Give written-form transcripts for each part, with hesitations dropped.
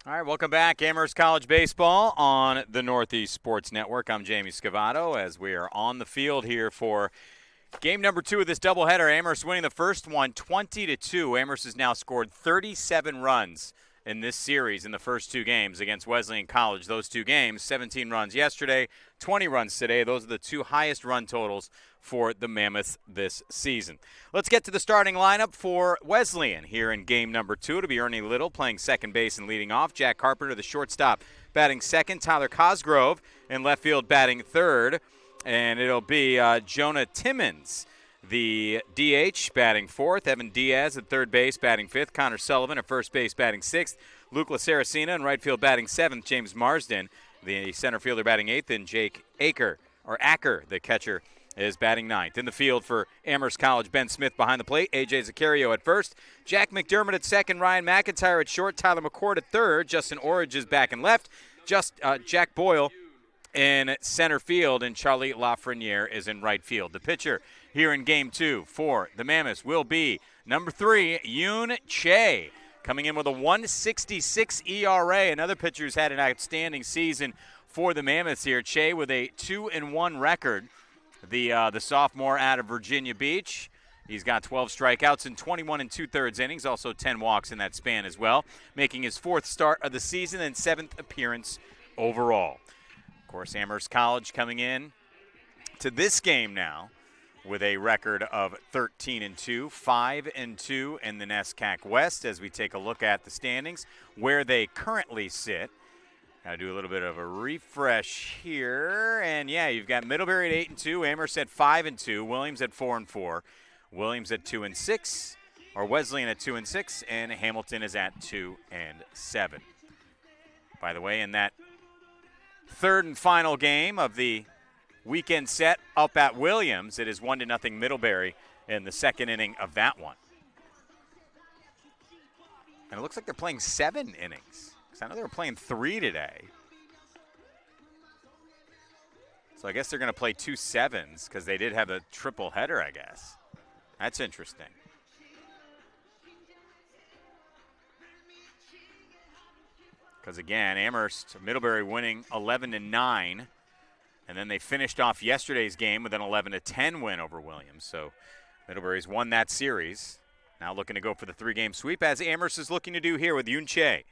All right, welcome back. Amherst College Baseball on the Northeast Sports Network. I'm Jamie Scavato as we are on the field here for game number 2 of this doubleheader. Amherst winning the first one 20-2. Amherst has now scored 37 runs in this series in the first 2 games against Wesleyan College. Those 2 games, 17 runs yesterday, 20 runs today. Those are the 2 highest run totals for the Mammoths this season. Let's get to the starting lineup for Wesleyan here in game number 2. It'll be Ernie Little playing second base and leading off. Jack Carpenter, the shortstop, batting second. Tyler Cosgrove in left field batting third. And it'll be Jonah Timmons, the DH, batting fourth. Evan Diaz at third base, batting fifth. Connor Sullivan at first base, batting sixth. Luke LaSaracina in right field, batting seventh. James Marsden, the center fielder, batting eighth. And Jake Acker, the catcher, is batting ninth. In the field for Amherst College, Ben Smith behind the plate. A.J. Zaccario at first. Jack McDermott at second. Ryan McIntyre at short. Tyler McCord at third. Justin Orridge is back and left. Jack Boyle in center field, and Charlie LaFreniere is in right field. The pitcher here in game 2 for the Mammoths will be number 3, Yoon Che, coming in with a 1.66 ERA. Another pitcher who's had an outstanding season for the Mammoths here. Che with a 2-1 record. The sophomore out of Virginia Beach. He's got 12 strikeouts in 21 2/3 innings, also 10 walks in that span as well, making his 4th start of the season and 7th appearance overall. Of course, Amherst College coming in to this game now with a record of 13-2, 5-2 in the NESCAC West as we take a look at the standings, where they currently sit. Got to do a little bit of a refresh here. And, yeah, you've got Middlebury at 8-2, Amherst at 5-2, Williams at 4-4, Williams at 2-6, or Wesleyan at 2-6, and Hamilton is at 2-7. By the way, in that third and final game of the weekend set up at Williams, it is 1-0 Middlebury in the second inning of that one. And it looks like they're playing 7 innings, because I know they were playing 3 today. So I guess they're going to play 2 7s because they did have a triple header, I guess. That's interesting. Because, again, Amherst, Middlebury winning 11-9, and then they finished off yesterday's game with an 11-10 win over Williams. So Middlebury's won that series. Now looking to go for the 3-game sweep, as Amherst is looking to do here with Yoon Che.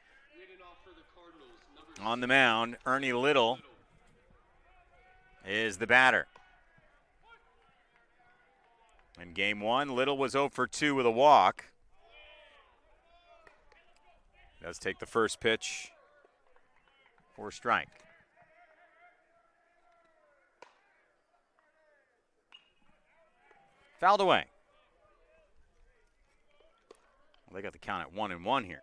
On the mound, Ernie Little is the batter. In game 1, Little was 0 for 2 with a walk. Does take the first pitch for a strike. Fouled away. Well, they got the count at 1-1 here.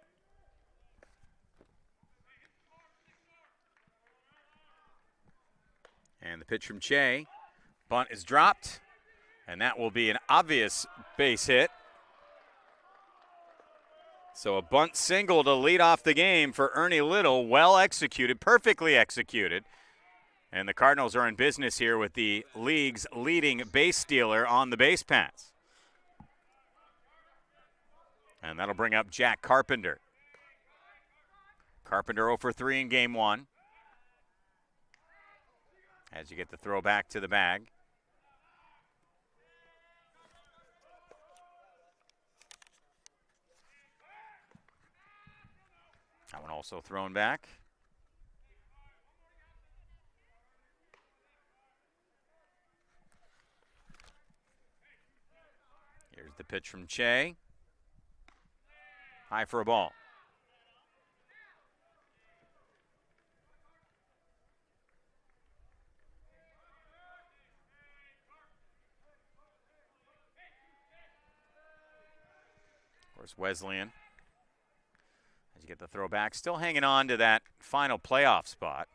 And the pitch from Che. Bunt is dropped, and that will be an obvious base hit. So a bunt single to lead off the game for Ernie Little. Well executed, perfectly executed. And the Cardinals are in business here with the league's leading base stealer on the base paths. And that'll bring up Jack Carpenter. Carpenter 0 for 3 in game 1. As you get the throw back to the bag. That one also thrown back. Here's the pitch from Che. High for a ball. Of course, Wesleyan, as you get the throw back, still hanging on to that final playoff spot.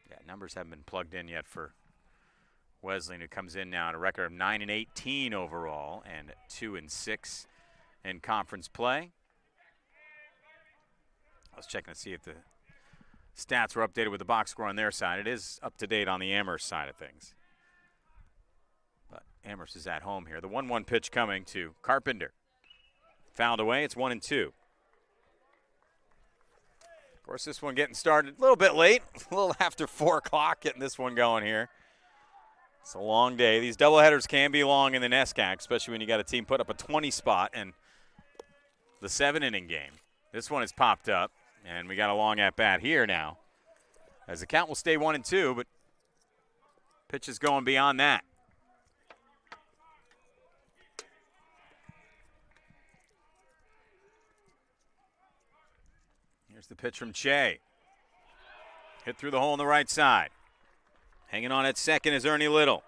Yeah, numbers haven't been plugged in yet for Wesleyan, who comes in now at a record of 9-18 overall and 2-6 in conference play. I was checking to see if the stats were updated with the box score on their side. It is up to date on the Amherst side of things. But Amherst is at home here. The 1-1 pitch coming to Carpenter. Fouled away. It's 1-2. Of course, this one getting started a little bit late, a little after 4 o'clock getting this one going here. It's a long day. These doubleheaders can be long in the NESCAC, especially when you got a team put up a 20 spot in the 7-inning game. This one has popped up, and we got a long at-bat here now. As the count will stay 1-2, but pitch is going beyond that. Here's the pitch from Che. Hit through the hole on the right side. Hanging on at second is Ernie Little.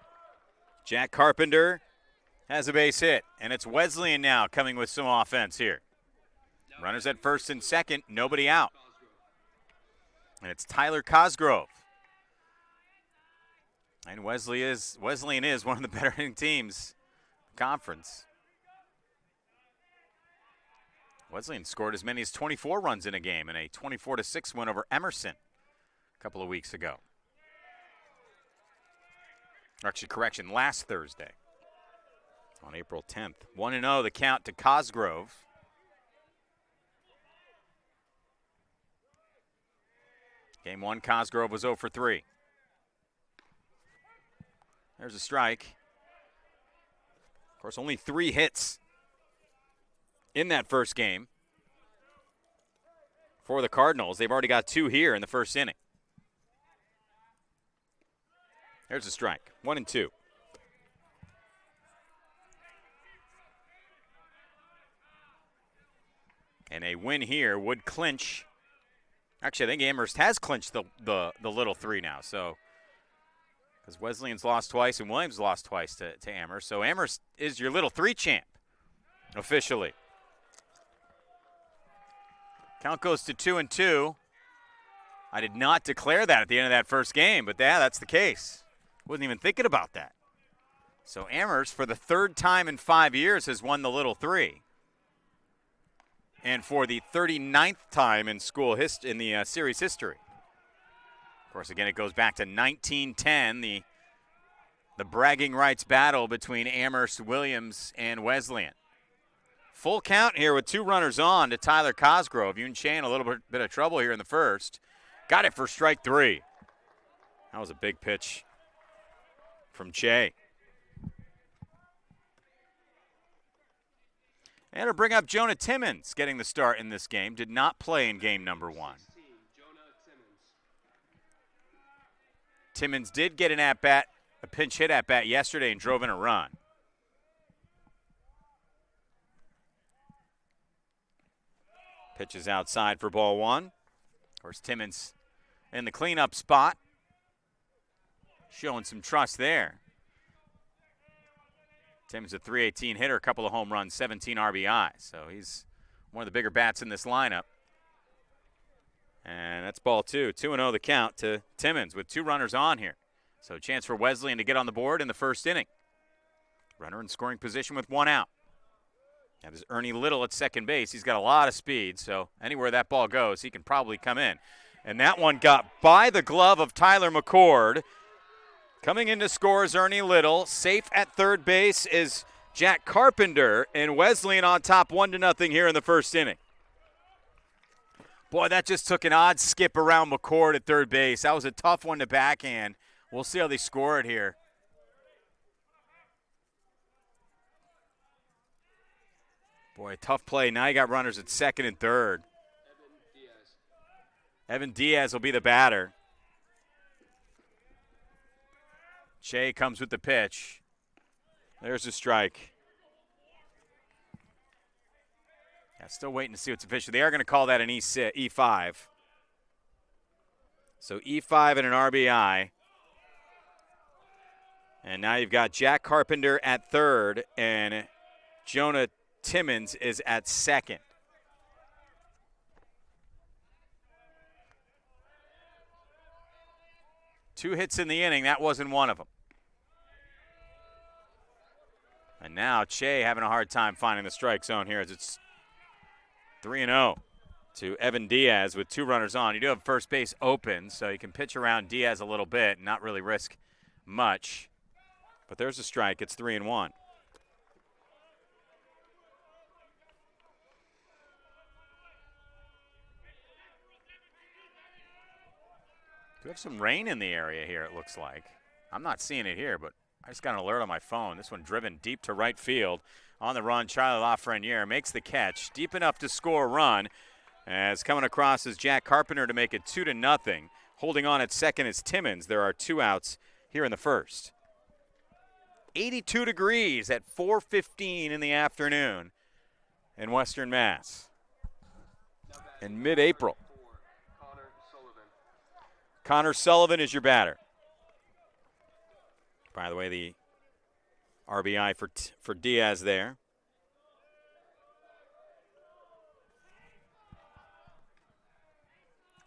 Jack Carpenter has a base hit, and it's Wesleyan now coming with some offense here. Runners at first and second, nobody out. And it's Tyler Cosgrove. And Wesleyan is one of the better hitting teams in the conference. Wesleyan scored as many as 24 runs in a game in a 24-6 win over Emerson a couple of weeks ago. Actually, correction, last Thursday on April 10th. 1-0 the count to Cosgrove. Game 1, Cosgrove was 0 for 3. There's a strike. Of course, only 3 hits in that first game for the Cardinals. They've already got 2 here in the first inning. There's a strike. 1-2. And a win here would clinch. Actually, I think Amherst has clinched the little 3 now. So, because Wesleyan's lost twice and Williams lost twice to Amherst. So Amherst is your little 3 champ officially. Count goes to 2-2. I did not declare that at the end of that first game, but yeah, that's the case. Wasn't even thinking about that. So Amherst, for the 3rd time in 5 years, has won the little 3. And for the 39th time in in the series history. Of course, again, it goes back to 1910, the bragging rights battle between Amherst, Williams, and Wesleyan. Full count here with 2 runners on to Tyler Cosgrove. Yoon Che in a little bit of trouble here in the first. Got it for strike 3. That was a big pitch from Che. And to bring up Jonah Timmons getting the start in this game. Did not play in game number 1. Timmons did get an at-bat, a pinch hit at-bat yesterday and drove in a run. Pitch is outside for ball 1. Of course, Timmons in the cleanup spot. Showing some trust there. Timmons a .318 hitter, a couple of home runs, 17 RBI. So he's one of the bigger bats in this lineup. And that's ball 2. 2-0 the count to Timmons with 2 runners on here. So a chance for Wesleyan to get on the board in the first inning. Runner in scoring position with 1 out. Now there's Ernie Little at second base. He's got a lot of speed, so anywhere that ball goes, he can probably come in. And that one got by the glove of Tyler McCord. Coming in to score is Ernie Little. Safe at third base is Jack Carpenter, and Wesleyan on top 1-0 here in the first inning. Boy, that just took an odd skip around McCord at third base. That was a tough one to backhand. We'll see how they score it here. Boy, tough play. Now you got runners at second and third. Evan Diaz will be the batter. Che comes with the pitch. There's a strike. Yeah, still waiting to see what's official. They are going to call that an E5. So E5 and an RBI. And now you've got Jack Carpenter at third, and Jonah Timmons is at second. Two hits in the inning. That wasn't one of them. And now Che having a hard time finding the strike zone here as it's 3-0 to Evan Diaz with 2 runners on. You do have first base open, so you can pitch around Diaz a little bit and not really risk much. But there's a strike. It's 3-1. We have some rain in the area here, it looks like. I'm not seeing it here, but I just got an alert on my phone. This one driven deep to right field. On the run, Charlie LaFreniere makes the catch, deep enough to score a run. As coming across is Jack Carpenter to make it 2-0. Holding on at second is Timmons. There are 2 outs here in the first. 82 degrees at 4:15 in the afternoon in Western Mass. In mid-April. Connor Sullivan is your batter. By the way, the RBI for Diaz there.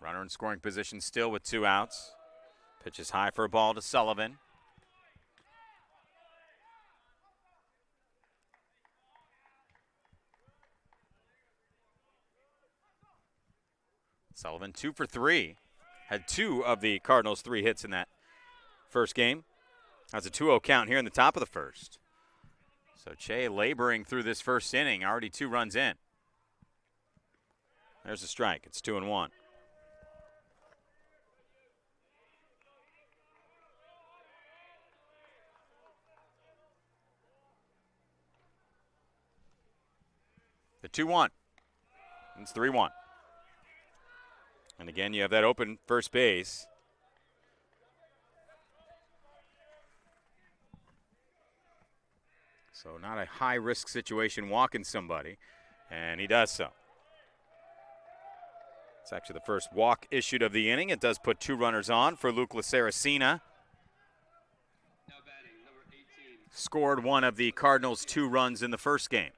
Runner in scoring position still with 2 outs. Pitches high for a ball to Sullivan. Sullivan 2 for 3. Had 2 of the Cardinals' 3 hits in that first game. That's a 2-0 count here in the top of the first. So Che laboring through this first inning, already 2 runs in. There's a strike. It's 2-1. The 2-1. It's 3-1. And again, you have that open first base. So not a high-risk situation walking somebody, and he does so. It's actually the first walk issued of the inning. It does put 2 runners on for Luke LaCerasina. Now batting, number 18. Scored one of the Cardinals' 2 runs in the first game.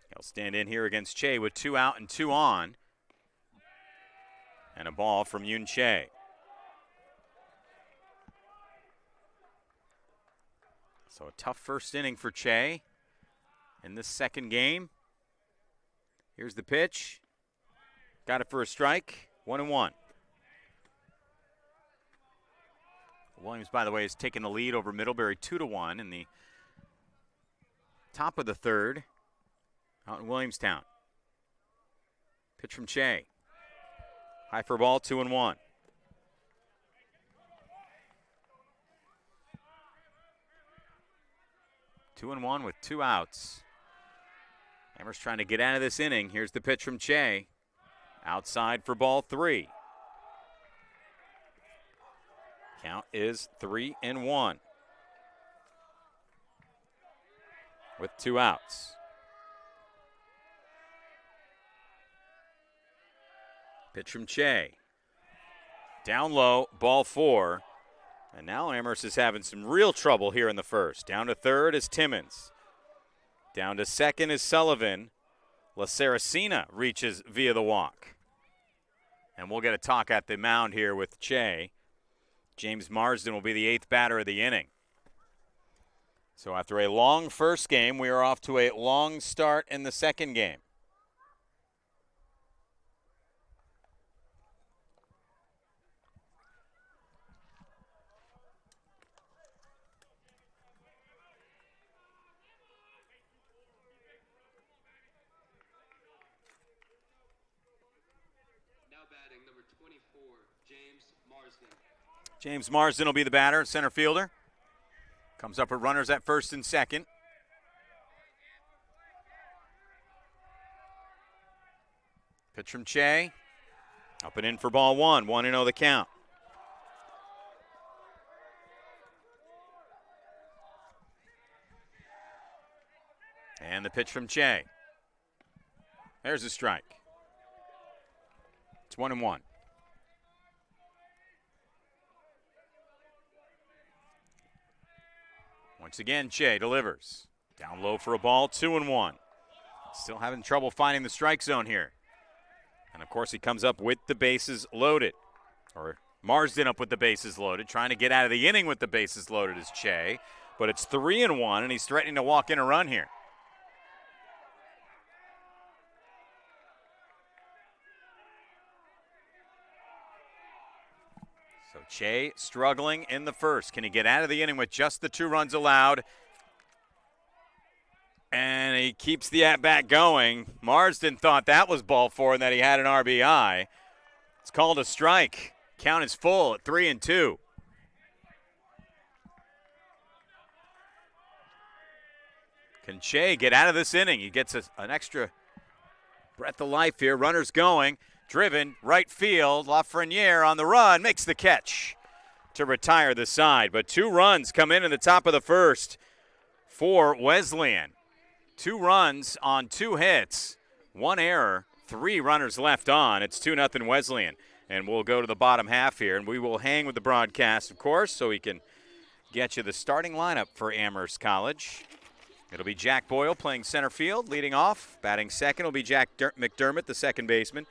He'll stand in here against Che with 2 out and 2 on. And a ball from Yoon Che. So a tough first inning for Che in this second game. Here's the pitch. Got it for a strike. 1-1. Williams, by the way, has taken the lead over Middlebury 2-1 in the top of the third out in Williamstown. Pitch from Che. High for ball, 2-1. Two and one with 2 outs. Amherst trying to get out of this inning. Here's the pitch from Che. Outside for ball 3. Count is 3-1 with 2 outs. Pitch from Che. Down low, ball 4. And now Amherst is having some real trouble here in the first. Down to third is Timmons. Down to second is Sullivan. LaCerasina reaches via the walk. And we'll get a talk at the mound here with Che. James Marsden will be the 8th batter of the inning. So after a long first game, we are off to a long start in the second game. Number 24, James Marsden. James Marsden will be the batter, center fielder. Comes up with runners at first and second. Pitch from Che. Up and in for ball 1. 1-0 the count. And the pitch from Che. There's a strike. It's 1-1. Once again, Che delivers. Down low for a ball, 2-1. Still having trouble finding the strike zone here. And, of course, he comes up with the bases loaded. Or Marsden up with the bases loaded. Trying to get out of the inning with the bases loaded is Che. But it's 3-1, and he's threatening to walk in a run here. So Che struggling in the first. Can he get out of the inning with just the 2 runs allowed? And he keeps the at-bat going. Marsden thought that was ball 4 and that he had an RBI. It's called a strike. Count is full at 3-2. Can Che get out of this inning? He gets an extra breath of life here. Runners going. Driven, right field. LaFreniere on the run. Makes the catch to retire the side. But 2 runs come in the top of the first for Wesleyan. 2 runs on 2 hits. 1 error. 3 runners left on. It's 2-0 Wesleyan. And we'll go to the bottom half here. And we will hang with the broadcast, of course, so we can get you the starting lineup for Amherst College. It'll be Jack Boyle playing center field, leading off. Batting second will be Jack McDermott, the second baseman.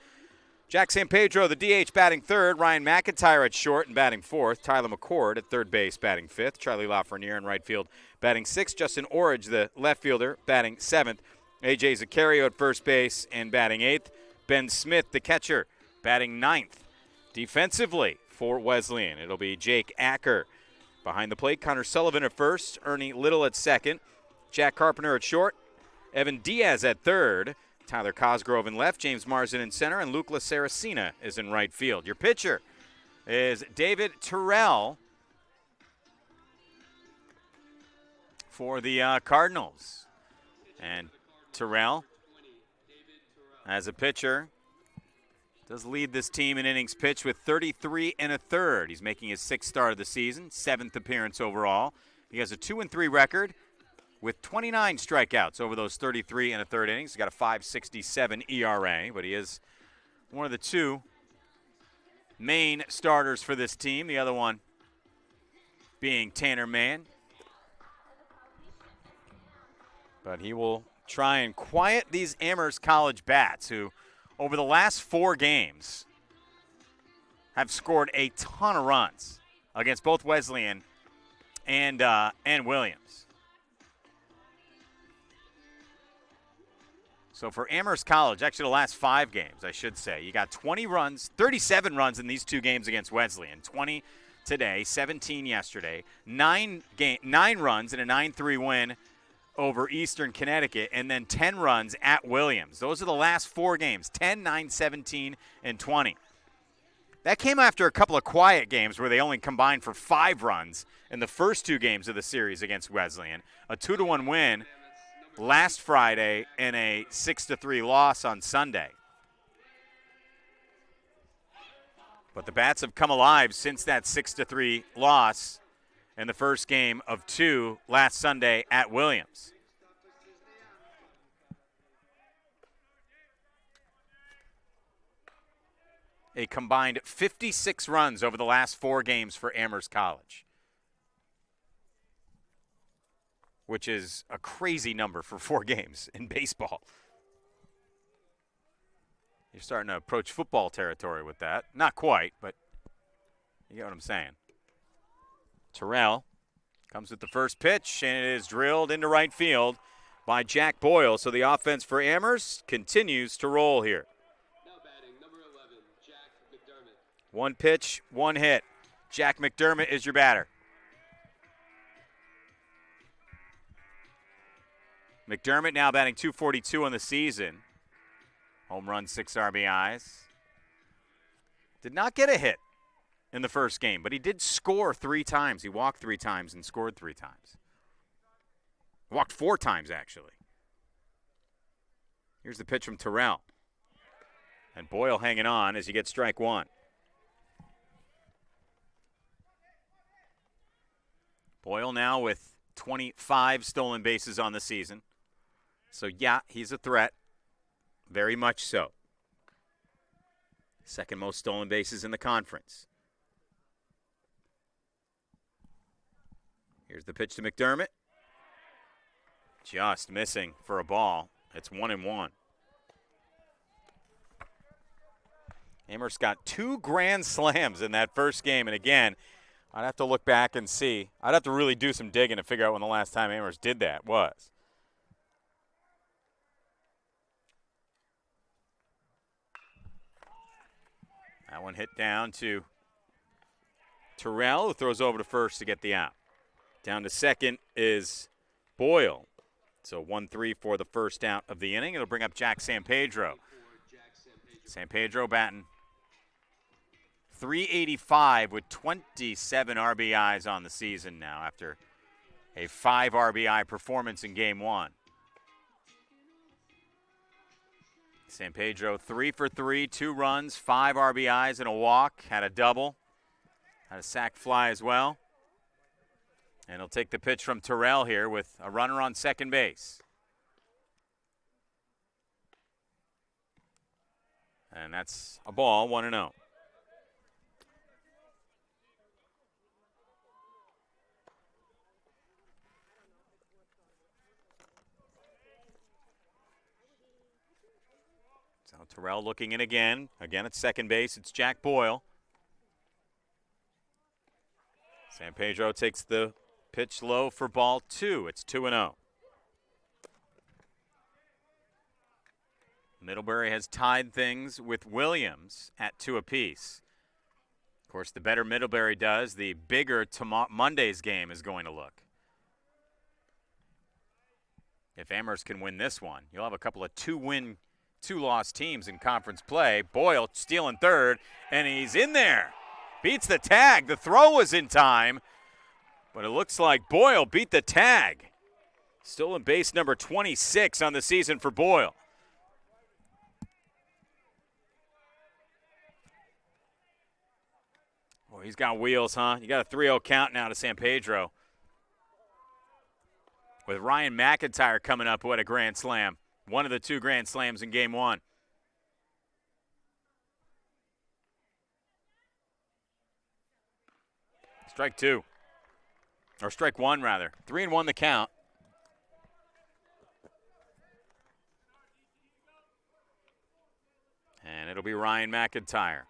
Jack Sampedro, the DH, batting third. Ryan McIntyre at short and batting fourth. Tyler McCord at third base, batting fifth. Charlie LaFreniere in right field, batting sixth. Justin Orridge, the left fielder, batting seventh. A.J. Zaccario at first base and batting eighth. Ben Smith, the catcher, batting ninth. Defensively for Wesleyan, it'll be Jake Acker. Behind the plate, Connor Sullivan at first. Ernie Little at second. Jack Carpenter at short, Evan Diaz at third, Tyler Cosgrove in left, James Marsden in center, and Luke LaSaracina is in right field. Your pitcher is David Terrell for the Cardinals. And Terrell, as a pitcher, does lead this team in innings pitched with 33 1/3. He's making his 6th start of the season, 7th appearance overall. He has a 2-3 record with 29 strikeouts over those 33 1/3 innings. He's got a 5.67 ERA, but he is one of the 2 main starters for this team. The other one being Tanner Mann. But he will try and quiet these Amherst College bats who, over the last 4 games, have scored a ton of runs against both Wesleyan and Williams. So for Amherst College, actually the last 5 games, I should say, you got 20 runs, 37 runs in these 2 games against Wesleyan, 20 today, 17 yesterday, 9 runs in a 9-3 win over Eastern Connecticut, and then 10 runs at Williams. Those are the last 4 games, 10, 9, 17, and 20. That came after a couple of quiet games where they only combined for 5 runs in the first 2 games of the series against Wesleyan, a 2-1 win last Friday and a 6-3 loss on Sunday. But the bats have come alive since that 6-3 loss in the first game of 2 last Sunday at Williams. A combined 56 runs over the last 4 games for Amherst College, which is a crazy number for 4 games in baseball. You're starting to approach football territory with that. Not quite, but you get what I'm saying. Terrell comes with the first pitch, and it is drilled into right field by Jack Boyle. So the offense for Amherst continues to roll here. Now batting, number 11, Jack McDermott. 1 pitch, 1 hit. Jack McDermott is your batter. McDermott now batting .242 on the season. Home run, 6 RBIs. Did not get a hit in the first game, but he did score 3 times. He walked 3 times and scored 3 times. Walked 4 times, actually. Here's the pitch from Terrell. And Boyle hanging on as he gets strike 1. Boyle now with 25 stolen bases on the season. So, yeah, he's a threat. Very much so. Second most stolen bases in the conference. Here's the pitch to McDermott. Just missing for a ball. It's 1-1. Amherst got 2 grand slams in that first game. And again, I'd have to look back and see. I'd have to really do some digging to figure out when the last time Amherst did that was. That one hit down to Terrell, who throws over to first to get the out. Down to second is Boyle. So 1-3 for the first out of the inning. It'll bring up Jack Sampedro. Sampedro batting .385 with 27 RBIs on the season now after a 5 RBI performance in game 1. Sampedro 3 for 3, 2 runs, 5 RBIs and a walk. Had a double. Had a sac fly as well. And he'll take the pitch from Terrell here with a runner on second base. And that's a ball, 1-0. So Terrell looking in again. Again at second base, it's Jack Boyle. Sampedro takes the pitch low for ball 2. It's 2-0. Middlebury has tied things with Williams at 2 apiece. Of course, the better Middlebury does, the bigger Monday's game is going to look. If Amherst can win this one, you'll have a couple of 2-win, 2-loss teams in conference play. Boyle stealing third, and he's in there. Beats the tag. The throw was in time, but it looks like Boyle beat the tag. Stolen base number 26 on the season for Boyle. Oh, he's got wheels, huh? You got a 3-0 count now to Sampedro. With Ryan McIntyre coming up, who had a grand slam. One of the 2 grand slams in game 1. Strike 2. Or strike 1, rather. 3-1 the count. And it'll be Ryan McIntyre.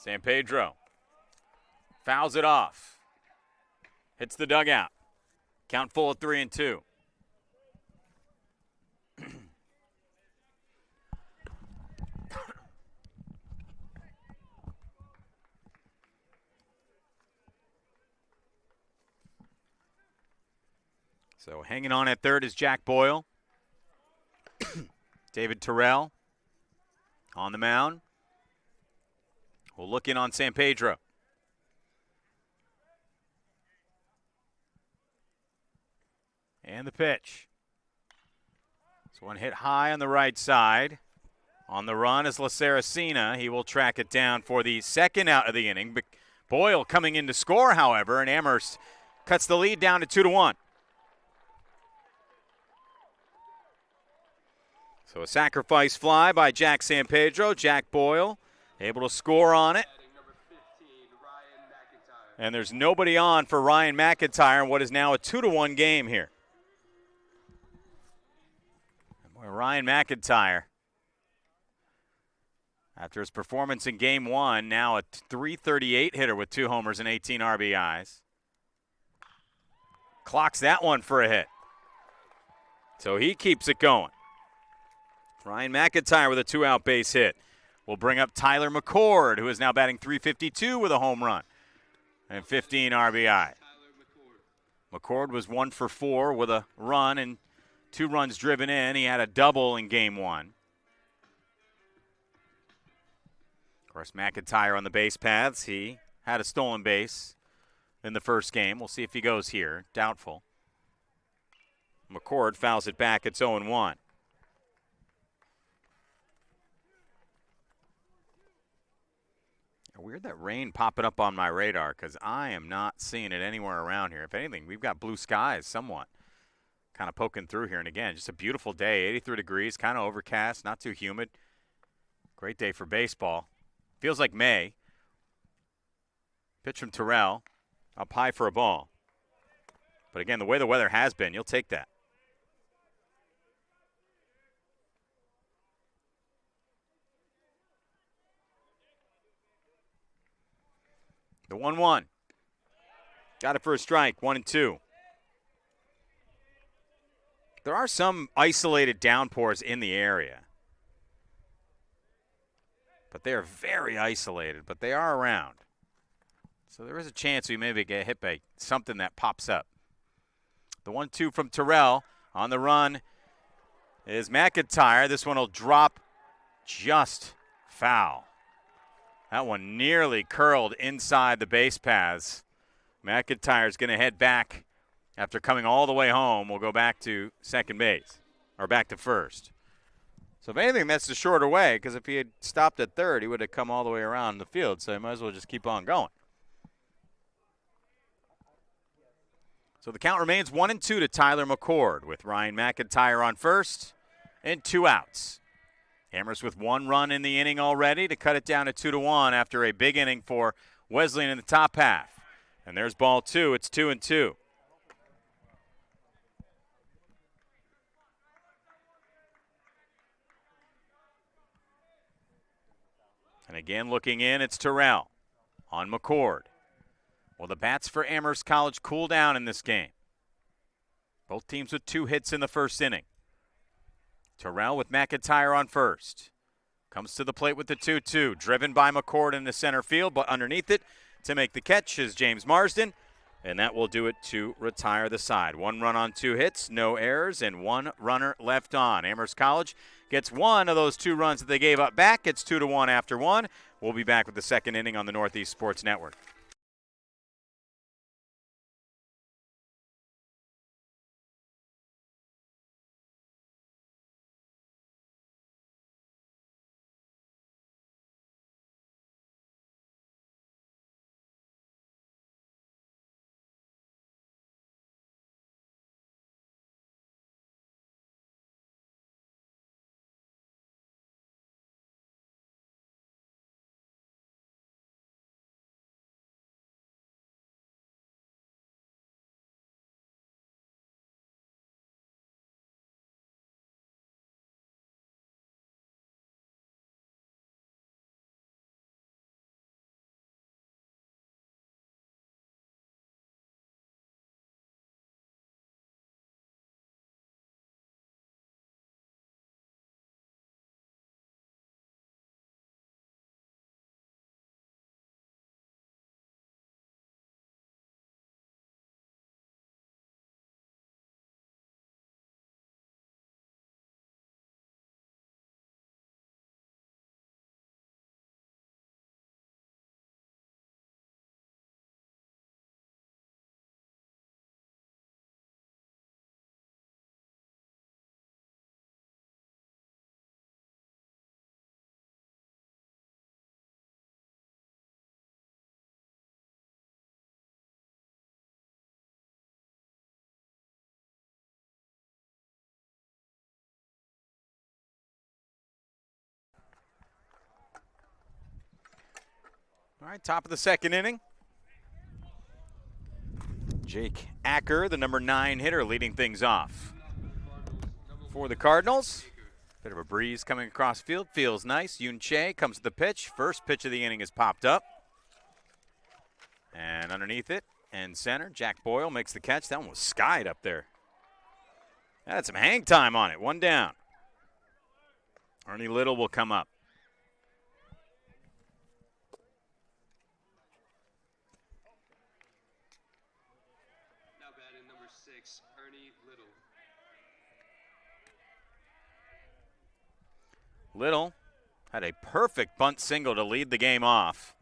Sampedro fouls it off. Hits the dugout. Count full of 3-2. So hanging on at third is Jack Boyle. David Terrell on the mound. We'll look in on Sampedro. And the pitch. This one hit high on the right side. On the run is LaSaracina. He will track it down for the second out of the inning. Boyle coming in to score, however, and Amherst cuts the lead down to 2-1. So a sacrifice fly by Jack Sampedro. Jack Boyle able to score on it. And there's nobody on for Ryan McIntyre in what is now a 2-1 game here. Ryan McIntyre, after his performance in game 1, now a .338 hitter with 2 homers and 18 RBIs. Clocks that one for a hit. So he keeps it going. Ryan McIntyre with a 2-out base hit. We'll bring up Tyler McCord, who is now batting .352 with a home run and 15 RBI. McCord was 1 for 4 with a run and 2 runs driven in. He had a double in game 1. Of course, McIntyre on the base paths. He had a stolen base in the first game. We'll see if he goes here. Doubtful. McCord fouls it back. It's 0-1. Weird that rain popping up on my radar because I am not seeing it anywhere around here. If anything, we've got blue skies somewhat kind of poking through here. And again, just a beautiful day, 83 degrees, kind of overcast, not too humid. Great day for baseball. Feels like May. Pitch from Terrell, up high for a ball. But again, the way the weather has been, you'll take that. The 1-1. Got it for a strike, 1-2. There are some isolated downpours in the area, but they are very isolated, but they are around. So there is a chance we maybe get hit by something that pops up. The 1-2 from Terrell on the run is McIntyre. This one will drop just foul. That one nearly curled inside the base paths. McIntyre's going to head back after coming all the way home. We'll go back to second base, or back to first. So if anything, that's the shorter way, because if he had stopped at third, he would have come all the way around the field, so he might as well just keep on going. So the count remains 1-2 to Tyler McCord, with Ryan McIntyre on first and 2 outs. Amherst with 1 run in the inning already to cut it down to 2-1 after a big inning for Wesleyan in the top half. And there's ball 2. It's 2-2. And again, looking in, it's Terrell on McCord. Well, the bats for Amherst College cool down in this game. Both teams with 2 hits in the first inning. Terrell with McIntyre on first. Comes to the plate with the 2-2. Driven by McCord in the center field, but underneath it to make the catch is James Marsden. And that will do it to retire the side. 1 run on 2 hits, no errors, and 1 runner left on. Amherst College gets 1 of those 2 runs that they gave up back. It's 2-1 after 1. We'll be back with the second inning on the Northeast Sports Network. All right, top of the second inning. Jake Acker, the number 9 hitter, leading things off. For the Cardinals, bit of a breeze coming across field. Feels nice. Yoon Che comes to the pitch. First pitch of the inning is popped up. And underneath it, and center, Jack Boyle makes the catch. That one was skied up there. That had some hang time on it. 1 down. Ernie Little will come up. Now batting number 6, Ernie Little. Little had a perfect bunt single to lead the game off.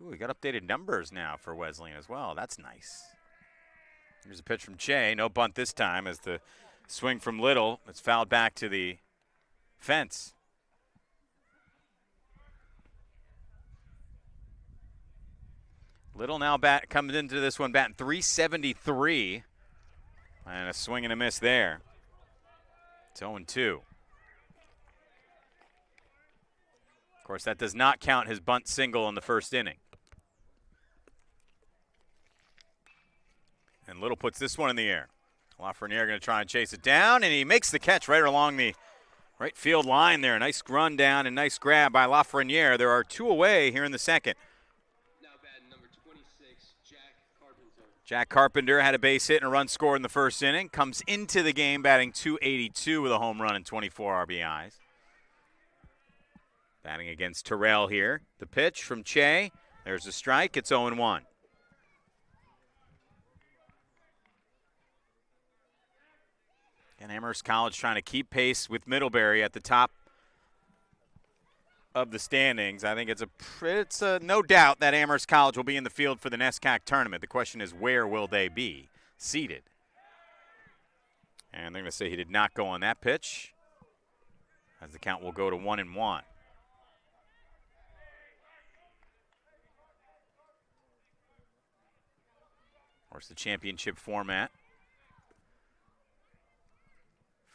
Ooh, we got updated numbers now for Wesleyan as well. That's nice. Here's a pitch from Che. No bunt this time as the swing from Little. It's fouled back to the fence. Little now comes into this one batting .373. And a swing and a miss there. It's 0-2. Of course, that does not count his bunt single in the first inning. And Little puts this one in the air. LaFreniere going to try and chase it down, and he makes the catch right along the right field line there. Nice run down and nice grab by LaFreniere. There are 2 away here in the second. Now batting number 26, Jack Carpenter. Jack Carpenter had a base hit and a run scored in the first inning. Comes into the game batting .282 with a home run and 24 RBIs. Batting against Terrell here. The pitch from Che. There's a strike. It's 0-1. And Amherst College trying to keep pace with Middlebury at the top of the standings. I think it's a no doubt that Amherst College will be in the field for the NESCAC tournament. The question is, where will they be seated? And they're going to say he did not go on that pitch, as the count will go to 1-1. Of course, the championship format.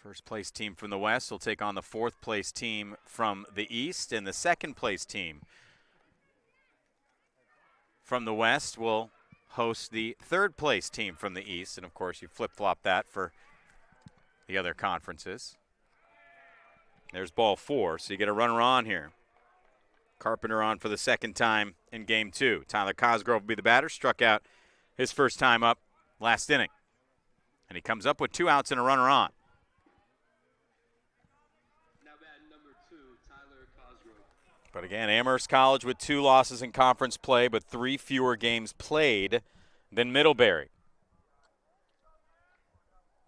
First place team from the West will take on the fourth place team from the East, and the second place team from the West will host the third place team from the East. And of course, you flip-flop that for the other conferences. There's ball 4, so you get a runner on here. Carpenter on for the second time in game 2. Tyler Cosgrove will be the batter, struck out his first time up last inning. And he comes up with 2 outs and a runner on. But again, Amherst College with 2 losses in conference play, but 3 fewer games played than Middlebury.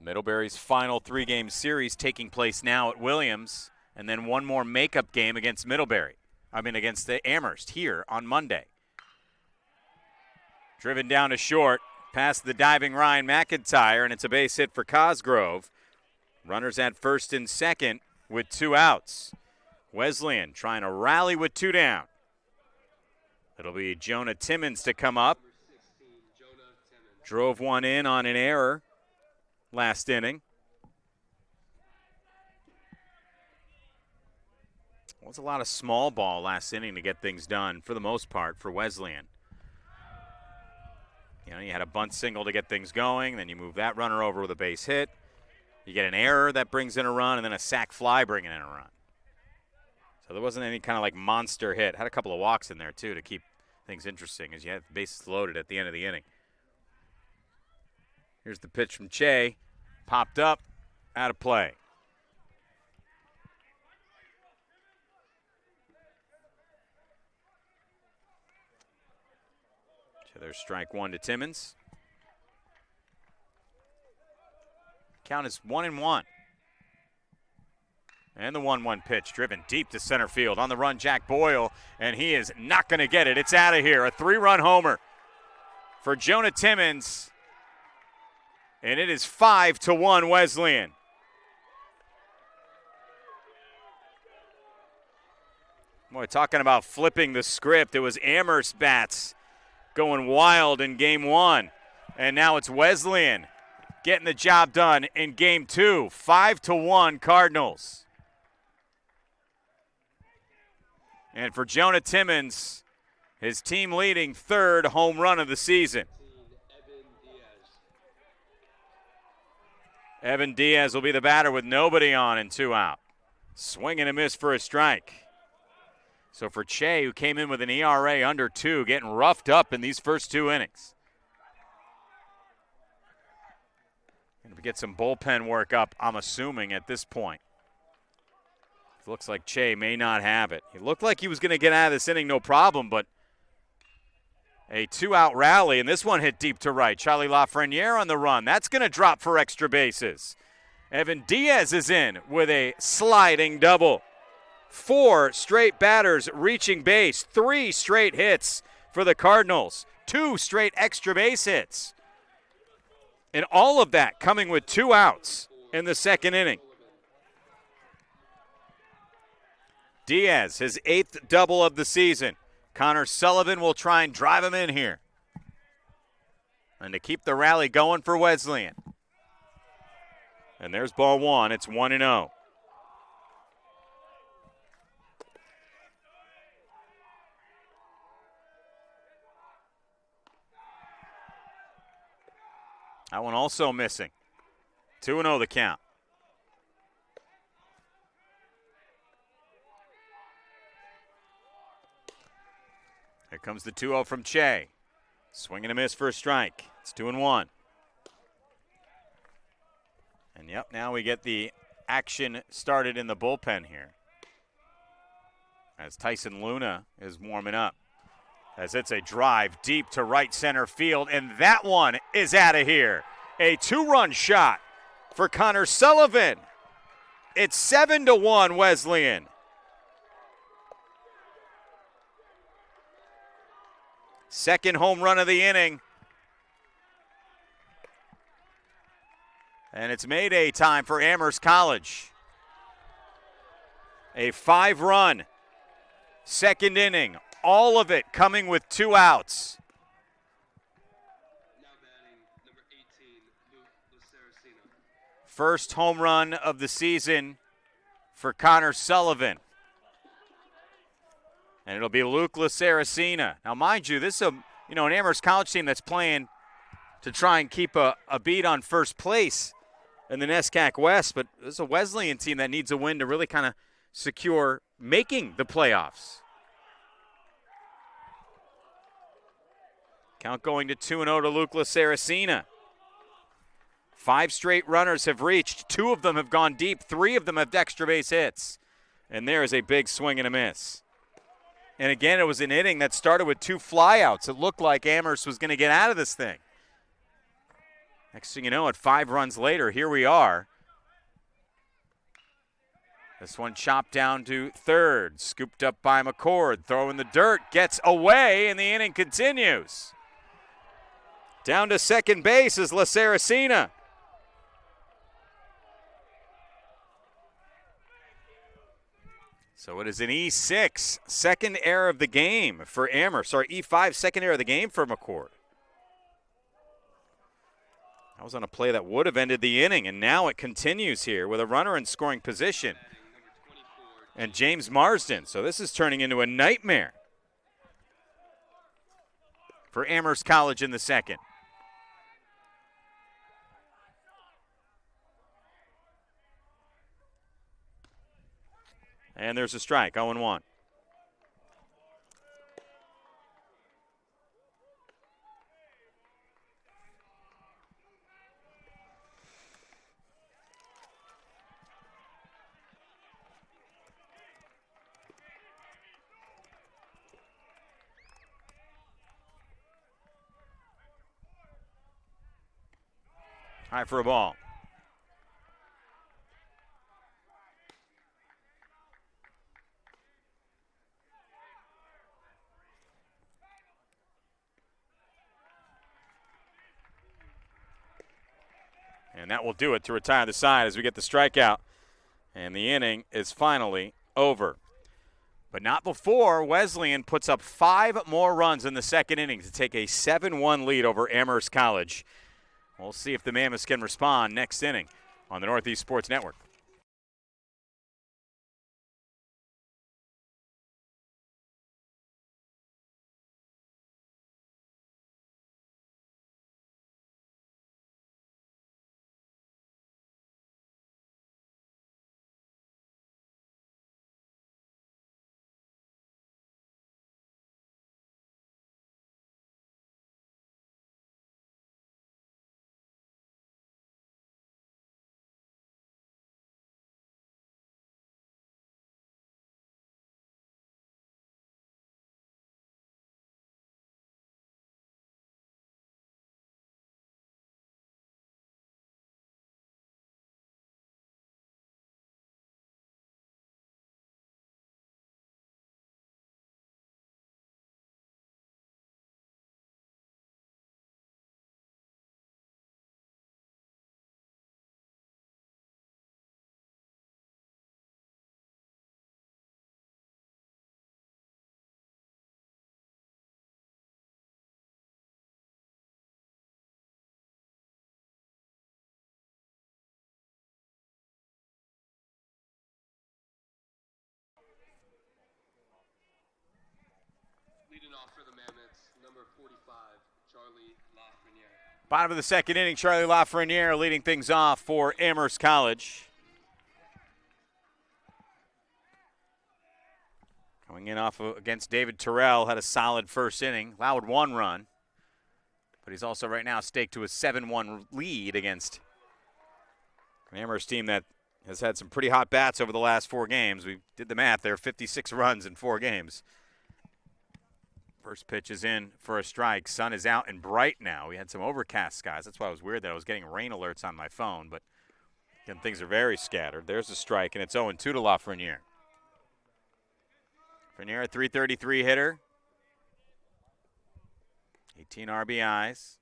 Middlebury's final 3-game series taking place now at Williams, and then 1 more makeup game against against the Amherst here on Monday. Driven down to short, past the diving Ryan McIntyre, and it's a base hit for Cosgrove. Runners at first and second with 2 outs. Wesleyan trying to rally with 2 down. It'll be Jonah Timmons to come up. Drove 1 in on an error last inning. It was a lot of small ball last inning to get things done for the most part for Wesleyan. You had a bunt single to get things going, then you move that runner over with a base hit. You get an error that brings in a run, and then a sac fly bringing in a run. So there wasn't any kind of like monster hit. Had a couple of walks in there, too, to keep things interesting as you had the bases loaded at the end of the inning. Here's the pitch from Che. Popped up, out of play. So there's strike 1 to Timmons. Count is 1-1. And the 1-1 pitch driven deep to center field. On the run, Jack Boyle, and he is not going to get it. It's out of here. A 3-run homer for Jonah Timmons. And it is 5-1 Wesleyan. Boy, talking about flipping the script. It was Amherst bats going wild in game 1. And now it's Wesleyan getting the job done in game 2. 5-1 Cardinals. And for Jonah Timmons, his team leading 3rd home run of the season. Evan Diaz will be the batter with nobody on and 2 out. Swing and a miss for a strike. So for Che, who came in with an ERA under 2, getting roughed up in these first 2 innings. Going to get some bullpen work up, I'm assuming, at this point. Looks like Che may not have it. He looked like he was going to get out of this inning no problem, but a 2-out rally, and this one hit deep to right. Charlie LaFreniere on the run. That's going to drop for extra bases. Evan Diaz is in with a sliding double. 4 straight batters reaching base. 3 straight hits for the Cardinals. 2 straight extra base hits. And all of that coming with 2 outs in the second inning. Diaz, his 8th double of the season. Connor Sullivan will try and drive him in here. And to keep the rally going for Wesleyan. And there's ball 1. It's 1-0. That one also missing. 2-0 the count. Here comes the 2-0 from Che. Swing and a miss for a strike. It's 2-1. And yep, now we get the action started in the bullpen here, as Tyson Luna is warming up. As it's a drive deep to right center field, and that one is out of here. A 2-run shot for Connor Sullivan. It's 7-1 Wesleyan. Second home run of the inning. And it's Mayday time for Amherst College. A 5-run second inning. All of it coming with 2 outs. Now batting, number 18, Luke Luceracina. First home run of the season for Connor Sullivan. And it'll be Luke Luceracina. Now, mind you, this is an Amherst College team that's playing to try and keep a beat on first place in the NESCAC West, but this is a Wesleyan team that needs a win to really kind of secure making the playoffs. Count going to 2-0 to Luke Luceracina. 5 straight runners have reached. 2 of them have gone deep. 3 of them have extra base hits. And there is a big swing and a miss. And again, it was an inning that started with 2 flyouts. It looked like Amherst was going to get out of this thing. Next thing you know, at 5 runs later, here we are. This one chopped down to third. Scooped up by McCord. Throw in the dirt. Gets away, and the inning continues. Down to second base is Luceracina. So it is an E6, second error of the game for Amherst. Sorry, E5, second error of the game for McCord. That was on a play that would have ended the inning, and now it continues here with a runner in scoring position. And James Marsden. So this is turning into a nightmare for Amherst College in the second. And there's a strike, 0-1. High for a ball. And that will do it to retire the side as we get the strikeout. And the inning is finally over. But not before Wesleyan puts up 5 more runs in the second inning to take a 7-1 lead over Amherst College. We'll see if the Mammoths can respond next inning on the Northeast Sports Network. Leading off for the Mammoths, number 45, Charlie LaFreniere. Bottom of the second inning, Charlie LaFreniere leading things off for Amherst College. Coming in against David Terrell, had a solid first inning, allowed 1 run. But he's also right now staked to a 7-1 lead against an Amherst team that has had some pretty hot bats over the last 4 games. We did the math there, 56 runs in 4 games. First pitch is in for a strike. Sun is out and bright now. We had some overcast skies. That's why it was weird that I was getting rain alerts on my phone. But again, things are very scattered. There's a strike, and it's 0-2 to LaFreniere. Freniere, a .333 hitter. 18 RBIs.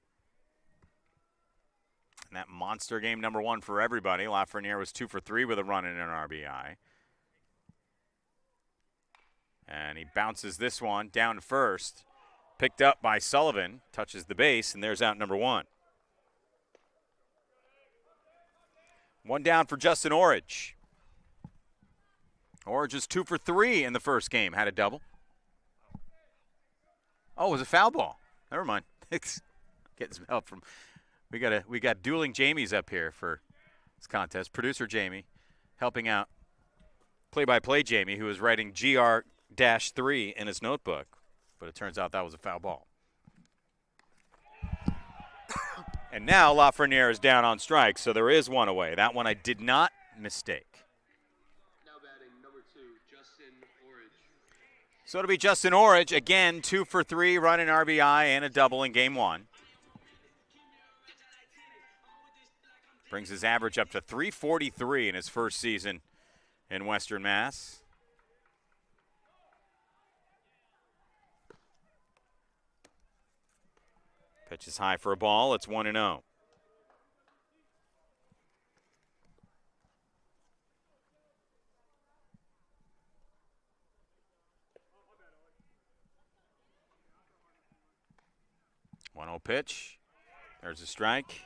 And that monster game number 1 for everybody. LaFreniere was 2 for 3 with a run and an RBI. And he bounces this one down to first. Picked up by Sullivan. Touches the base, and there's out number 1. 1 down for Justin Orridge. Orridge is 2 for 3 in the first game. Had a double. Oh, it was a foul ball. Never mind. Getting some help from. We got dueling Jamies up here for this contest. Producer Jamie helping out play-by-play Jamie, who is writing GR-3 in his notebook. But it turns out that was a foul ball. And now LaFreniere is down on strike, so there is 1 away. That one I did not mistake. Now batting number 2, Justin Orridge. So it'll be Justin Orridge, again, 2 for 3, run an RBI and a double in game 1. Brings his average up to .343 in his first season in Western Mass. Pitch is high for a ball. It's 1-0. One-0 pitch. There's a strike.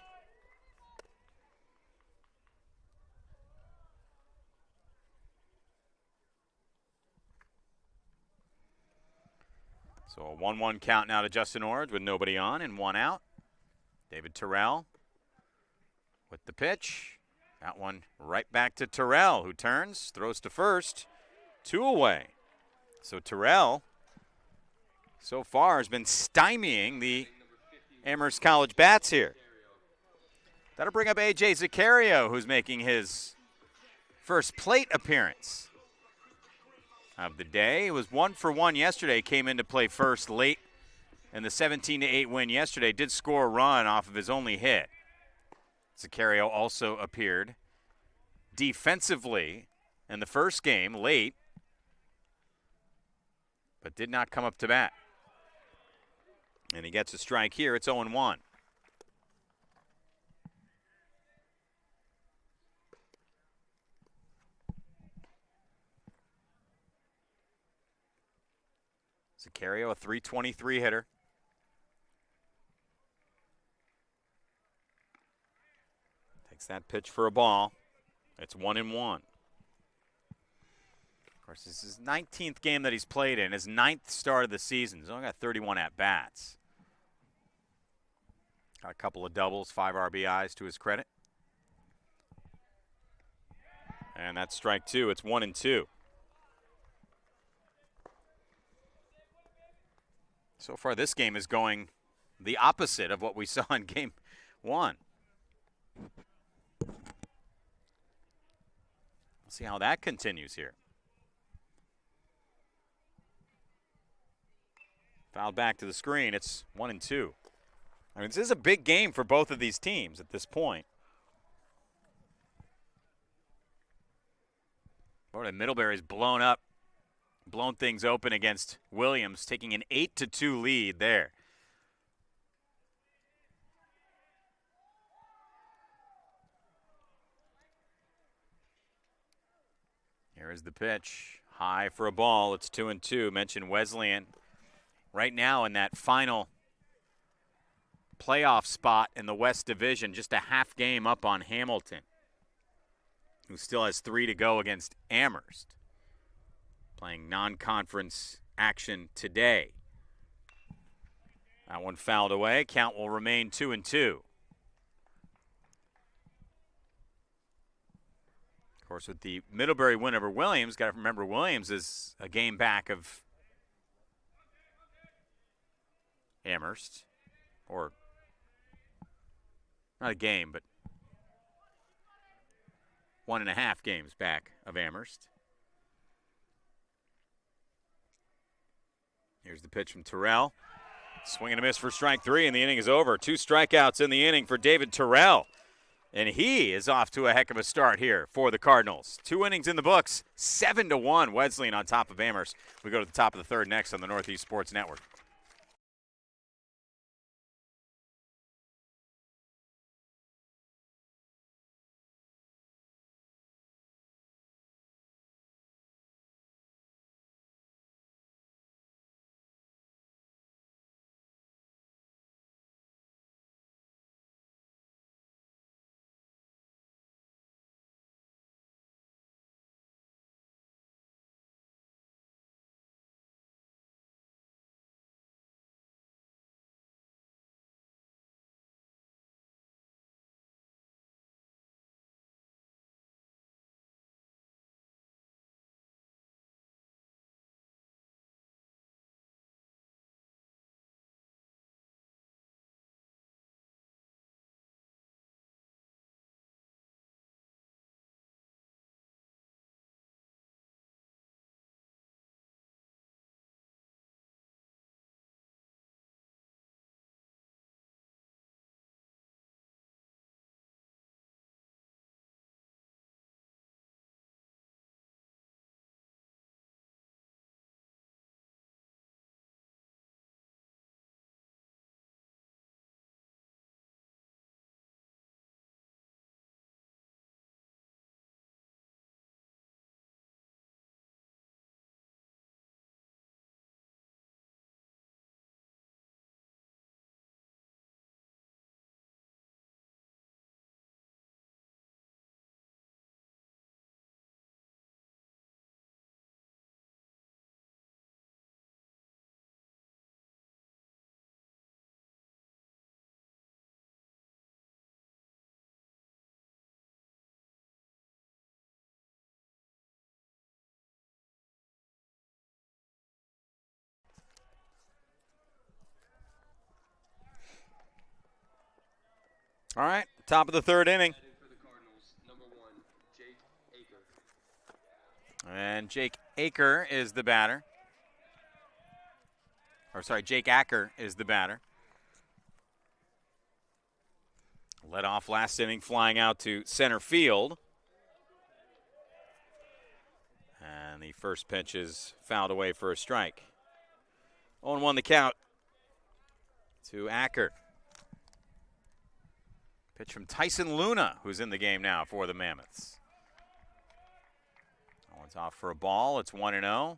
So a 1-1 count now to Justin Orridge with nobody on and 1 out. David Terrell with the pitch. That one right back to Terrell, who turns, throws to first. 2 away. So Terrell so far has been stymieing the Amherst College bats here. That'll bring up A.J. Zaccario, who's making his first plate appearance of the day. It was 1 for 1 yesterday. Came in to play first late in the 17-8 win yesterday. Did score a run off of his only hit. Zaccario also appeared defensively in the first game late, but did not come up to bat. And he gets a strike here. It's 0-1. Zaccario, a .323 hitter. Takes that pitch for a ball. It's 1-1. Of course, this is his 19th game that he's played in, his 9th start of the season. He's only got 31 at-bats. Got a couple of doubles, 5 RBIs to his credit. And that's strike 2. It's 1-2. So far, this game is going the opposite of what we saw in game 1. We'll see how that continues here. Fouled back to the screen. It's 1-2. I mean, this is a big game for both of these teams at this point. Florida Middlebury's blown things open against Williams, taking an 8-2 lead there. Here is the pitch. High for a ball. It's 2-2. Mentioned Wesleyan right now in that final playoff spot in the West Division, just a half game up on Hamilton, who still has 3 to go against Amherst, playing non-conference action today. That one fouled away. Count will remain 2-2. Of course, with the Middlebury win over Williams, got to remember Williams is a game back of Amherst, or Not a game, but 1.5 games back of Amherst. Here's the pitch from Terrell. Swing and a miss for strike 3, and the inning is over. 2 strikeouts in the inning for David Terrell. And he is off to a heck of a start here for the Cardinals. 2 innings in the books, 7-1. Wesleyan on top of Amherst. We go to the top of the 3rd next on the Northeast Sports Network. All right, top of the 3rd inning. For the Cardinals, number 1, Jake Aker. And Jake Aker is the batter. Jake Acker is the batter. Led off last inning, flying out to center field. And the first pitch is fouled away for a strike. 0-1 the count to Acker. Pitch from Tyson Luna, who's in the game now for the Mammoths. One's off for a ball. It's 1-0.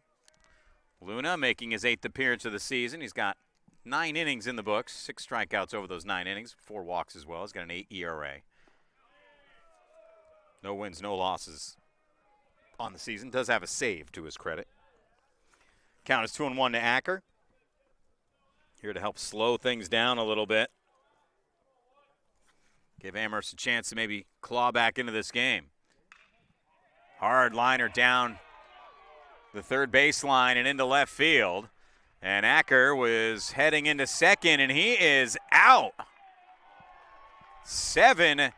Luna making his 8th appearance of the season. He's got 9 innings in the books, 6 strikeouts over those 9 innings, 4 walks as well. He's got an 8 ERA. No wins, no losses on the season. Does have a save to his credit. Count is 2-1 to Acker. Here to help slow things down a little bit. Give Amherst a chance to maybe claw back into this game. Hard liner down the 3rd baseline and into left field. And Acker was heading into second, and he is out. 7-4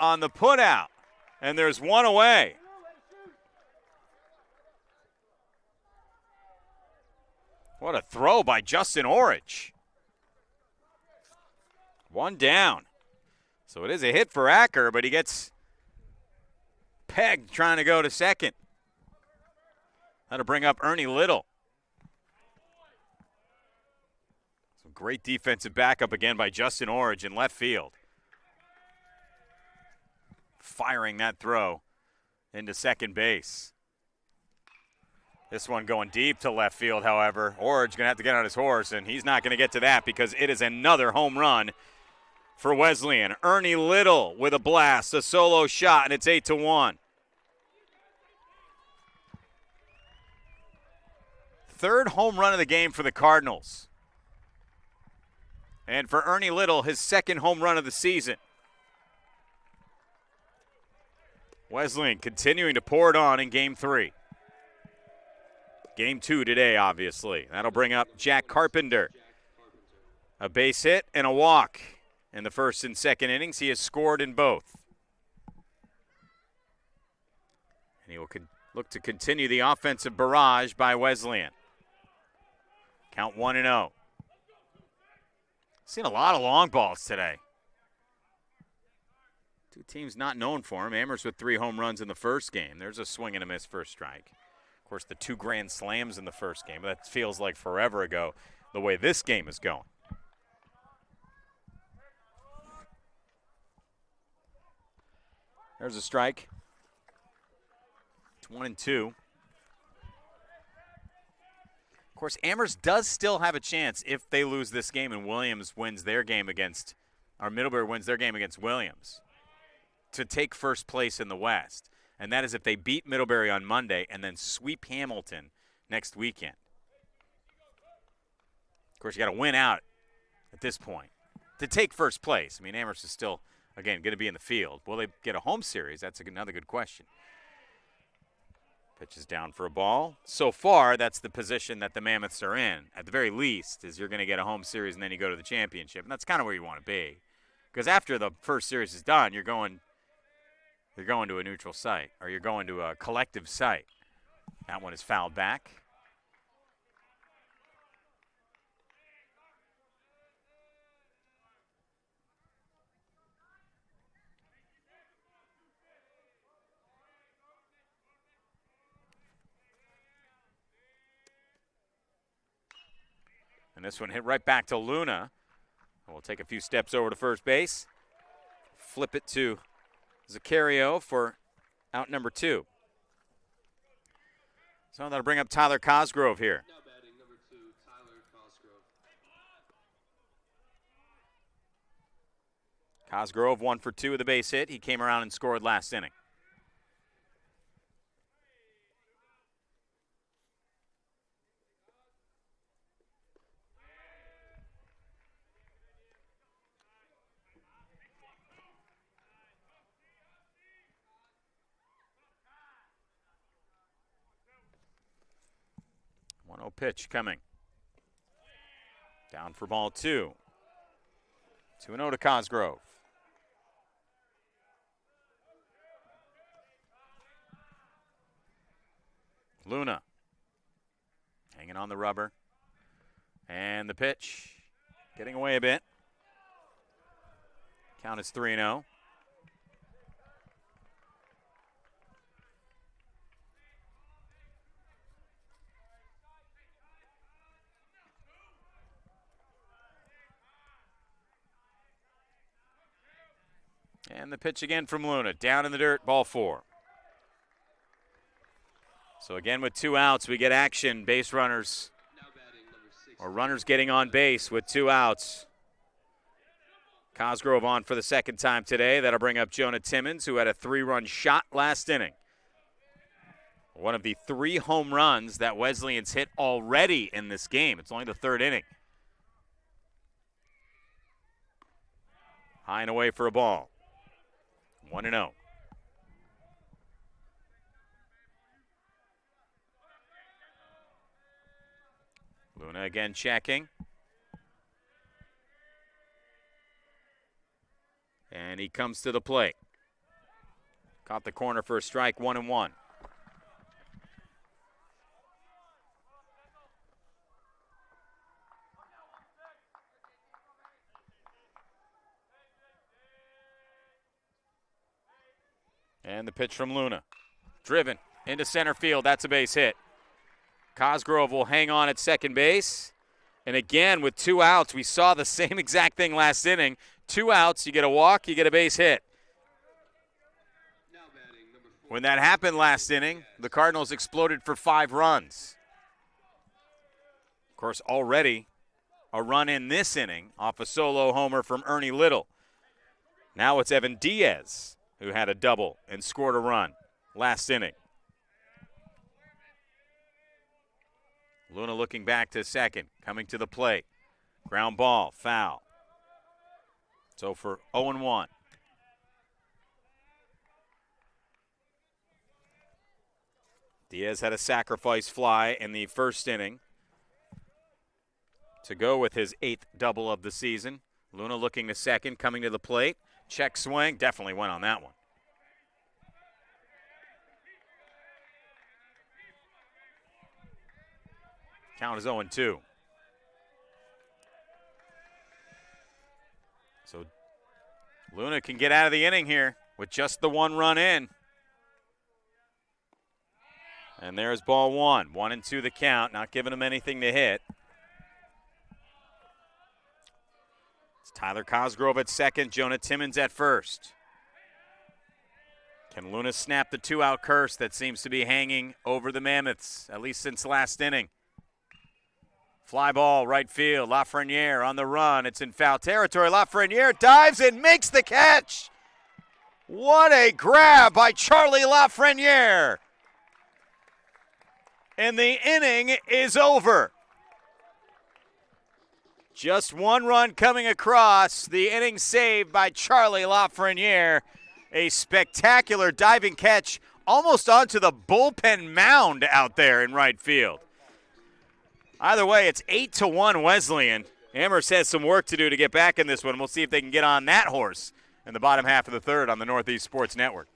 on the putout. And there's 1 away. What a throw by Justin Orridge. 1 down. So it is a hit for Acker, but he gets pegged trying to go to second. That'll bring up Ernie Little. Some great defensive backup again by Justin Orridge in left field. Firing that throw into second base. This one going deep to left field, however. Orridge going to have to get on his horse, and he's not going to get to that because it is another home run for Wesleyan. Ernie Little with a blast, a solo shot, and it's 8-1. 3rd home run of the game for the Cardinals. And for Ernie Little, his 2nd home run of the season. Wesleyan continuing to pour it on in Game 3. Game 2 today, obviously. That'll bring up Jack Carpenter. A base hit and a walk in the first and second innings. He has scored in both. And he will look to continue the offensive barrage by Wesleyan. Count 1-0. Seen a lot of long balls today. Two teams not known for him. Amherst with 3 home runs in the first game. There's a swing and a miss first strike. Of course, the 2 grand slams in the first game. That feels like forever ago the way this game is going. There's a strike. It's 1-2. Of course, Amherst does still have a chance if they lose this game and Williams wins their game against, or Middlebury wins their game against Williams, to take first place in the West. And that is if they beat Middlebury on Monday and then sweep Hamilton next weekend. Of course, you got to win out at this point to take first place. I mean, Amherst is still, again, going to be in the field. Will they get a home series? That's another good question. Pitch is down for a ball. So far, that's the position that the Mammoths are in. At the very least, is you're going to get a home series and then you go to the championship. And that's kind of where you want to be. Because after the first series is done, you're going to a neutral site, or you're going to a collective site. That one is fouled back. And this one hit right back to Luna. We'll take a few steps over to first base. Flip it to Zaccario for out number 2. So that'll bring up Tyler Cosgrove here. Now batting number 2, Tyler Cosgrove. Cosgrove 1 for 2 with a base hit. He came around and scored last inning. Pitch coming. Down for ball 2. 2-0 to Cosgrove. Luna hanging on the rubber. And the pitch getting away a bit. Count is 3-0. And the pitch again from Luna. Down in the dirt, ball 4. So again with 2 outs, we get action. Base runners, or runners getting on base with 2 outs. Cosgrove on for the second time today. That'll bring up Jonah Timmons, who had a 3-run shot last inning. One of the 3 home runs that Wesleyan's hit already in this game. It's only the 3rd inning. High and away for a ball. 1-0. Luna again checking. And he comes to the plate. Caught the corner for a strike, 1-1. And the pitch from Luna. Driven into center field. That's a base hit. Cosgrove will hang on at second base. And again, with 2 outs, we saw the same exact thing last inning. 2 outs, you get a walk, you get a base hit. When that happened last inning, the Cardinals exploded for 5 runs. Of course, already a run in this inning off a solo homer from Ernie Little. Now it's Evan Diaz, who had a double and scored a run last inning. Luna looking back to second, coming to the plate. Ground ball, foul. So for 0-1. Diaz had a sacrifice fly in the first inning. to go with his 8th double of the season. Luna looking to second, coming to the plate. Check swing, definitely went on that one. Count is 0-2. So Luna can get out of the inning here with just the 1 run in. And there's ball 1. 1-2 the count, not giving him anything to hit. It's Tyler Cosgrove at second, Jonah Timmons at first. Can Luna snap the 2-out curse that seems to be hanging over the Mammoths, at least since last inning? Fly ball, right field. LaFreniere on the run. It's in foul territory. LaFreniere dives and makes the catch. What a grab by Charlie LaFreniere. And the inning is over. Just 1 run coming across. The inning saved by Charlie LaFreniere. A spectacular diving catch almost onto the bullpen mound out there in right field. Either way, it's 8-1 Wesleyan. Amherst has some work to do to get back in this one. We'll see if they can get on that horse in the bottom half of the third on the Northeast Sports Network.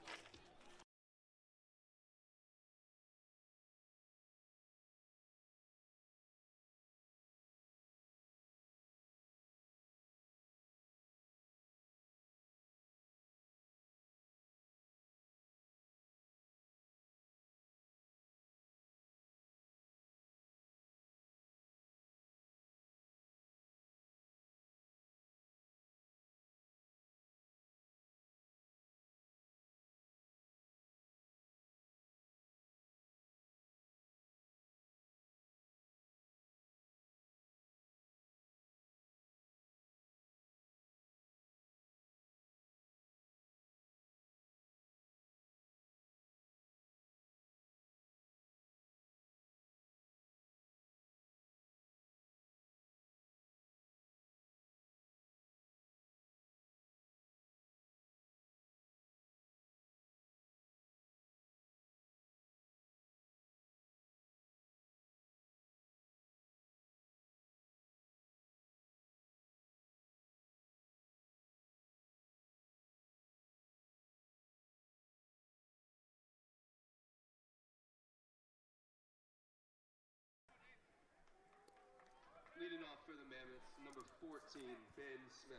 Leading off for the Mammoths, number 14, Ben Smith.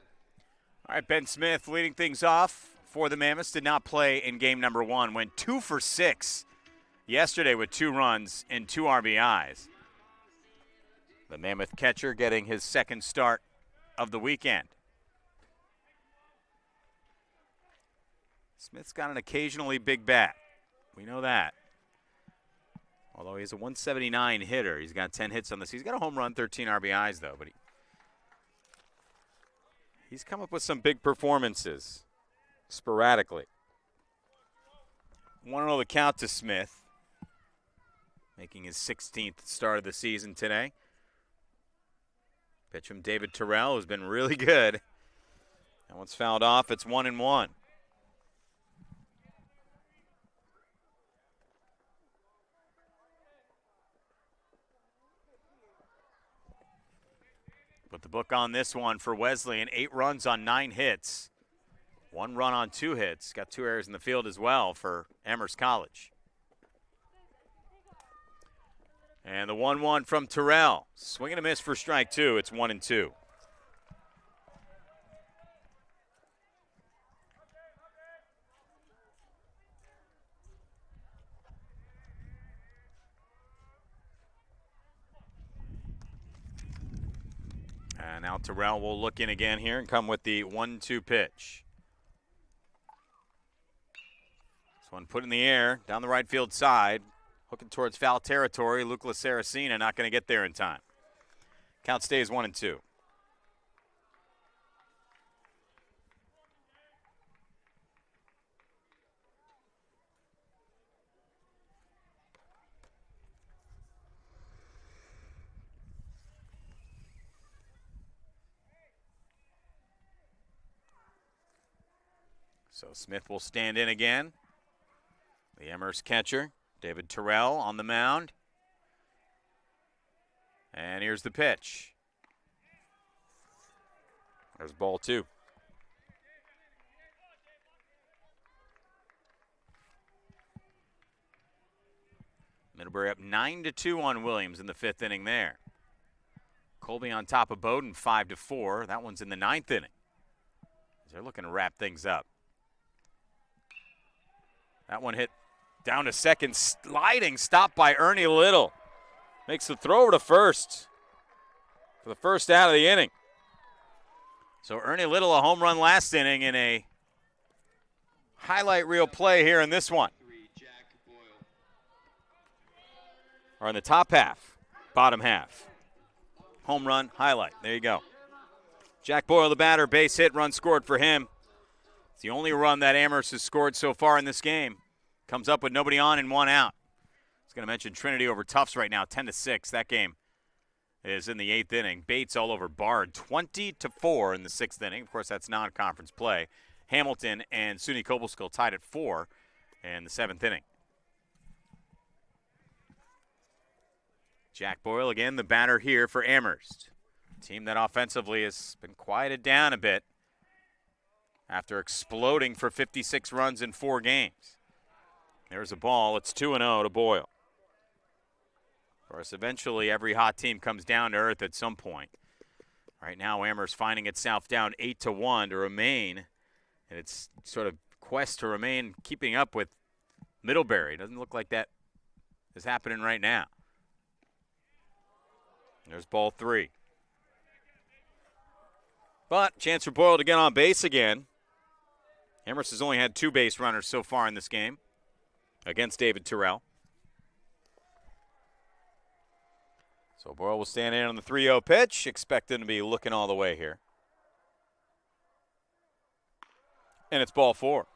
All right, Ben Smith leading things off for the Mammoths. Did not play in game number 1. Went 2 for 6 yesterday with 2 runs and 2 RBIs. The Mammoth catcher getting his second start of the weekend. Smith's got an occasionally big bat. We know that. Although he's a 179 hitter. He's got 10 hits on this. He's got a home run, 13 RBIs, though. But he's come up with some big performances sporadically. Want to know the count to Smith. Making his 16th start of the season today. Pitch from David Terrell, who's been really good. That one's fouled off. It's 1-1. Put the book on this one for Wesleyan. 8 runs on 9 hits. 1 run on 2 hits. Got 2 errors in the field as well for Amherst College. And the 1-1 from Terrell. Swing and a miss for strike 2. It's 1-2. And now Terrell will look in again here and come with the 1-2 pitch. This one put in the air, down the right field side. Hooking towards foul territory. Luke LaSaracina not going to get there in time. Count stays 1-2. So Smith will stand in again. The Amherst catcher, David Terrell, on the mound. And here's the pitch. There's ball 2. Middlebury up 9-2 on Williams in the 5th inning there. Colby on top of Bowden 5-4. That one's in the 9th inning. They're looking to wrap things up. That one hit down to second, sliding, stopped by Ernie Little. Makes the throw over to first for the first out of the inning. So Ernie Little, a home run last inning in a highlight reel play here in this one. Or in the top half, bottom half. Home run, highlight. There you go. Jack Boyle, the batter, base hit, run scored for him. It's the only run that Amherst has scored so far in this game. Comes up with nobody on and 1 out. I was going to mention Trinity over Tufts right now, 10-6. That game is in the 8th inning. Bates all over Bard, 20-4 in the 6th inning. Of course, that's non-conference play. Hamilton and SUNY Cobleskill tied at 4 in the 7th inning. Jack Boyle again, the batter here for Amherst. A team that offensively has been quieted down a bit after exploding for 56 runs in 4 games. There's a ball. It's 2-0 to Boyle. Of course, eventually every hot team comes down to earth at some point. Right now, Amherst finding itself down 8-1 to remain, and its sort of quest to remain keeping up with Middlebury. Doesn't look like that is happening right now. There's ball 3. But chance for Boyle to get on base again. Amherst has only had 2 base runners so far in this game against David Terrell. So Boyle will stand in on the 3-0 pitch, expecting to be looking all the way here. And it's ball 4.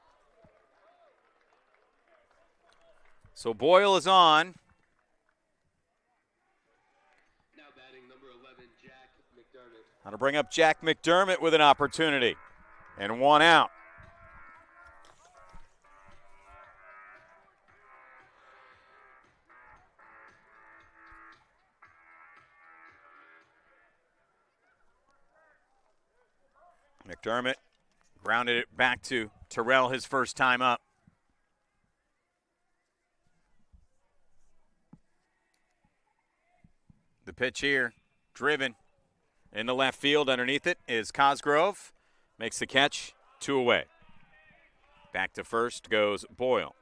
So Boyle is on. How to bring up Jack McDermott with an opportunity. And 1 out. McDermott grounded it back to Terrell his first time up. The pitch here, driven. In the left field, underneath it is Cosgrove. Makes the catch, 2 away. Back to first goes Boyle.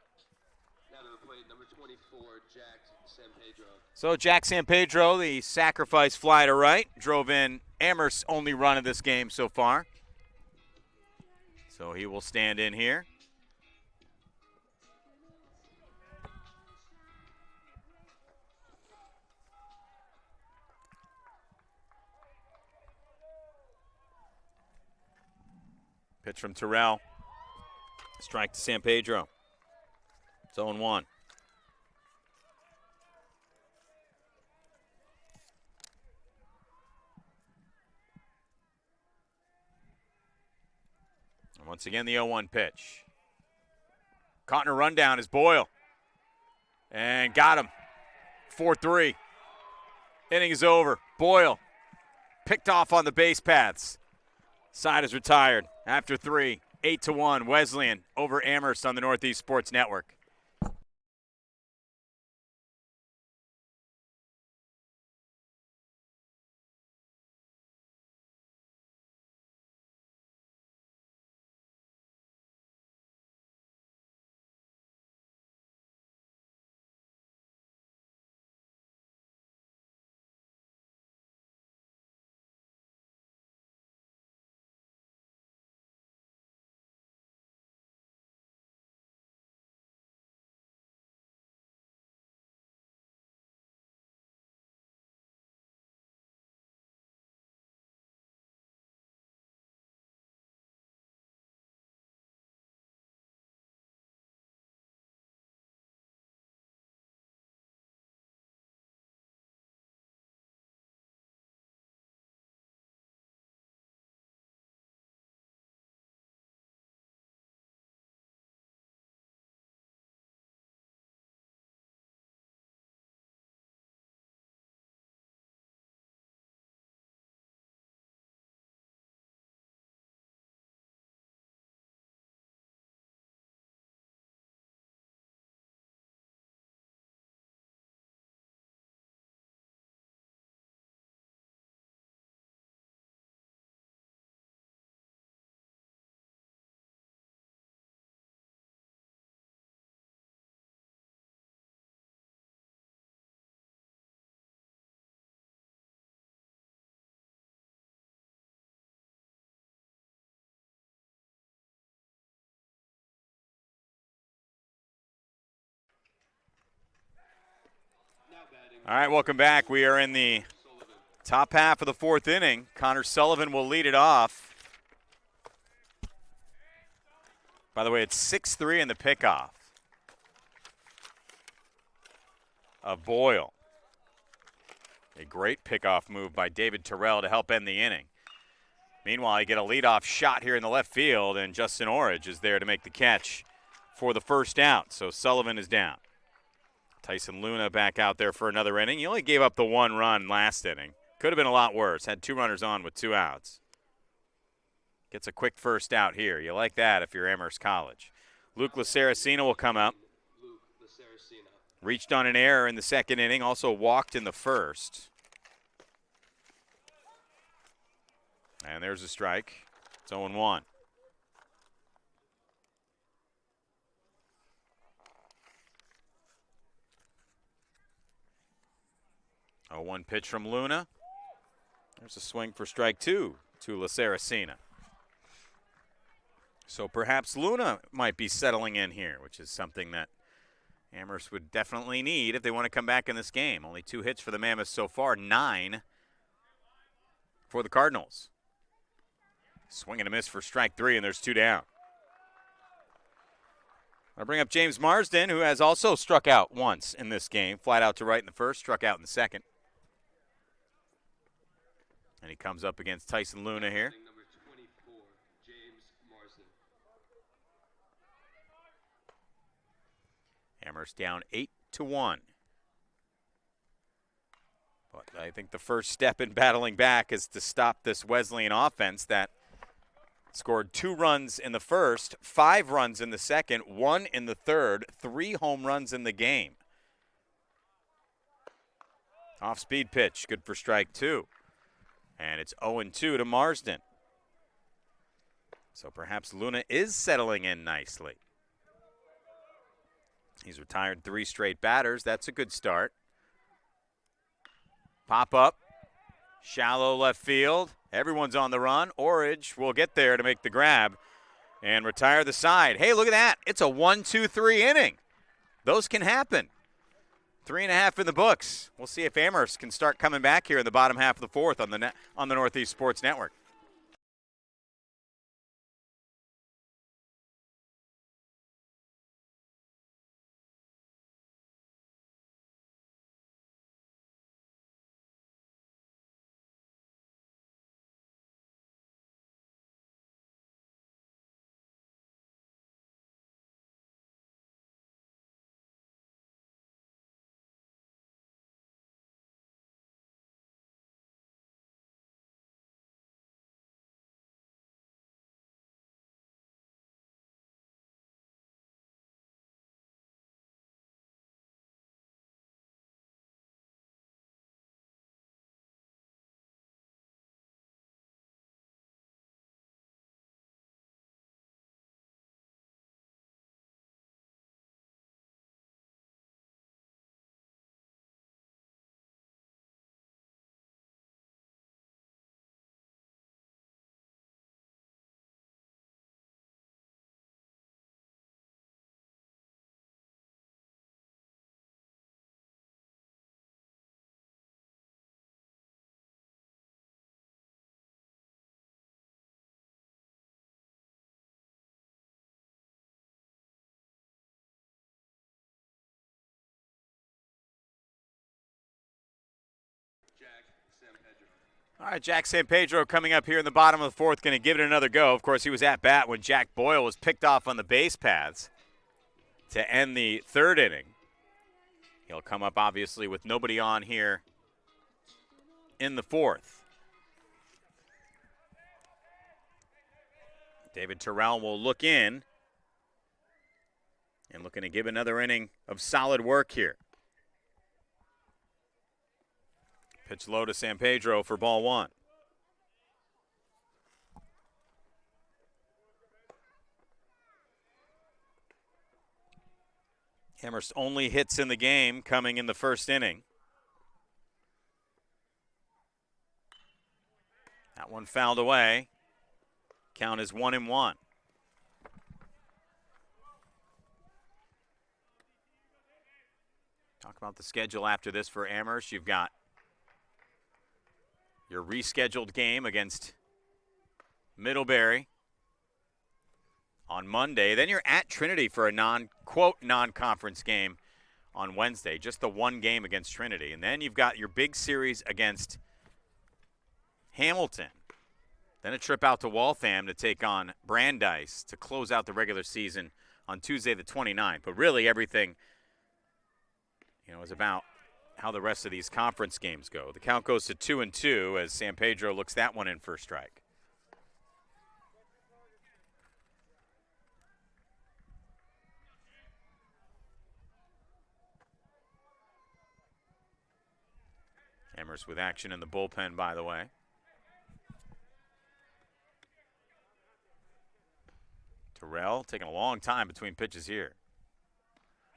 Now to the plate, number 24, Jack Sampedro. So Jack Sampedro, the sacrifice fly to right, drove in Amherst's only run of this game so far. So he will stand in here. Pitch from Terrell. Strike to Sampedro. It's 0-1. And once again, the 0-1 pitch. Caught in a rundown is Boyle. And got him. 4-3. Inning is over. Boyle picked off on the base paths. Side is retired after 3, 8-1. Wesleyan over Amherst on the Northeast Sports Network. All right, welcome back. We are in the top half of the fourth inning. Connor Sullivan will lead it off. By the way, it's 6-3 in the pickoff of Boyle. A great pickoff move by David Terrell to help end the inning. Meanwhile, you get a leadoff shot here in the left field, and Justin Orridge is there to make the catch for the first out. So Sullivan is down. Tyson Luna back out there for another inning. He only gave up the 1 run last inning. Could have been a lot worse. Had 2 runners on with 2 outs. Gets a quick first out here. You like that if you're Amherst College. Luke LaSaracina will come up. Reached on an error in the second inning. Also walked in the first. And there's a strike. It's 0-1. A 1 pitch from Luna. There's a swing for strike 2 to LaSaracina. So perhaps Luna might be settling in here, which is something that Amherst would definitely need if they want to come back in this game. Only 2 hits for the Mammoths so far, 9 for the Cardinals. Swing and a miss for strike 3, and there's 2 down. I'll bring up James Marsden, who has also struck out once in this game. Flat out to right in the first, struck out in the second. And he comes up against Tyson Luna here. Number 24, James Marsden. Amherst down 8-1. But I think the first step in battling back is to stop this Wesleyan offense that scored 2 runs in the first, 5 runs in the second, 1 in the third, 3 home runs in the game. Off-speed pitch, good for strike 2. And it's 0-2 to Marsden. So perhaps Luna is settling in nicely. He's retired 3 straight batters. That's a good start. Pop up. Shallow left field. Everyone's on the run. Orridge will get there to make the grab and retire the side. Hey, look at that. It's a 1-2-3 inning. Those can happen. 3.5 in the books. We'll see if Amherst can start coming back here in the bottom half of the fourth on the Northeast Sports Network. Jack Sampedro. All right, Jack Sampedro coming up here in the bottom of the fourth, going to give it another go. Of course, he was at bat when Jack Boyle was picked off on the base paths to end the third inning. He'll come up, obviously, with nobody on here in the fourth. David Terrell will look in and looking to give another inning of solid work here. Pitch low to Sampedro for ball 1. Amherst only hits in the game coming in the first inning. That one fouled away. Count is 1-1. Talk about the schedule after this for Amherst. You've got your rescheduled game against Middlebury on Monday. Then you're at Trinity for a non-conference game on Wednesday. Just the one game against Trinity. And then you've got your big series against Hamilton. Then a trip out to Waltham to take on Brandeis to close out the regular season on Tuesday the 29th. But really everything, is about how the rest of these conference games go. The count goes to 2-2 as Sampedro looks that one in for a strike. Amherst with action in the bullpen, by the way. Terrell taking a long time between pitches here.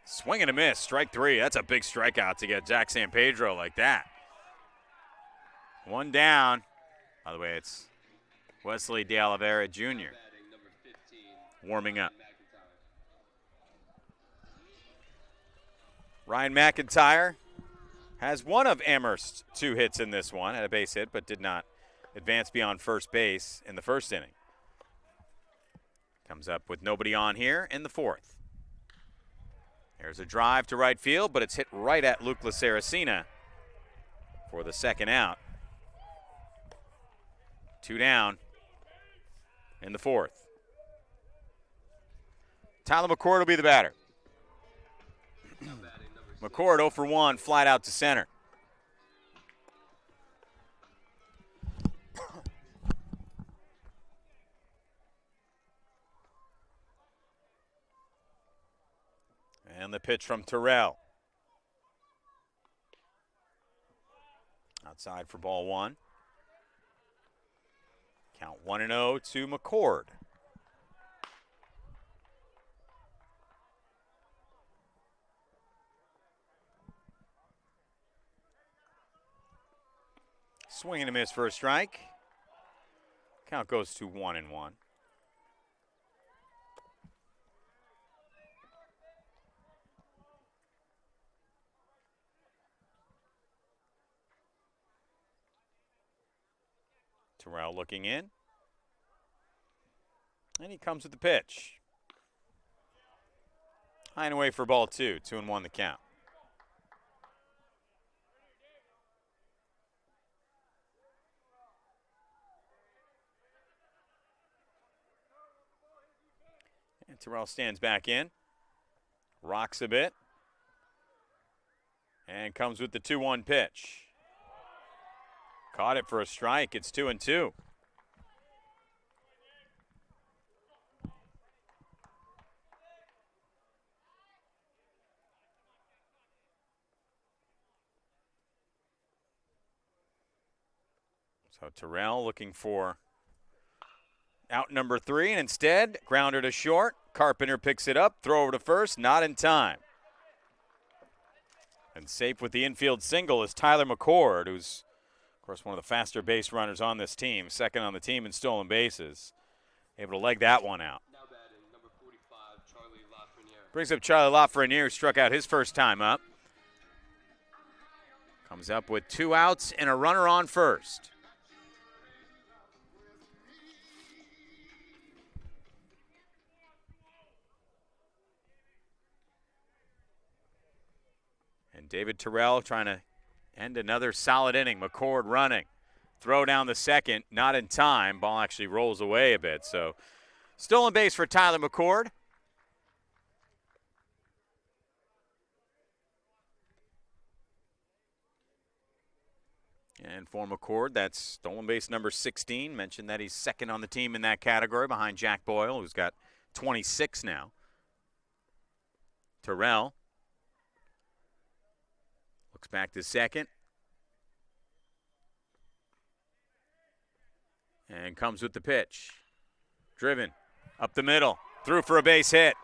Swing and a miss, strike three. That's a big strikeout to get Jack Sampedro like that. One down. By the way, it's Wesley De Oliveira Jr. warming up. Ryan McIntyre has one of Amherst's 2 hits in this one. Had a base hit, but did not advance beyond first base in the first inning. Comes up with nobody on here in the 4th. There's a drive to right field, but it's hit right at Luke LaSaracina for the second out. 2 down in the 4th. Tyler McCord will be the batter. McCord 0 for 1, flat out to center. And the pitch from Terrell. Outside for ball 1. Count 1-0 to McCord. Swing and a miss for a strike. Count goes to 1-1. Terrell looking in. And he comes with the pitch. High and away for ball 2. 2-1 the count. And Terrell stands back in. Rocks a bit. And comes with the 2-1 pitch. Caught it for a strike. It's 2-2. So Terrell looking for out number 3, and instead grounder to short. Carpenter picks it up, throw over to first, not in time. And safe with the infield single is Tyler McCord, who's of course, one of the faster base runners on this team, second on the team in stolen bases. Able to leg that one out. Now batting, number 45, Charlie LaFreniere. Brings up Charlie LaFreniere, who struck out his first time up. Comes up with 2 outs and a runner on first. And David Terrell trying to end another solid inning. McCord running. Throw down the second, not in time. Ball actually rolls away a bit. So stolen base for Tyler McCord. And for McCord, that's stolen base number 16. Mentioned that he's second on the team in that category behind Jack Boyle, who's got 26 now. Terrell looks back to second. And comes with the pitch. Driven up the middle. Through for a base hit.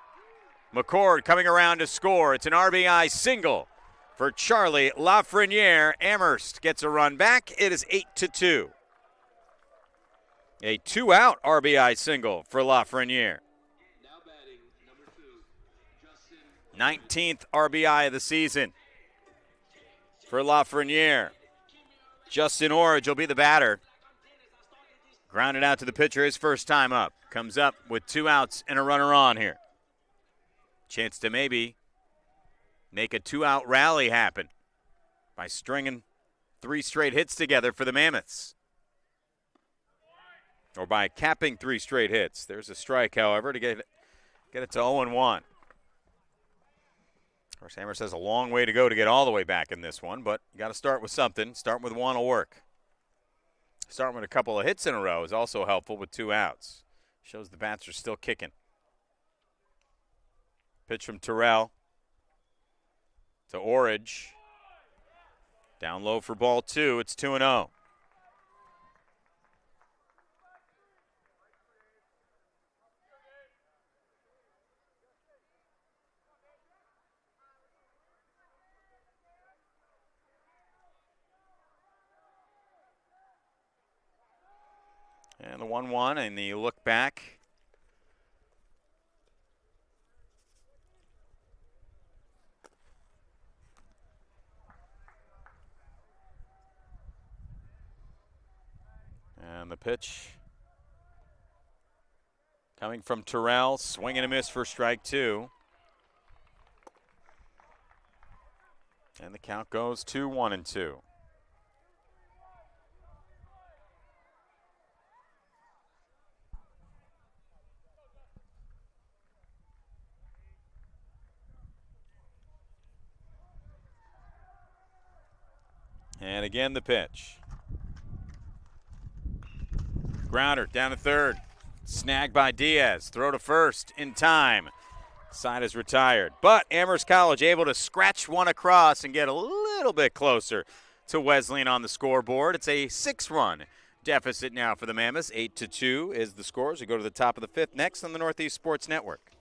McCord coming around to score. It's an RBI single for Charlie LaFreniere. Amherst gets a run back. It is 8-2. A 2-out RBI single for LaFreniere. Now batting, number 2, Justin. 19th RBI of the season. for LaFreniere. Justin Orridge will be the batter. Grounded out to the pitcher his first time up. Comes up with 2 outs and a runner on here. Chance to maybe make a 2-out rally happen by stringing 3 straight hits together for the Mammoths. Or by capping 3 straight hits. There's a strike, however, to get it to 0-1. Of course, Amherst has a long way to go to get all the way back in this one, but you got to start with something. Start with 1 will work. Starting with a couple of hits in a row is also helpful with 2 outs. Shows the bats are still kicking. Pitch from Terrell to Orridge. Down low for ball 2. It's 2-0. And the 1-1 and the look back. And the pitch coming from Terrell, swing and a miss for strike 2. And the count goes to 1-2. And again the pitch. Grounder down to third. Snagged by Diaz. Throw to first in time. Side is retired. But Amherst College able to scratch one across and get a little bit closer to Wesleyan on the scoreboard. It's a 6-run deficit now for the Mammoths. 8-2 is the score as we go to the top of the 5th next on the Northeast Sports Network.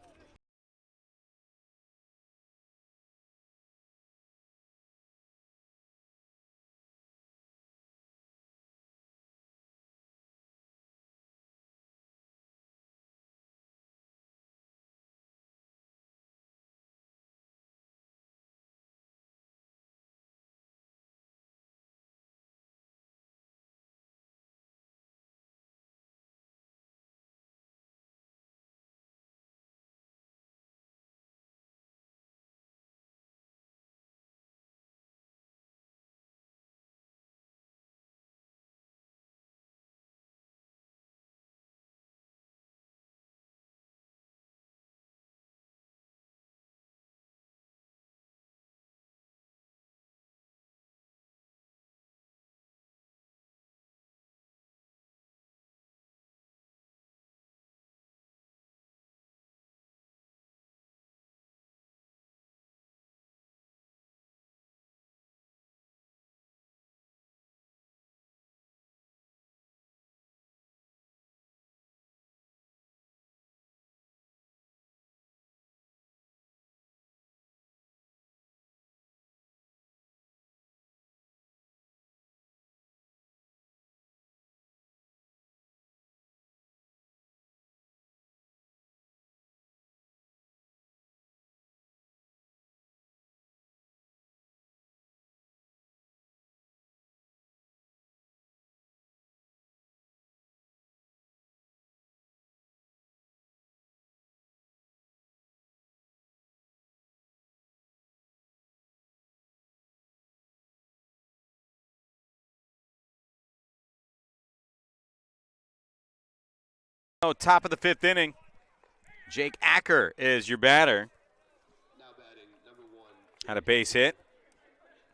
Top of the 5th inning. Jake Acker is your batter. Now batting, number 1. Had a base hit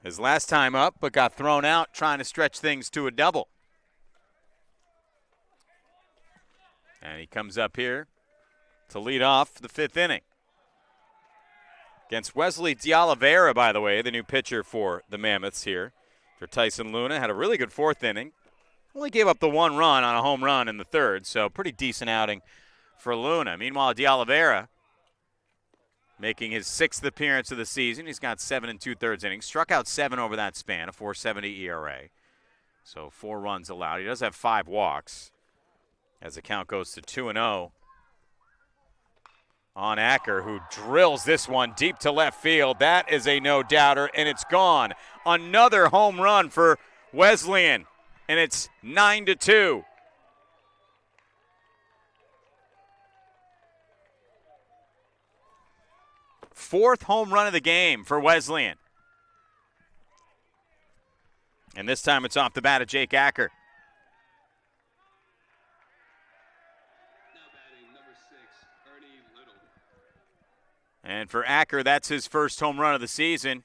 his last time up, but got thrown out trying to stretch things to a double. And he comes up here to lead off the 5th inning. Against Wesley D'Oliveira, by the way, the new pitcher for the Mammoths here. For Tyson Luna, had a really good 4th inning. Only gave up the 1 run on a home run in the 3rd, so pretty decent outing for Luna. Meanwhile, D'Oliveira making his 6th appearance of the season. He's got 7 2/3 innings. Struck out 7 over that span, a 4.70 ERA. So 4 runs allowed. He does have 5 walks as the count goes to 2-0 on Acker, who drills this one deep to left field. That is a no-doubter, and it's gone. Another home run for Wesleyan, and it's 9-2. Fourth home run of the game for Wesleyan. And this time it's off the bat of Jake Acker. And for Acker, that's his first home run of the season.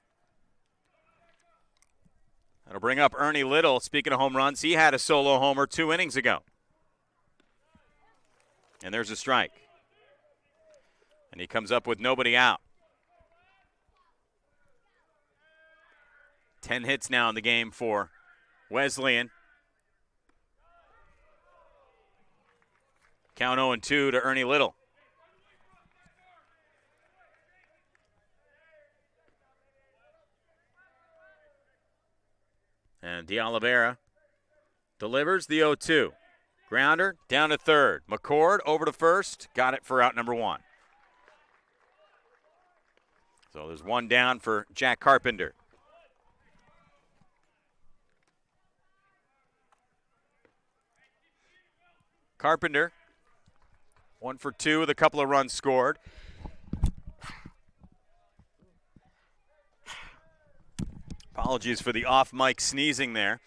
That'll bring up Ernie Little. Speaking of home runs, he had a solo homer 2 innings ago. And there's a strike. And he comes up with nobody out. 10 hits now in the game for Wesleyan. Count 0-2 to Ernie Little. And DeOliveira delivers the 0-2. Grounder down to third. McCord over to first. Got it for out number 1. So there's one down for Jack Carpenter. Carpenter, 1 for 2 with a couple of runs scored. Apologies for the off-mic sneezing there.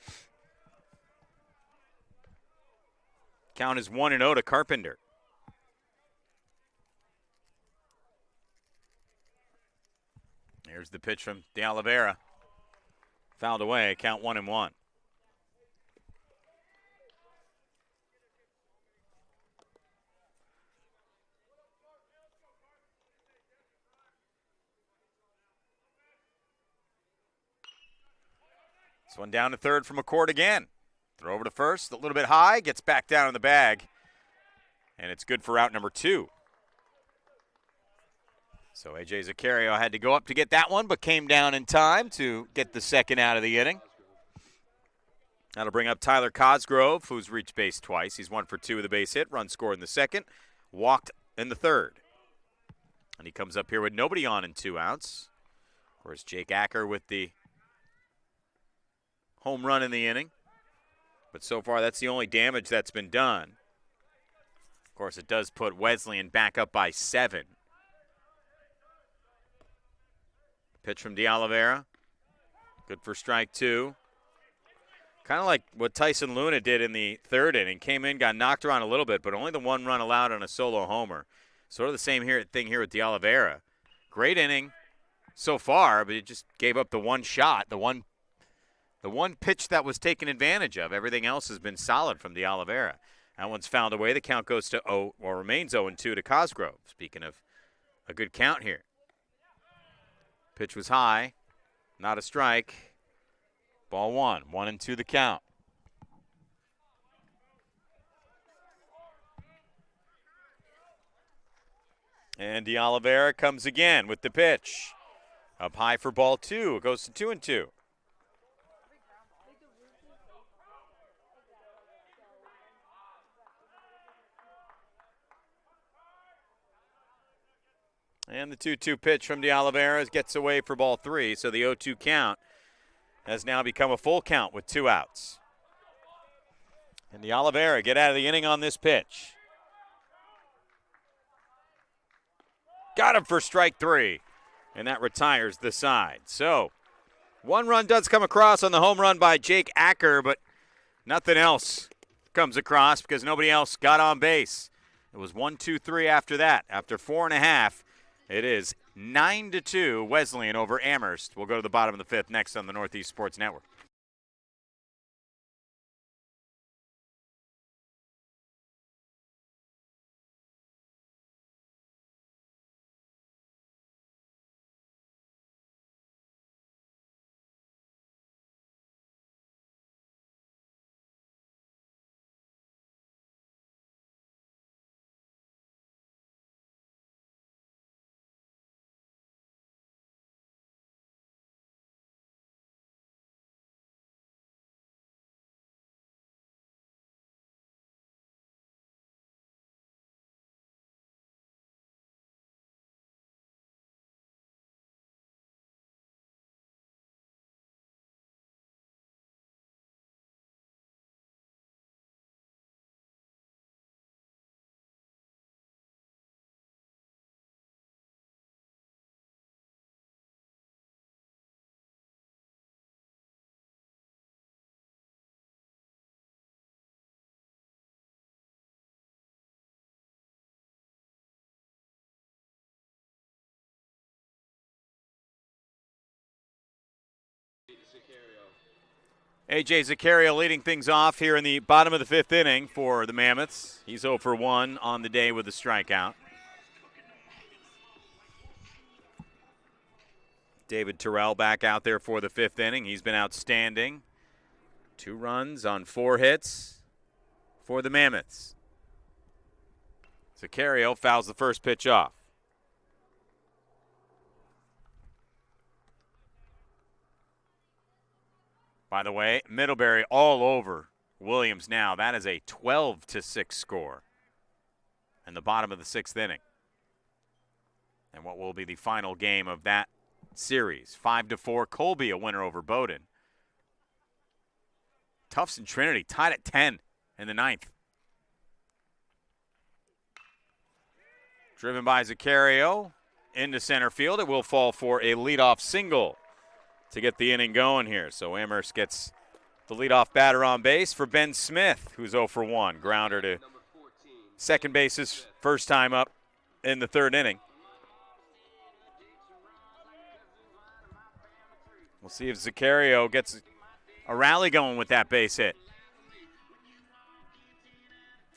Count is 1-0 to Carpenter. Here's the pitch from DeOliveira. Fouled away, count 1-1. This one down to third from McCord again. Throw over to first, a little bit high, gets back down in the bag. And it's good for out number 2. So A.J. Zaccario had to go up to get that one, but came down in time to get the second out of the inning. That'll bring up Tyler Cosgrove, who's reached base twice. He's 1 for 2 with a base hit, run scored in the second, walked in the third. And he comes up here with nobody on and 2 outs. Of course, Jake Acker with the home run in the inning. But so far, that's the only damage that's been done. Of course, it does put Wesleyan back up by 7. Pitch from DeOliveira. Good for strike 2. Kind of like what Tyson Luna did in the third inning. Came in, got knocked around a little bit, but only the 1 run allowed on a solo homer. Sort of the same thing here with DeOliveira. Great inning so far, but it just gave up the one shot, the one pitch that was taken advantage of. Everything else has been solid from DeOliveira. That one's fouled away. The count goes to remains 0-2 to Cosgrove. Speaking of a good count here. Pitch was high, not a strike. Ball 1, 1-2 the count. And DeOliveira comes again with the pitch. Up high for ball 2. It goes to 2-2. And the 2-2 pitch from DeOliveira gets away for ball 3, so the 0-2 count has now become a full count with 2 outs. And DeOliveira get out of the inning on this pitch. Got him for strike 3, and that retires the side. So 1 run does come across on the home run by Jake Acker, but nothing else comes across because nobody else got on base. It was 1-2-3 after that. After 4.5, it is 9-2 Wesleyan over Amherst. We'll go to the bottom of the 5th next on the Northeast Sports Network. A.J. Zaccario leading things off here in the bottom of the fifth inning for the Mammoths. He's 0 for 1 on the day with a strikeout. David Terrell back out there for the fifth inning. He's been outstanding. 2 runs on 4 hits for the Mammoths. Zaccario fouls the first pitch off. By the way, Middlebury all over Williams now. That is a 12-6 score in the bottom of the 6th inning. And what will be the final game of that series. 5-4, Colby a winner over Bowdoin. Tufts and Trinity tied at 10 in the 9th. Driven by Zaccario into center field. It will fall for a leadoff single to get the inning going here. So Amherst gets the leadoff batter on base for Ben Smith, who's 0 for 1. Grounder to second base his first time up in the 3rd inning. We'll see if Zaccario gets a rally going with that base hit.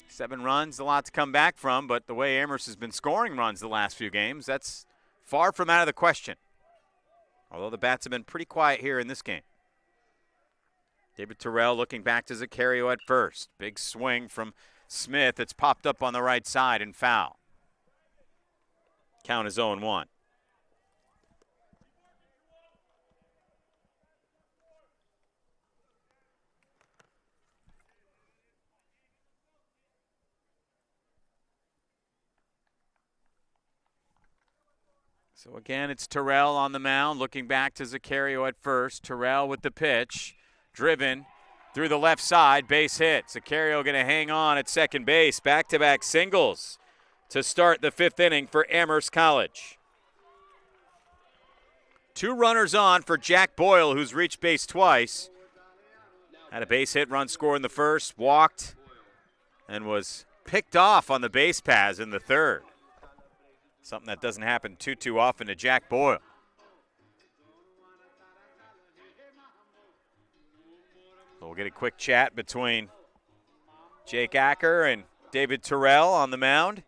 7 runs, a lot to come back from, but the way Amherst has been scoring runs the last few games, that's far from out of the question. Although the bats have been pretty quiet here in this game. David Terrell looking back to Zaccario at first. Big swing from Smith. It's popped up on the right side and foul. Count is 0-1. So again, it's Terrell on the mound, looking back to Zaccario at first. Terrell with the pitch, driven through the left side, base hit. Zaccario going to hang on at second base. Back-to-back singles to start the 5th inning for Amherst College. 2 runners on for Jack Boyle, who's reached base twice. Had a base hit run score in the first, walked, and was picked off on the base paths in the 3rd. Something that doesn't happen too often to Jack Boyle. So we'll get a quick chat between Jake Acker and David Terrell on the mound.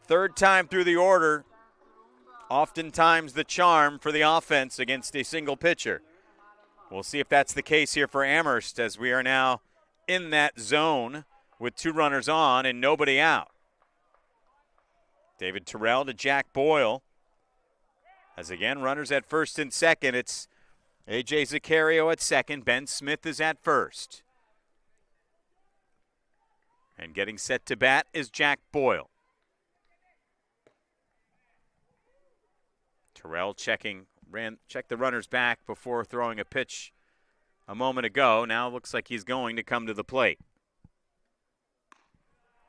3rd time through the order, oftentimes the charm for the offense against a single pitcher. We'll see if that's the case here for Amherst, as we are now in that zone with 2 runners on and nobody out. David Terrell to Jack Boyle. As again, runners at first and second. It's A.J. Zaccario at second. Ben Smith is at first. And getting set to bat is Jack Boyle. Terrell checked the runners back before throwing a pitch a moment ago. Now looks like he's going to come to the plate.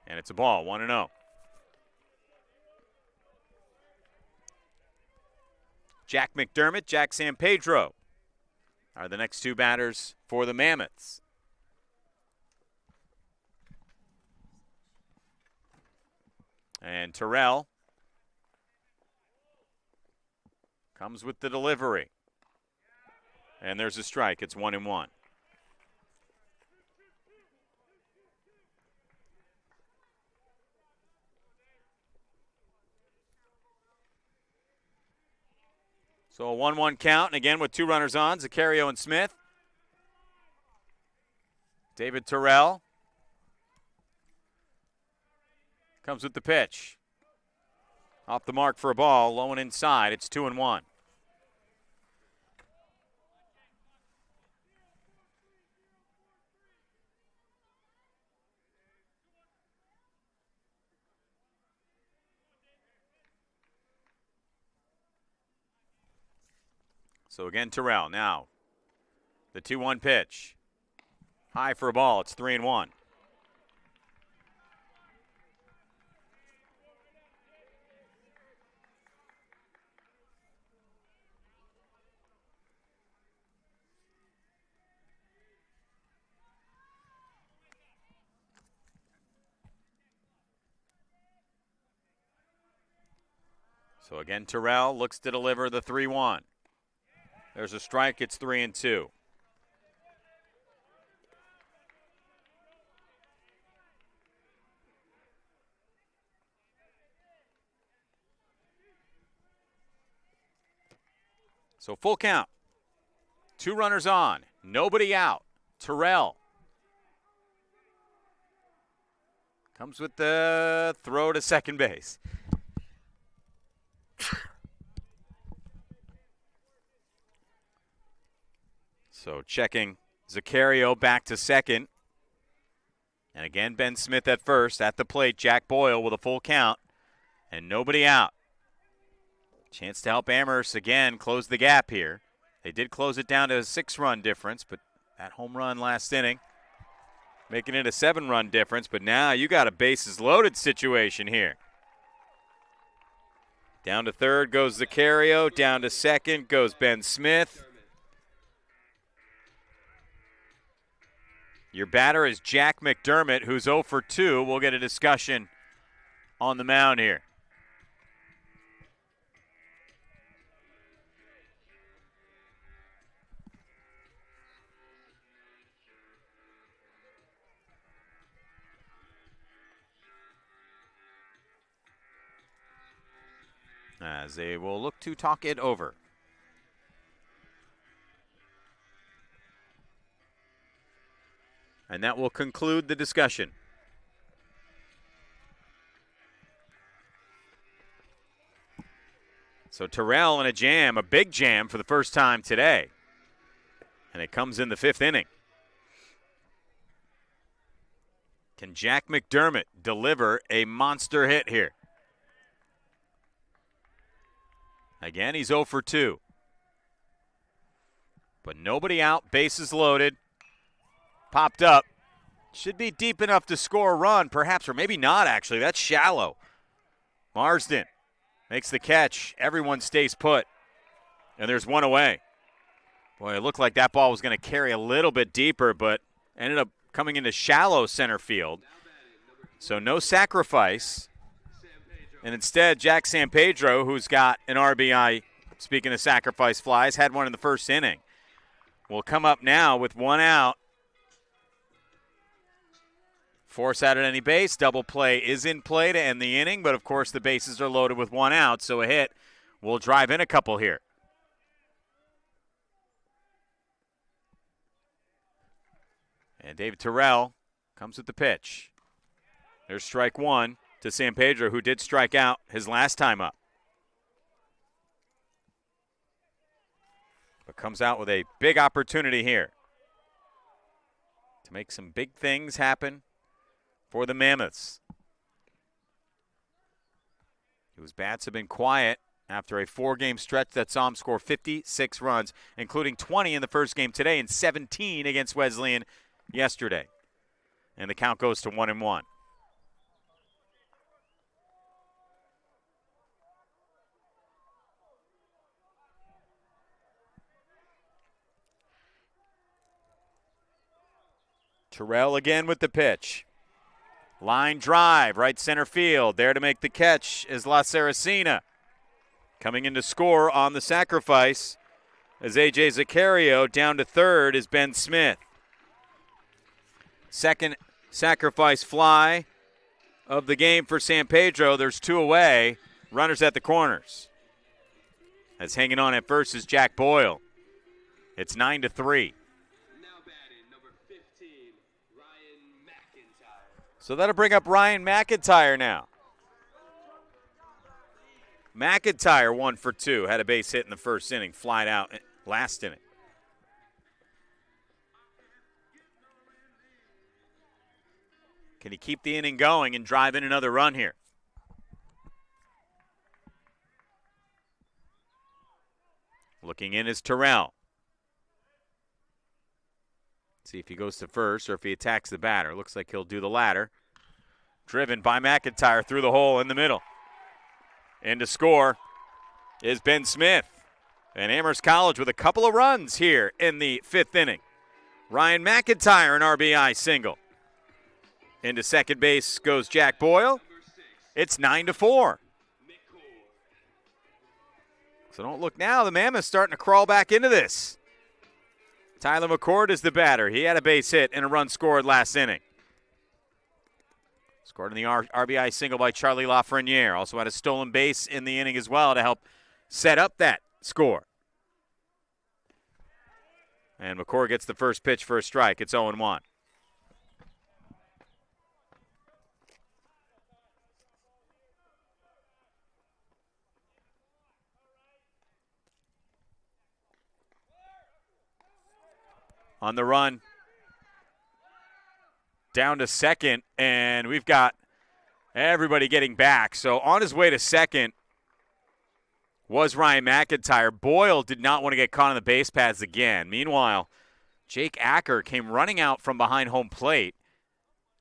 And it's a ball, 1-0. Jack McDermott, Jack Sampedro are the next 2 batters for the Mammoths. And Terrell comes with the delivery. And there's a strike. It's 1-1. So a 1-1 count, and again with 2 runners on, Zaccario and Smith. David Terrell comes with the pitch. Off the mark for a ball, low and inside. It's 2-1. So again, Terrell now. The 2-1 pitch. High for a ball. It's 3-1. So again, Terrell looks to deliver the 3-1. There's a strike. It's 3-2. So full count. 2 runners on. Nobody out. Terrell comes with the throw to second base. So checking Zaccario back to second. And again, Ben Smith at first. At the plate, Jack Boyle with a full count. And nobody out. Chance to help Amherst again close the gap here. They did close it down to a 6-run difference, but that home run last inning making it a 7-run difference. But now you got a bases loaded situation here. Down to third goes Zaccario. Down to second goes Ben Smith. Your batter is Jack McDermott, who's 0 for 2. We'll get a discussion on the mound here. As they will look to talk it over. And that will conclude the discussion. So Terrell in a jam, a big jam for the first time today. And it comes in the 5th inning. Can Jack McDermott deliver a monster hit here? Again, he's 0 for 2. But nobody out, bases loaded. Popped up. Should be deep enough to score a run, perhaps, or maybe not, actually. That's shallow. Marsden makes the catch. Everyone stays put. And there's one away. Boy, it looked like that ball was going to carry a little bit deeper, but ended up coming into shallow center field. So no sacrifice. And instead, Jack Sampedro, who's got an RBI, speaking of sacrifice flies, had one in the first inning, will come up now with 1 out. Force out at any base. Double play is in play to end the inning, but of course the bases are loaded with 1 out, so a hit will drive in a couple here. And David Terrell comes with the pitch. There's strike 1 to Sampedro, who did strike out his last time up. But comes out with a big opportunity here to make some big things happen for the Mammoths, whose bats have been quiet after a 4-game stretch that saw them score 56 runs, including 20 in the first game today and 17 against Wesleyan yesterday. And the count goes to 1-1. Terrell again with the pitch. Line drive, right center field. There to make the catch is La Saracena. Coming in to score on the sacrifice is A.J. Zaccario. Down to third is Ben Smith. Second sacrifice fly of the game for Sampedro. There's 2 away. Runners at the corners. As hanging on at first is Jack Boyle. It's 9-3. So that'll bring up Ryan McIntyre now. McIntyre 1 for 2. Had a base hit in the first inning. Flied out last inning. Can he keep the inning going and drive in another run here? Looking in is Terrell. See if he goes to first or if he attacks the batter. Looks like he'll do the latter. Driven by McIntyre through the hole in the middle. And to score is Ben Smith. And Amherst College with a couple of runs here in the 5th inning. Ryan McIntyre, an RBI single. Into second base goes Jack Boyle. It's 9-4. So don't look now. The Mammoths starting to crawl back into this. Tyler McCord is the batter. He had a base hit and a run scored last inning. Scored in the RBI single by Charlie LaFreniere. Also had a stolen base in the inning as well to help set up that score. And McCord gets the first pitch for a strike. It's 0-1. On the run, down to second, and we've got everybody getting back. So on his way to second was Ryan McIntyre. Boyle did not want to get caught on the base paths again. Meanwhile, Jake Acker came running out from behind home plate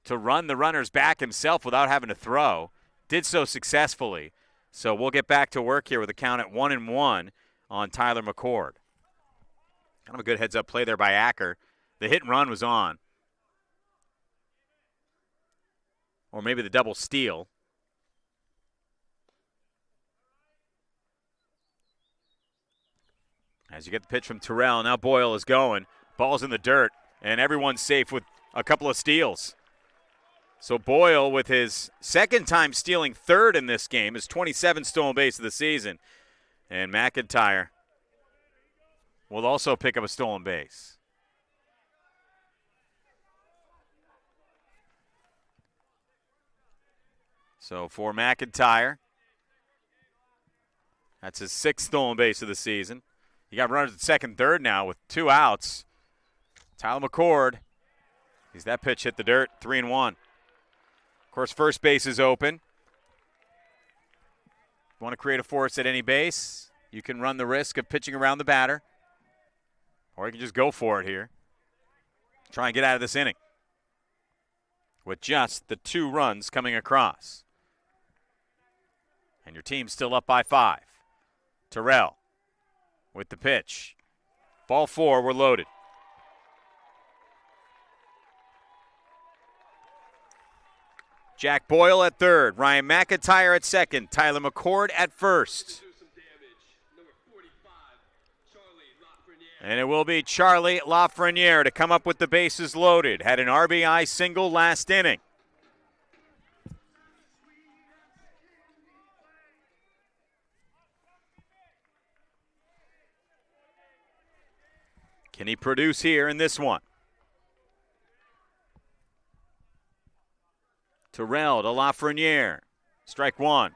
to run the runners back himself without having to throw. Did so successfully. So we'll get back to work here with a count at 1-1 on Tyler McCord. Kind of a good heads-up play there by Acker. The hit and run was on. Or maybe the double steal. As you get the pitch from Terrell, now Boyle is going. Ball's in the dirt, and everyone's safe with a couple of steals. So Boyle, with his second time stealing third in this game, his 27th stolen base of the season. And McIntyre will also pick up a stolen base. So for McIntyre, that's his 6th stolen base of the season. You got runners at second, third now with 2 outs. Tyler McCord, that pitch hit the dirt, 3-1. Of course, first base is open. You want to create a force at any base, you can run the risk of pitching around the batter. Or you can just go for it here. Try and get out of this inning with just the 2 runs coming across. And your team's still up by 5. Terrell with the pitch. Ball 4, we're loaded. Jack Boyle at third. Ryan McIntyre at second. Tyler McCord at first. And it will be Charlie LaFreniere to come up with the bases loaded. Had an RBI single last inning. Can he produce here in this one? Terrell to LaFreniere. Strike 1.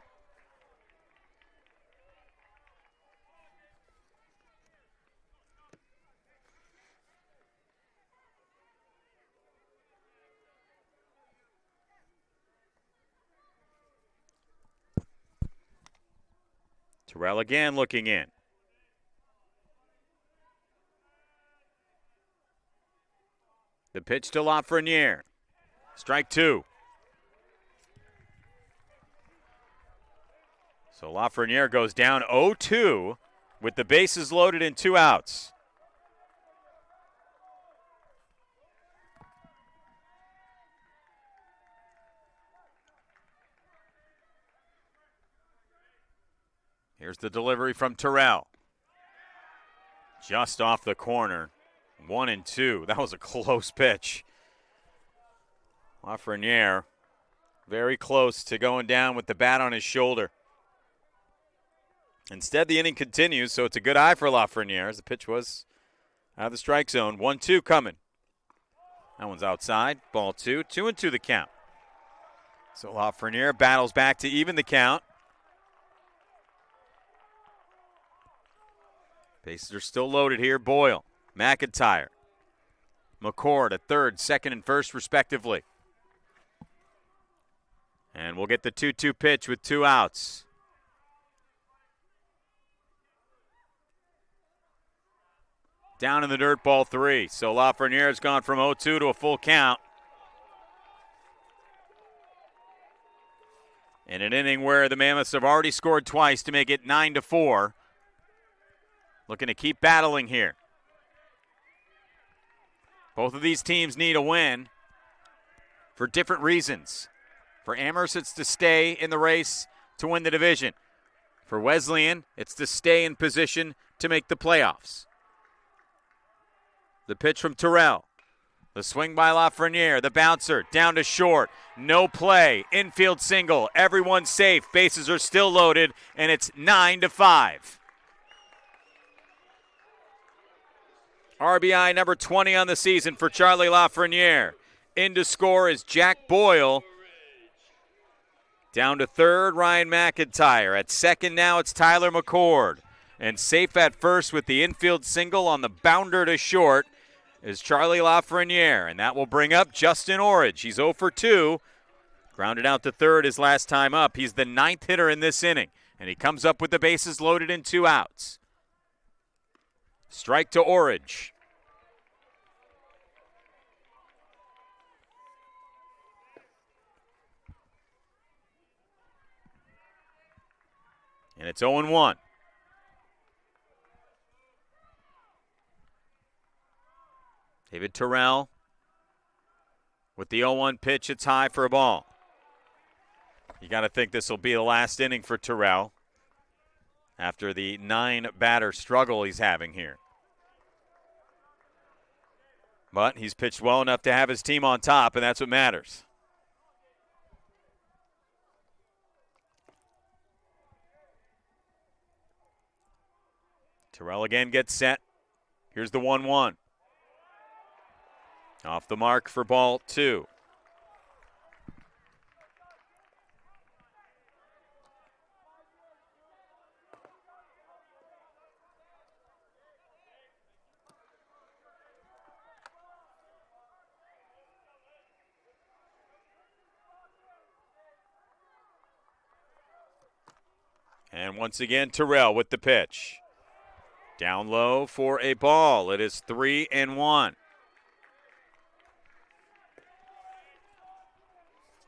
Terrell again looking in. The pitch to LaFreniere. Strike 2. So LaFreniere goes down 0-2 with the bases loaded and 2 outs. Here's the delivery from Terrell. Just off the corner. 1-2. That was a close pitch. LaFreniere very close to going down with the bat on his shoulder. Instead, the inning continues, so it's a good eye for Lafreniere as the pitch was out of the strike zone. 1-2 coming. That one's outside. Ball 2. 2-2 the count. So Lafreniere battles back to even the count. Bases are still loaded here. Boyle, McIntyre, McCord at third, second, and first respectively. And we'll get the 2-2 pitch with 2 outs. Down in the dirt, ball 3. So Lafreniere has gone from 0-2 to a full count. In an inning where the Mammoths have already scored twice to make it 9-4. Looking to keep battling here. Both of these teams need a win for different reasons. For Amherst, it's to stay in the race to win the division. For Wesleyan, it's to stay in position to make the playoffs. The pitch from Terrell. The swing by LaFreniere, the bouncer, down to short. No play, infield single, everyone's safe. Bases are still loaded, and it's 9-5. RBI number 20 on the season for Charlie LaFreniere. In to score is Jack Boyle. Down to third, Ryan McIntyre. At second now, it's Tyler McCord. And safe at first with the infield single on the bounder to short is Charlie LaFreniere, and that will bring up Justin Orridge. He's 0 for 2. Grounded out to third his last time up. He's the 9th hitter in this inning, and he comes up with the bases loaded and 2 outs. Strike to Orridge. And it's 0-1. David Terrell with the 0-1 pitch. It's high for a ball. You got to think this will be the last inning for Terrell after the 9-batter struggle he's having here. But he's pitched well enough to have his team on top, and that's what matters. Terrell again gets set. Here's the 1-1. Off the mark for ball 2. And once again, Terrell with the pitch. Down low for a ball. It is 3-1.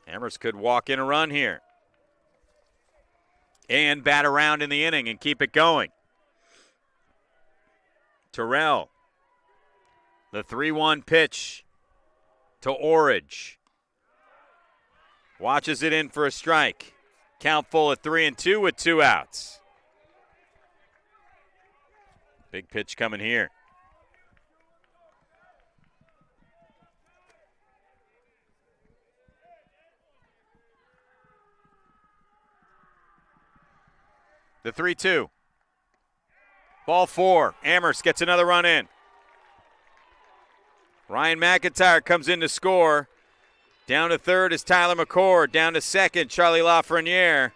Amherst could walk in a run here and bat around in the inning and keep it going. Terrell, the 3-1 pitch to Orridge. Watches it in for a strike. Count full at 3-2 with 2 outs. Big pitch coming here. The 3-2. Ball 4. Amherst gets another run in. Ryan McIntyre comes in to score. Down to third is Tyler McCord. Down to second, Charlie LaFreniere.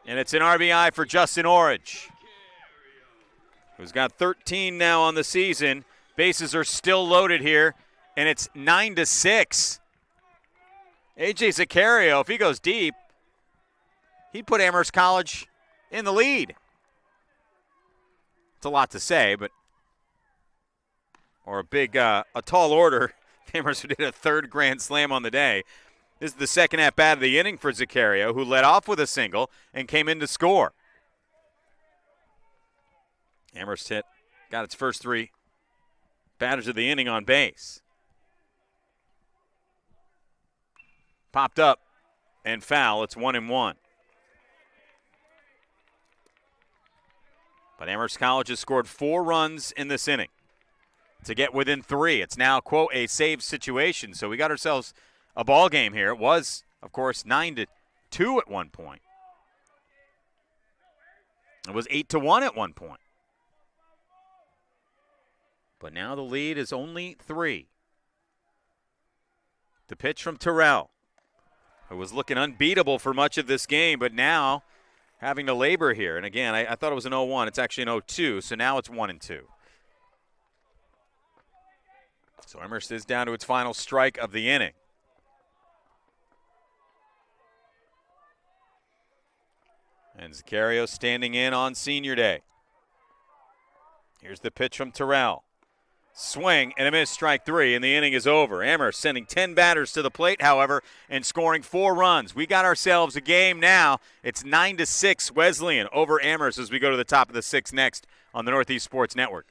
And it's an RBI for Justin Orridge, who's got 13 now on the season. Bases are still loaded here, and it's 9-6. A.J. Zaccario, if he goes deep, he'd put Amherst College in the lead. It's a lot to say, but or a tall order. Amherst did a third grand slam on the day. This is the second at-bat of the inning for Zaccario, who led off with a single and came in to score. Amherst got its first 3 batters of the inning on base. Popped up and foul. It's 1-1. But Amherst College has scored 4 runs in this inning to get within 3. It's now, quote, a save situation. So we got ourselves a ball game here. It was, of course, 9-2 at one point. It was 8-1 at one point. But now the lead is only 3. The pitch from Terrell, who was looking unbeatable for much of this game, but now having to labor here. And again, I thought it was an 0-1. It's actually an 0-2, so now it's 1-2. So Amherst is down to its final strike of the inning. And Zaccario standing in on senior day. Here's the pitch from Terrell. Swing and a miss, strike 3, and the inning is over. Amherst sending 10 batters to the plate, however, and scoring 4 runs. We got ourselves a game now. It's 9-6 Wesleyan over Amherst as we go to the top of the 6th next on the Northeast Sports Network.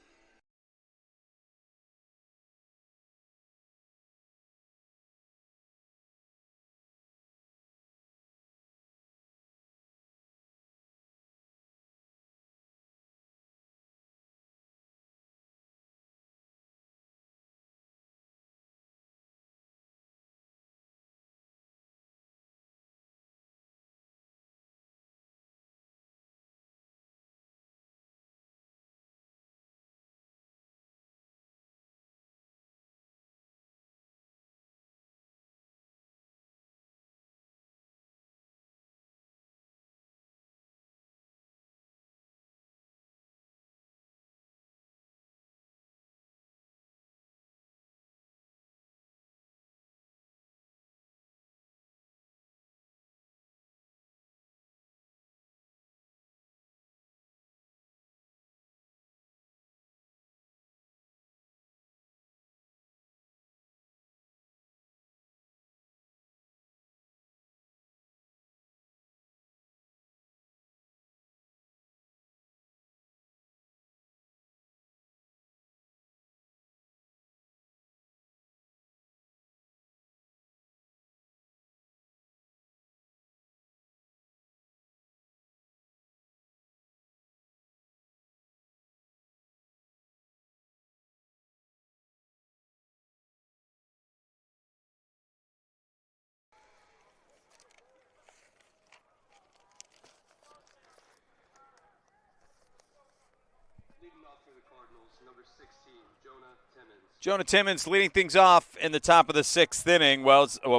Cardinals, number 16, Jonah Timmons. Jonah Timmons leading things off in the top of the 6th inning.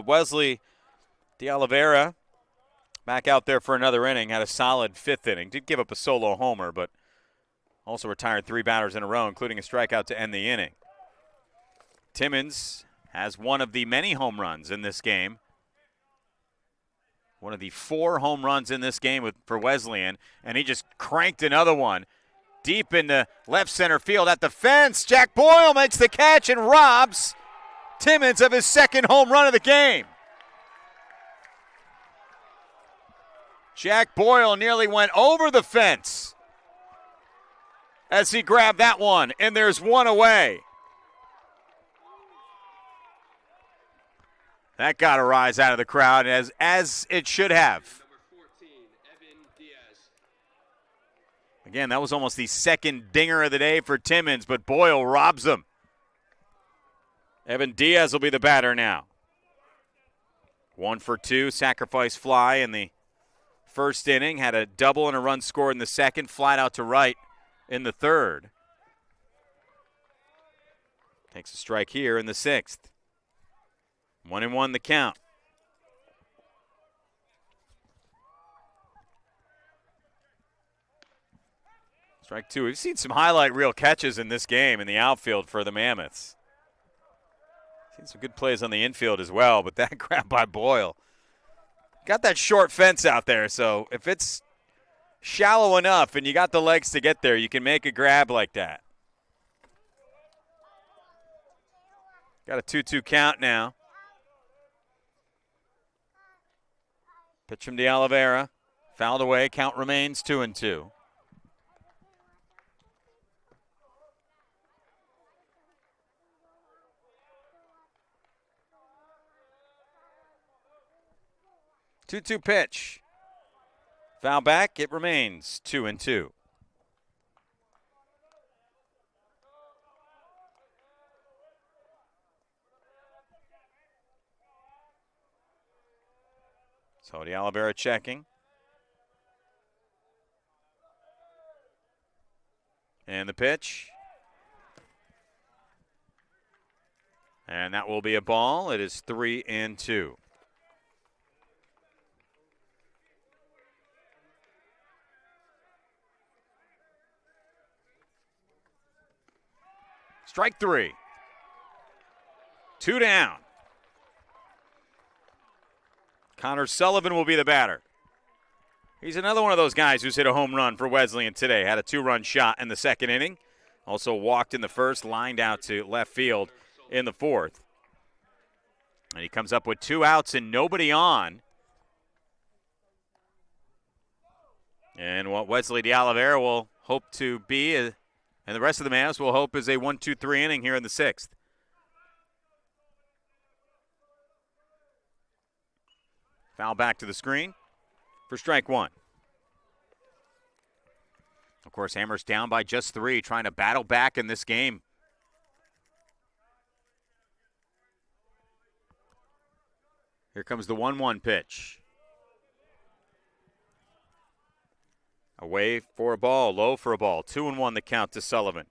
Wesley De Oliveira back out there for another inning, had a solid 5th inning. Did give up a solo homer, but also retired 3 batters in a row, including a strikeout to end the inning. Timmons has one of the many home runs in this game. One of the 4 home runs in this game for Wesleyan, and he just cranked another one deep into left center field at the fence. Jack Boyle makes the catch and robs Timmons of his 2nd home run of the game. Jack Boyle nearly went over the fence as he grabbed that one, and there's one away. That got a rise out of the crowd, as it should have. Number 14, Evan Diaz. Again, that was almost the 2nd dinger of the day for Timmons, but Boyle robs him. Evan Diaz will be the batter now. 1 for 2, sacrifice fly in the 1st inning, had a double and a run scored in the 2nd, flied out to right in the 3rd. Takes a strike here in the 6th. 1-1 the count. Strike 2. We've seen some highlight reel catches in this game in the outfield for the Mammoths. Seen some good plays on the infield as well, but that grab by Boyle. Got that short fence out there, so if it's shallow enough and you got the legs to get there, you can make a grab like that. Got a 2-2 count now. Pitch from De Oliveira. Fouled away. Count remains 2-2. Two-two pitch. Foul back. It remains 2-2. So De Oliveira checking. And the pitch. And that will be a ball. It is 3-2. Strike 3. 2 down. Connor Sullivan will be the batter. He's another one of those guys who's hit a home run for Wesleyan today. Had a 2-run shot in the 2nd inning. Also walked in the 1st, lined out to left field in the 4th. And he comes up with 2 outs and nobody on. And what Wesley De Oliveira will hope to be, and the rest of the Mavs will hope, is a 1-2-3 inning here in the 6th. Foul back to the screen for strike 1. Of course, Amherst down by just 3, trying to battle back in this game. Here comes the 1-1 pitch. Away for a ball, low for a ball. 2-1 the count to Sullivan.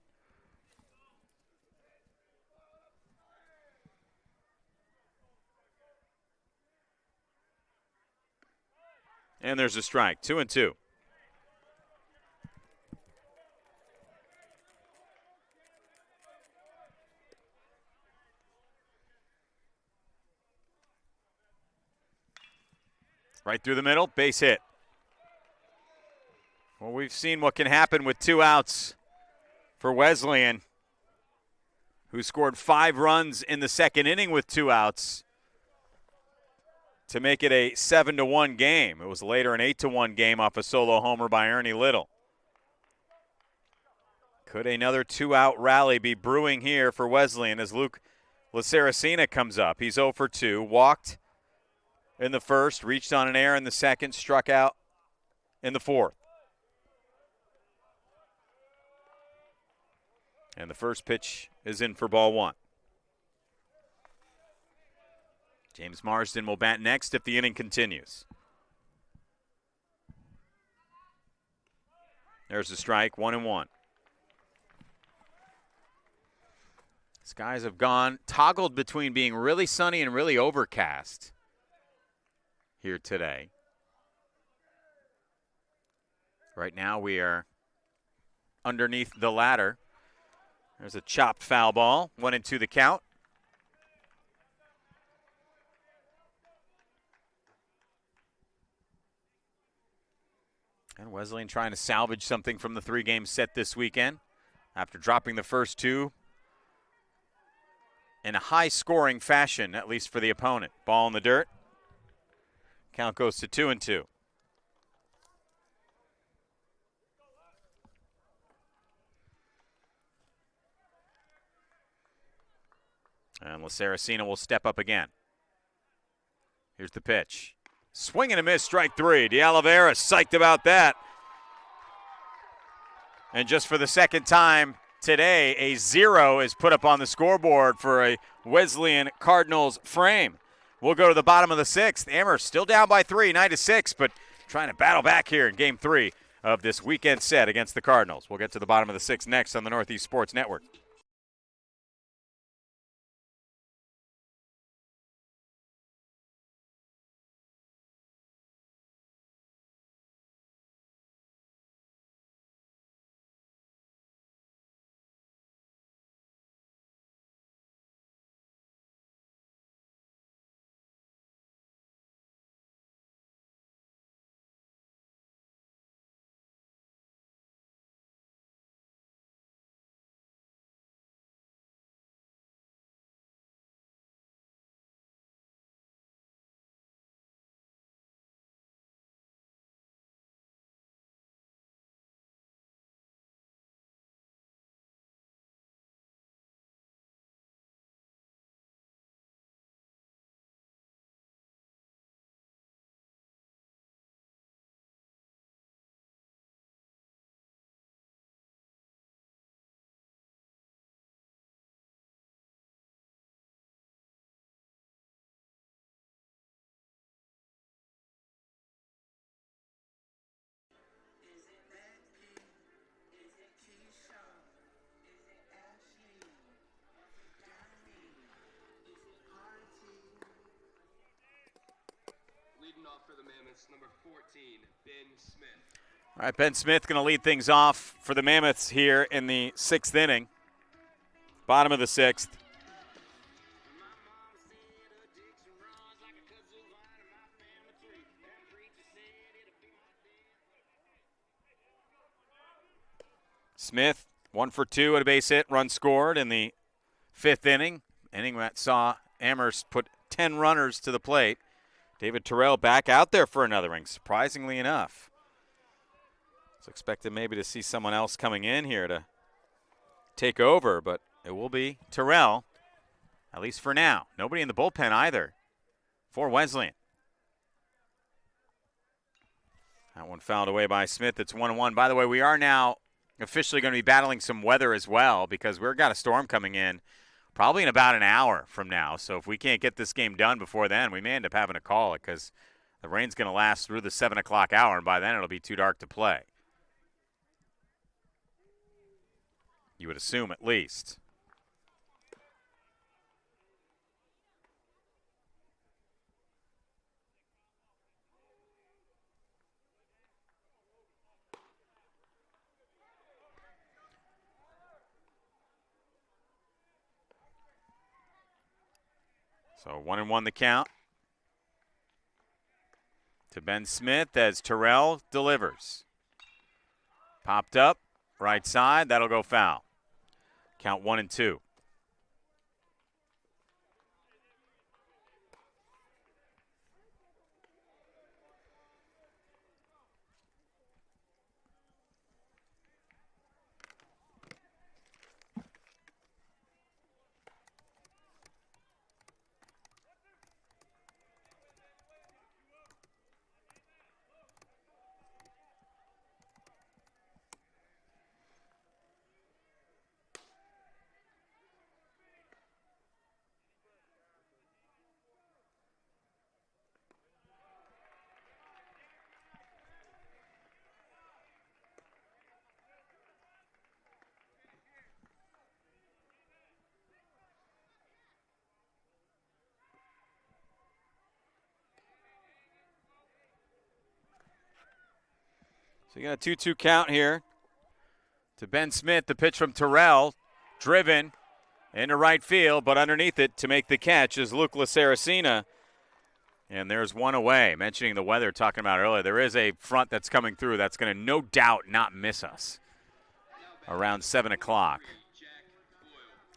And there's a strike, 2-2. Right through the middle, base hit. Well, we've seen what can happen with 2 outs for Wesleyan, who scored 5 runs in the 2nd inning with 2 outs to make it a 7-1 game. It was later an 8-1 game off a solo homer by Ernie Little. Could another 2-out rally be brewing here for Wesleyan as Luke Laceracina comes up? He's 0 for 2, walked in the 1st, reached on an error in the 2nd, struck out in the 4th. And the first pitch is in for ball 1. James Marsden will bat next if the inning continues. There's the strike, 1-1. Skies have gone toggled between being really sunny and really overcast here today. Right now we are underneath the ladder. There's a chopped foul ball, 1-2 the count. And Wesleyan trying to salvage something from the 3-game set this weekend after dropping the first two in a high-scoring fashion, at least for the opponent. Ball in the dirt. Count goes to 2-2. And LaSaracina will step up again. Here's the pitch. Swing and a miss, strike 3. De Oliveira psyched about that. And just for the second time today, a 0 is put up on the scoreboard for a Wesleyan Cardinals frame. We'll go to the bottom of the 6th. Amherst still down by 3, 9-6, but trying to battle back here in Game 3 of this weekend set against the Cardinals. We'll get to the bottom of the 6th next on the Northeast Sports Network. Leading off for the Mammoths, number 14, Ben Smith. All right, Ben Smith going to lead things off for the Mammoths here in the 6th inning. Bottom of the 6th. Smith, 1 for 2 at a base hit, run scored in the 5th inning. Inning that saw Amherst put 10 runners to the plate. David Terrell back out there for another inning, surprisingly enough. Was expected maybe to see someone else coming in here to take over, but it will be Terrell, at least for now. Nobody in the bullpen either for Wesleyan. That one fouled away by Smith. It's 1-1. By the way, we are now officially going to be battling some weather as well because we've got a storm coming in probably in about an hour from now. So if we can't get this game done before then, we may end up having to call it because the rain's going to last through the 7 o'clock hour, and by then it'll be too dark to play. You would assume at least. So 1-1 the count to Ben Smith as Terrell delivers. Popped up, right side, that'll go foul. Count 1-2. So you got a 2-2 count here to Ben Smith. The pitch from Terrell, driven into right field, but underneath it to make the catch is Luke LaSaracina. And there's one away. Mentioning the weather, talking about earlier, there is a front that's coming through that's going to no doubt not miss us around 7 o'clock.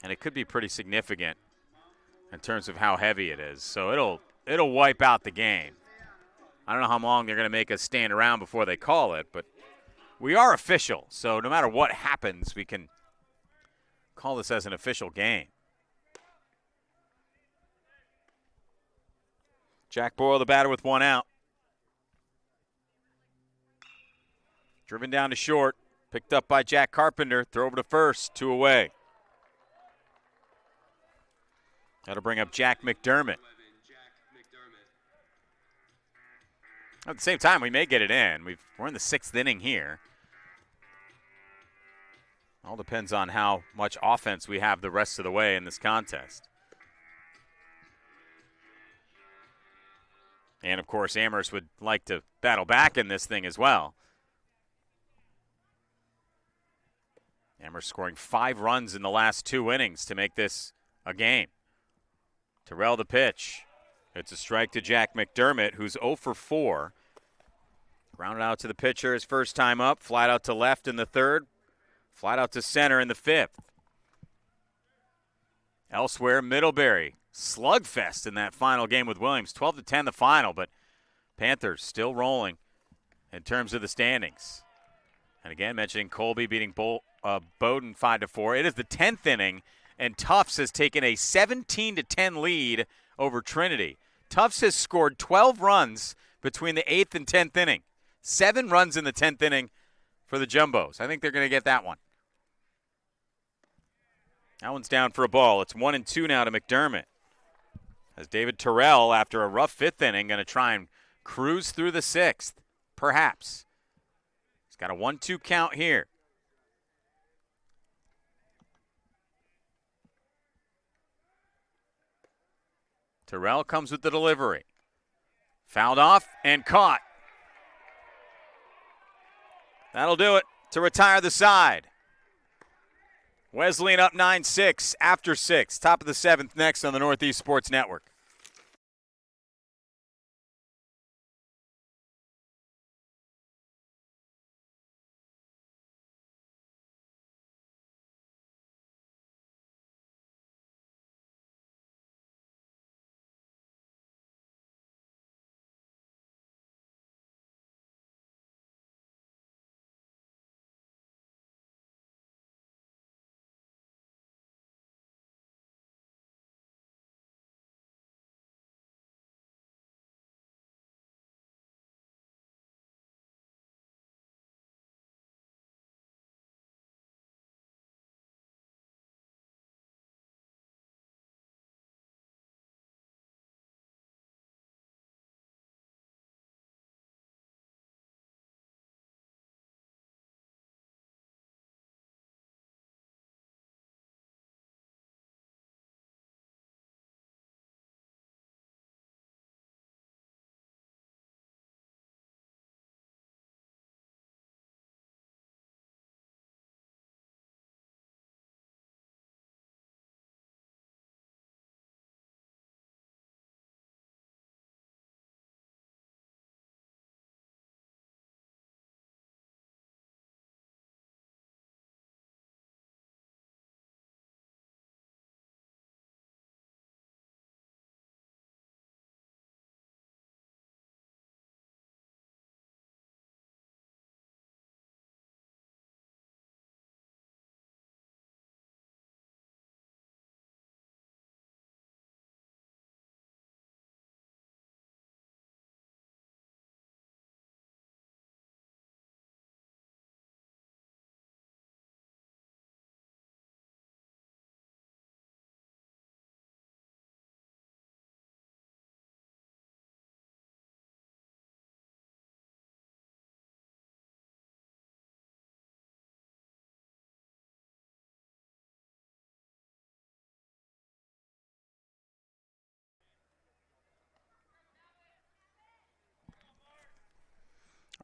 And it could be pretty significant in terms of how heavy it is. So it'll wipe out the game. I don't know how long they're going to make us stand around before they call it, but we are official. So no matter what happens, we can call this as an official game. Jack Boyle, the batter, with one out. Driven down to short. Picked up by Jack Carpenter. Throw over to first. 2 away. That'll bring up Jack McDermott. At the same time, we may get it in. We're in the 6th inning here. All depends on how much offense we have the rest of the way in this contest. And, of course, Amherst would like to battle back in this thing as well. Amherst scoring 5 runs in the last 2 innings to make this a game. Terrell the pitch. It's a strike to Jack McDermott, who's 0 for 4. Grounded out to the pitcher his first time up. Flat out to left in the 3rd. Flat out to center in the 5th. Elsewhere, Middlebury. Slugfest in that final game with Williams. 12-10 the final, but Panthers still rolling in terms of the standings. And again, mentioning Colby beating Bowdoin 5-4. It is the 10th inning, and Tufts has taken a 17-10 lead over Trinity. Tufts has scored 12 runs between the 8th and 10th inning. 7 runs in the 10th inning for the Jumbos. I think they're going to get that one. That one's down for a ball. It's 1-2 now to McDermott. As David Terrell, after a rough 5th inning, going to try and cruise through the 6th. Perhaps. He's got a 1-2 count here. Terrell comes with the delivery. Fouled off and caught. That'll do it to retire the side. Wesleyan up 9-6 after 6. Top of the 7th next on the Northeast Sports Network.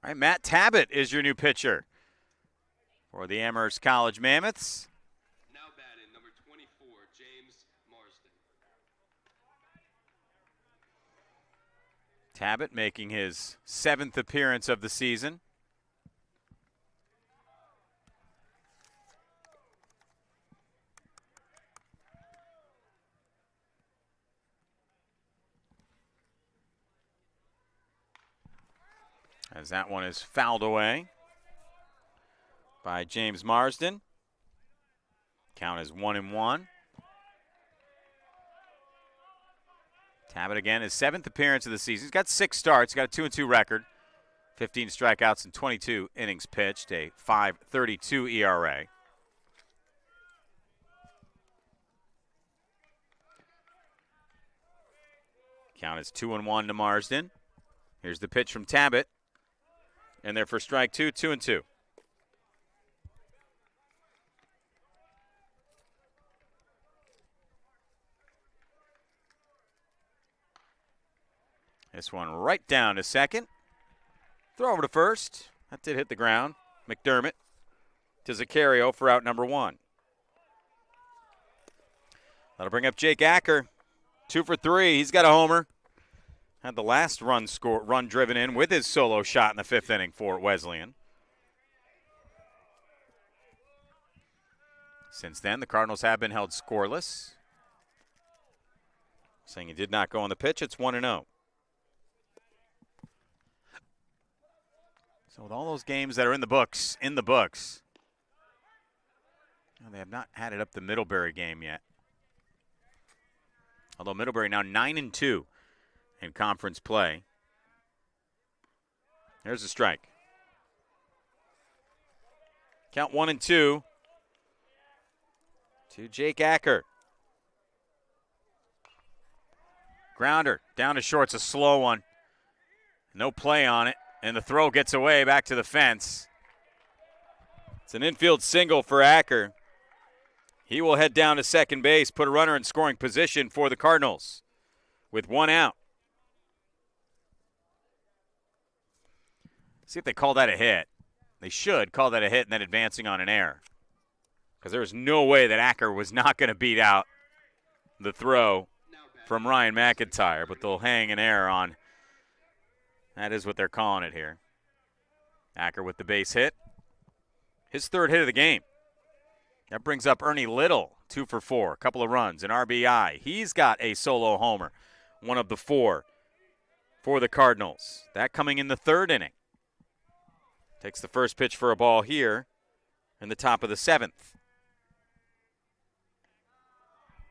All right, Matt Tabbitt is your new pitcher for the Amherst College Mammoths. Now batting, number 24, James Marsden. Tabbitt making his 7th appearance of the season. As that one is fouled away by James Marsden. Count is 1-1. Tabbitt again, his 7th appearance of the season. He's got 6 starts, he's got a 2-2 record, 15 strikeouts and 22 innings pitched, a 5.32 ERA. Count is 2-1 to Marsden. Here's the pitch from Tabbitt. And there for strike 2, 2-2. This one right down to second. Throw over to first. That did hit the ground. McDermott to Zaccario for out number 1. That'll bring up Jake Acker. 2 for 3. He's got a homer. Had the last run driven in with his solo shot in the 5th inning for Wesleyan. Since then, the Cardinals have been held scoreless. Saying he did not go on the pitch, it's 1-0. So with all those games that are in the books, they have not had it up the Middlebury game yet. Although Middlebury now 9-2 in conference play. There's a strike. Count 1-2 to Jake Acker. Grounder down to short. It's a slow one. No play on it. And the throw gets away back to the fence. It's an infield single for Acker. He will head down to second base, put a runner in scoring position for the Cardinals with 1 out. See if they call that a hit. They should call that a hit and then advancing on an error. Because there was no way that Acker was not going to beat out the throw from Ryan McIntyre, but they'll hang an error on. That is what they're calling it here. Acker with the base hit. His 3rd hit of the game. That brings up Ernie Little, 2 for 4, a couple of runs, an RBI. He's got a solo homer, one of the 4 for the Cardinals. That coming in the 3rd inning. Takes the first pitch for a ball here in the top of the 7th.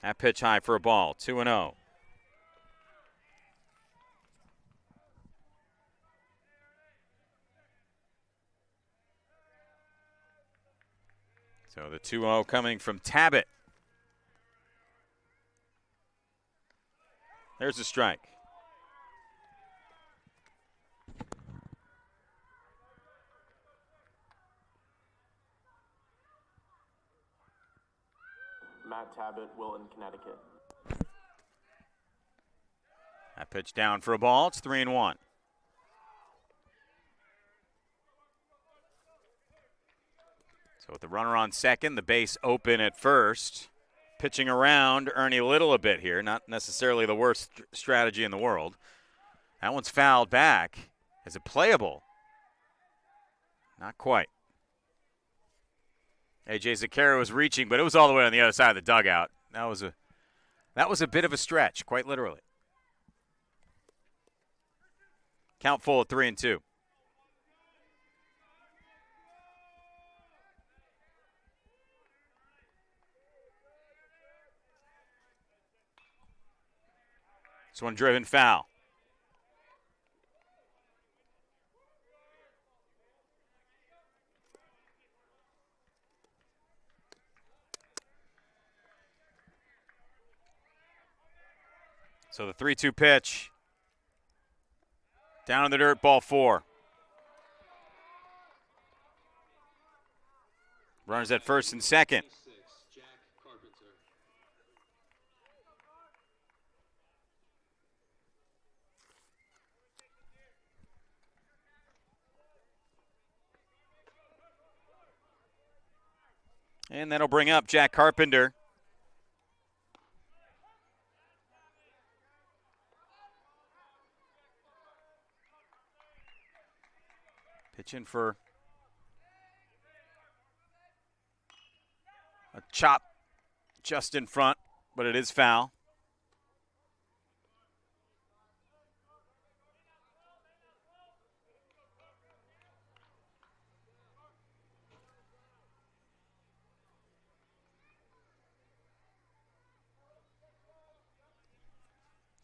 That pitch high for a ball, 2-0. So the 2-0 coming from Tabbitt. There's a strike. Matt Tabbitt, Wilton, Connecticut. That pitch down for a ball. It's 3-1. So with the runner on second, the base open at first. Pitching around Ernie Little a bit here. Not necessarily the worst strategy in the world. That one's fouled back. Is it playable? Not quite. A.J. Zaccario was reaching, but it was all the way on the other side of the dugout. That was a bit of a stretch, quite literally. Count full at 3-2. This one driven foul. So the 3-2 pitch. Down in the dirt, ball 4. Runners at first and second. Jack Carpenter. And that'll bring up Jack Carpenter. Pitching for a chop just in front, but it is foul.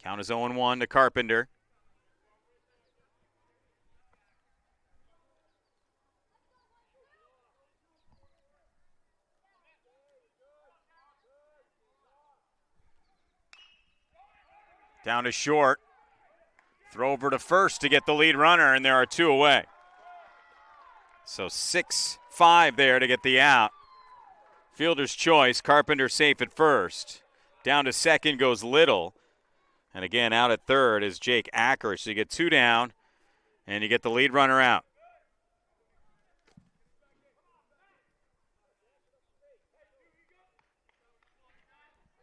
Count is 0-1 to Carpenter. Down to short. Throw over to first to get the lead runner, and there are two away. So 6-5 there to get the out. Fielder's choice, Carpenter safe at first. Down to second goes Little. And again, out at third is Jake Acker. So you get two down, and you get the lead runner out.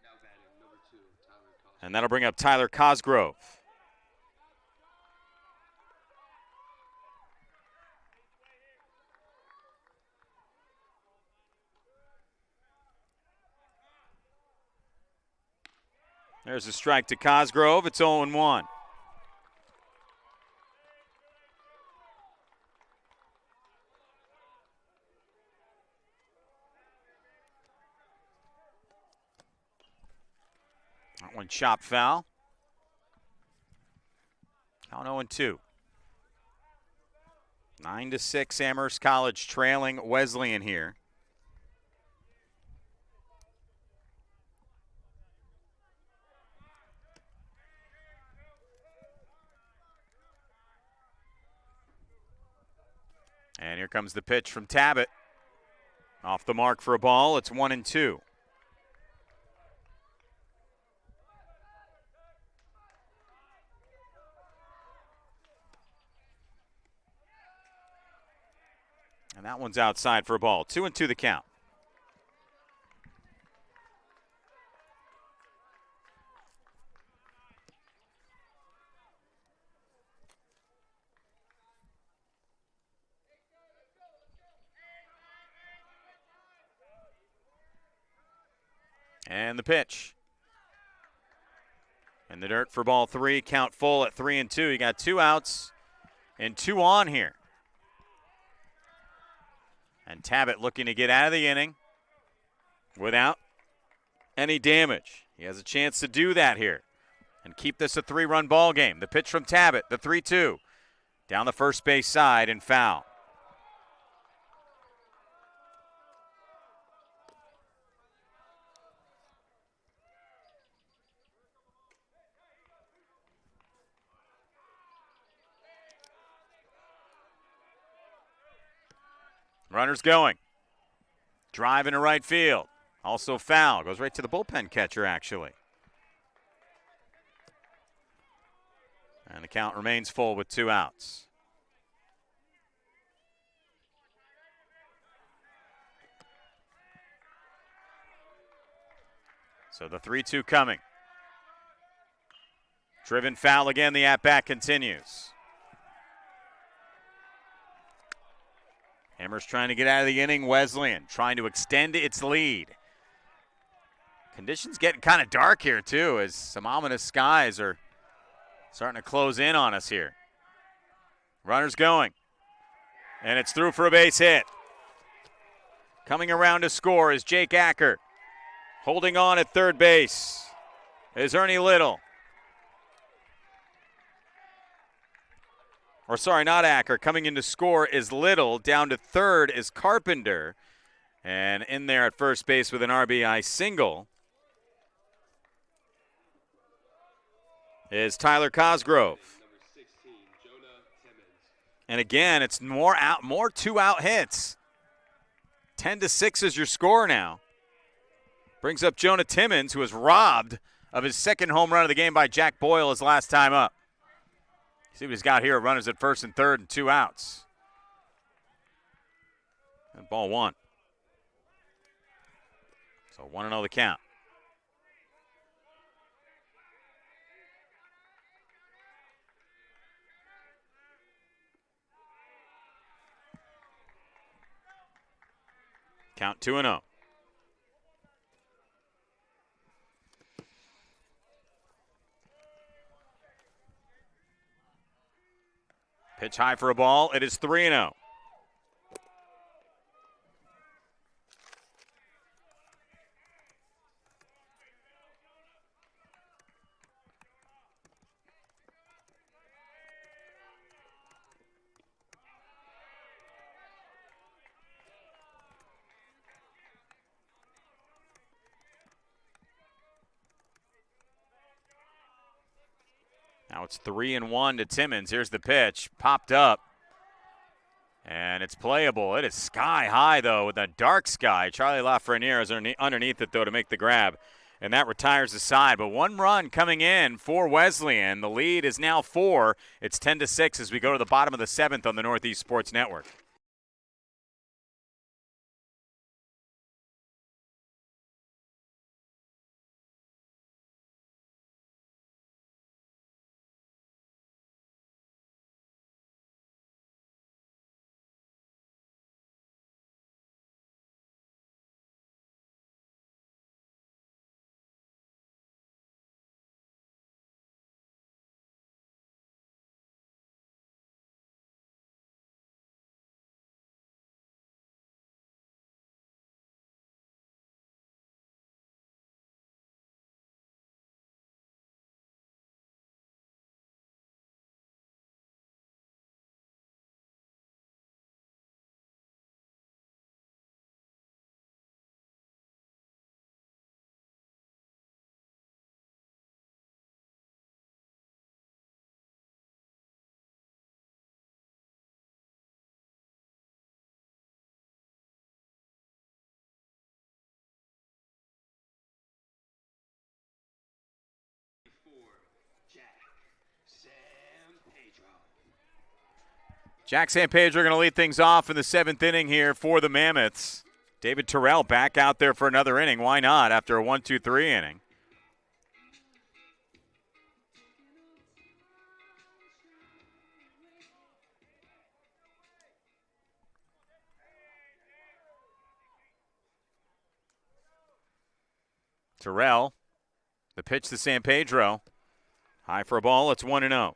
Now batting, number 2, Tyler Cosgrove. And that'll bring up Tyler Cosgrove. There's a strike to Cosgrove. It's 0-1. That one chopped foul. Count 0-2. 9-6, Amherst College trailing Wesleyan here. And here comes the pitch from Tabit. Off the mark for a ball. It's 1-2. And that one's outside for a ball. 2-2 the count. And the pitch. In the dirt for ball 3. Count full at 3-2. You got 2 outs and 2 on here. And Tabit looking to get out of the inning without any damage. He has a chance to do that here and keep this a 3-run ball game. The pitch from Tabit, the 3-2. Down the first base side and foul. Runner's going. Drive into right field. Also foul. Goes right to the bullpen catcher, actually. And the count remains full with 2 outs. So the 3-2 coming. Driven foul again. The at-bat continues. Amherst trying to get out of the inning. Wesleyan trying to extend its lead. Conditions getting kind of dark here, too, as some ominous skies are starting to close in on us here. Runner's going. And it's through for a base hit. Coming around to score is Jake Acker. Holding on at third base is Ernie Little. Or sorry, not Acker. Coming in to score is Little. Down to third is Carpenter. And in there at first base with an RBI single is Tyler Cosgrove. Number 16, Jonah Timmons. And again, it's more 2-out hits. 10-6 is your score now. Brings up Jonah Timmons, who was robbed of his second home run of the game by Jack Boyle his last time up. See what he's got here. Runners at first and third and 2 outs. And ball 1. So 1-0 the count. Count 2-0. Pitch high for a ball. It is 3-0. Now it's 3-1 to Timmons. Here's the pitch. Popped up. And it's playable. It is sky high, though, with a dark sky. Charlie LaFreniere is underneath it, though, to make the grab. And that retires the side. But 1 run coming in for Wesleyan. The lead is now 4. It's 10-6 as we go to the bottom of the 7th on the Northeast Sports Network. Jack Sampedro going to lead things off in the 7th inning here for the Mammoths. David Terrell back out there for another inning. Why not after a 1-2-3 inning? Terrell, the pitch to Sampedro. High for a ball. It's 1-0.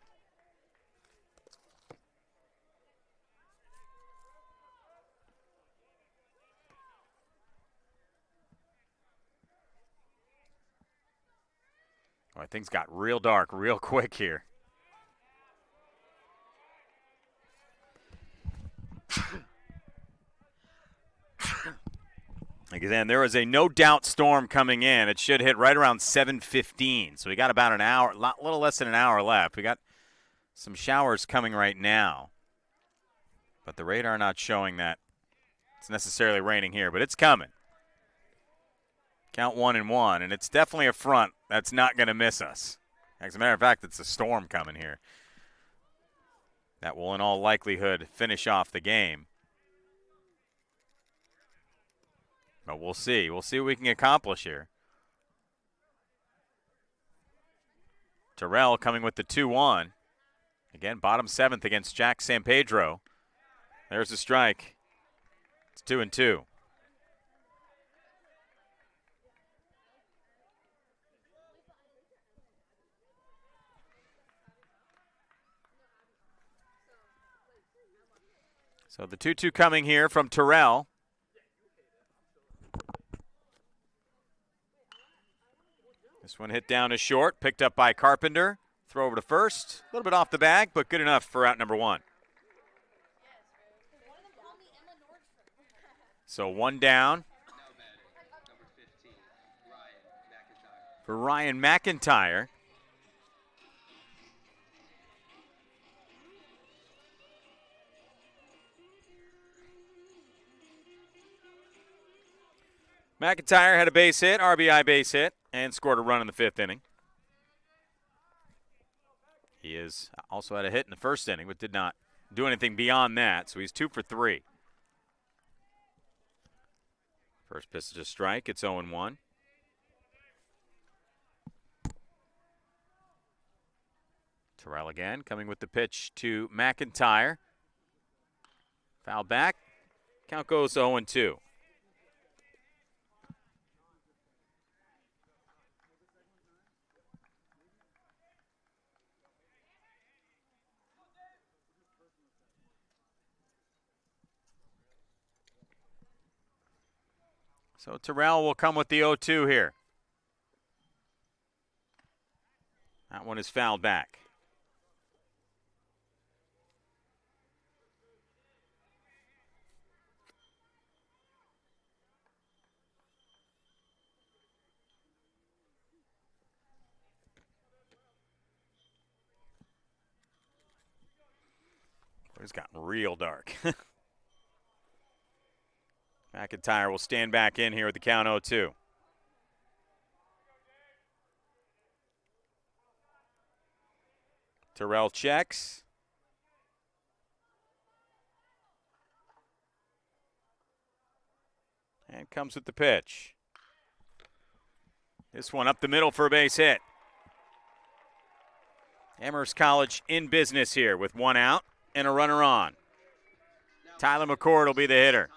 Boy, things got real dark real quick here. Again, there is a no-doubt storm coming in. It should hit right around 7:15. So we got about an hour, a little less than an hour left. We got some showers coming right now. But the radar not showing that it's necessarily raining here, but it's coming. Count 1-1, and it's definitely a front that's not going to miss us. As a matter of fact, it's a storm coming here that will in all likelihood finish off the game. But we'll see. We'll see what we can accomplish here. Terrell coming with the 2-1. Again, bottom 7th against Jack Sampedro. There's a strike. It's 2-2. So the 2-2 coming here from Terrell. This one hit down to short, picked up by Carpenter. Throw over to first. A little bit off the bag, but good enough for out number 1. So 1 down for Ryan McIntyre. McIntyre had a base hit, RBI base hit, and scored a run in the 5th inning. He has also had a hit in the 1st inning, but did not do anything beyond that, so he's 2 for 3. First pitch is a strike. It's 0-1. Terrell again, coming with the pitch to McIntyre. Foul back. Count goes 0-2. So Terrell will come with the 0-2 here. That one is fouled back. It's gotten real dark. McIntyre will stand back in here with the count 0-2. Terrell checks. And comes with the pitch. This one up the middle for a base hit. Amherst College in business here with one out and a runner on. Tyler McCord will be the hitter.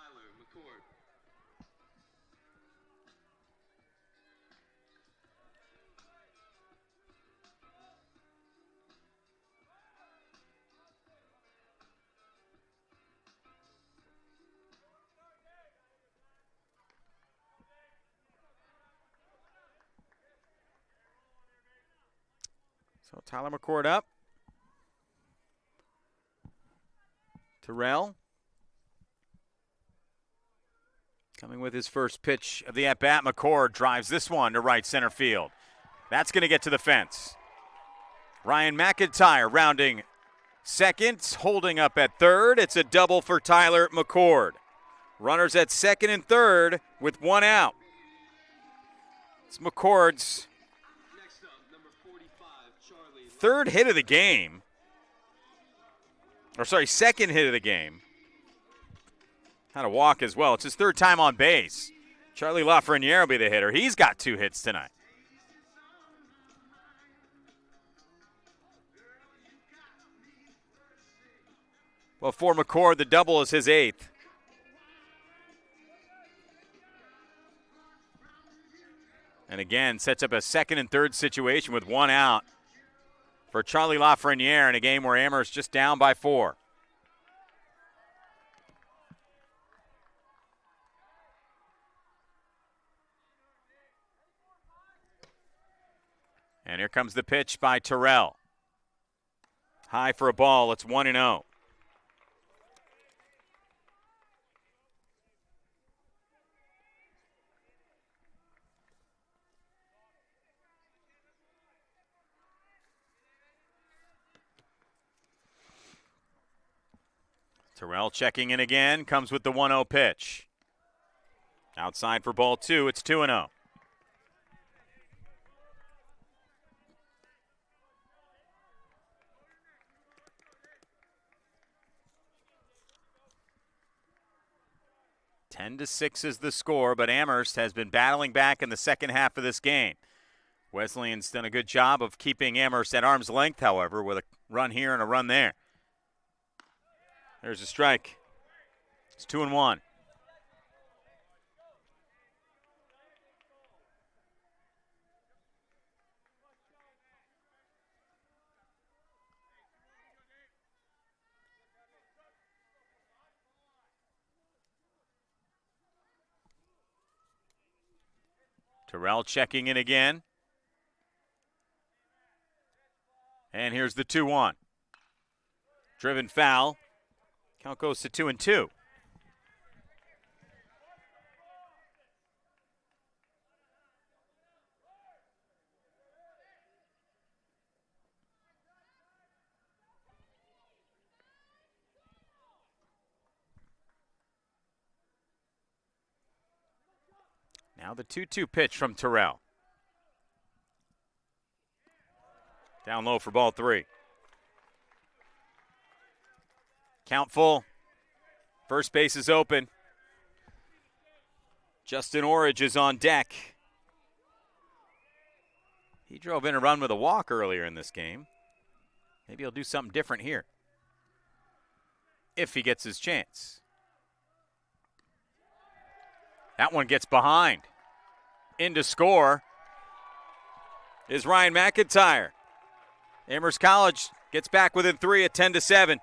So Tyler McCord up. Terrell coming with his first pitch of the at-bat. McCord drives this one to right center field. That's going to get to the fence. Ryan McIntyre rounding second, holding up at third. It's a double for Tyler McCord. Runners at second and third with one out. It's McCord's third hit of the game. Second hit of the game. Had a walk as well. It's his third time on base. Charlie LaFreniere will be the hitter. He's got 2 hits tonight. Well, for McCord, the double is his 8th. And again, sets up a second and third situation with one out for Charlie LaFreniere in a game where Amherst just down by 4. And here comes the pitch by Terrell. High for a ball. It's 1-0. Terrell checking in again, comes with the 1-0 pitch. Outside for ball 2, it's 2-0. Ten to 6 is the score, but Amherst has been battling back in the second half of this game. Wesleyan's done a good job of keeping Amherst at arm's length, however, with a run here and a run there. There's a strike. It's 2-1. Terrell checking in again. And here's the 2-1. Driven foul. Count goes to 2-2. Now the 2-2 pitch from Terrell. Down low for ball 3. Count full. First base is open. Justin Orridge is on deck. He drove in a run with a walk earlier in this game. Maybe he'll do something different here if he gets his chance. That one gets behind. In to score is Ryan McIntyre. Amherst College gets back within 3 at 10-7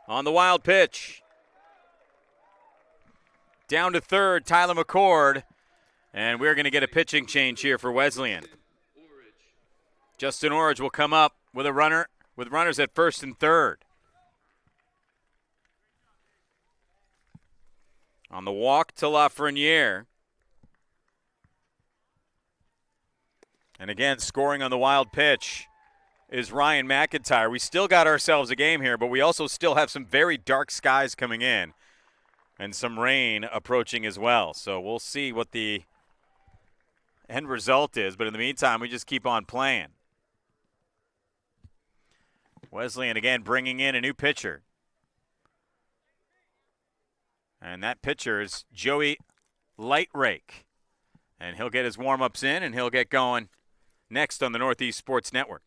on the wild pitch. Down to third, Tyler McCord, and we're going to get a pitching change here for Wesleyan. Justin Orridge will come up with a runner, with runners at first and third. On the walk to LaFreniere. And again, scoring on the wild pitch is Ryan McIntyre. We still got ourselves a game here, but we also still have some very dark skies coming in and some rain approaching as well. So we'll see what the end result is, but in the meantime, we just keep on playing. Wesleyan again bringing in a new pitcher. And that pitcher is Joey Lightrake. And he'll get his warm-ups in, and he'll get going next on the Northeast Sports Network.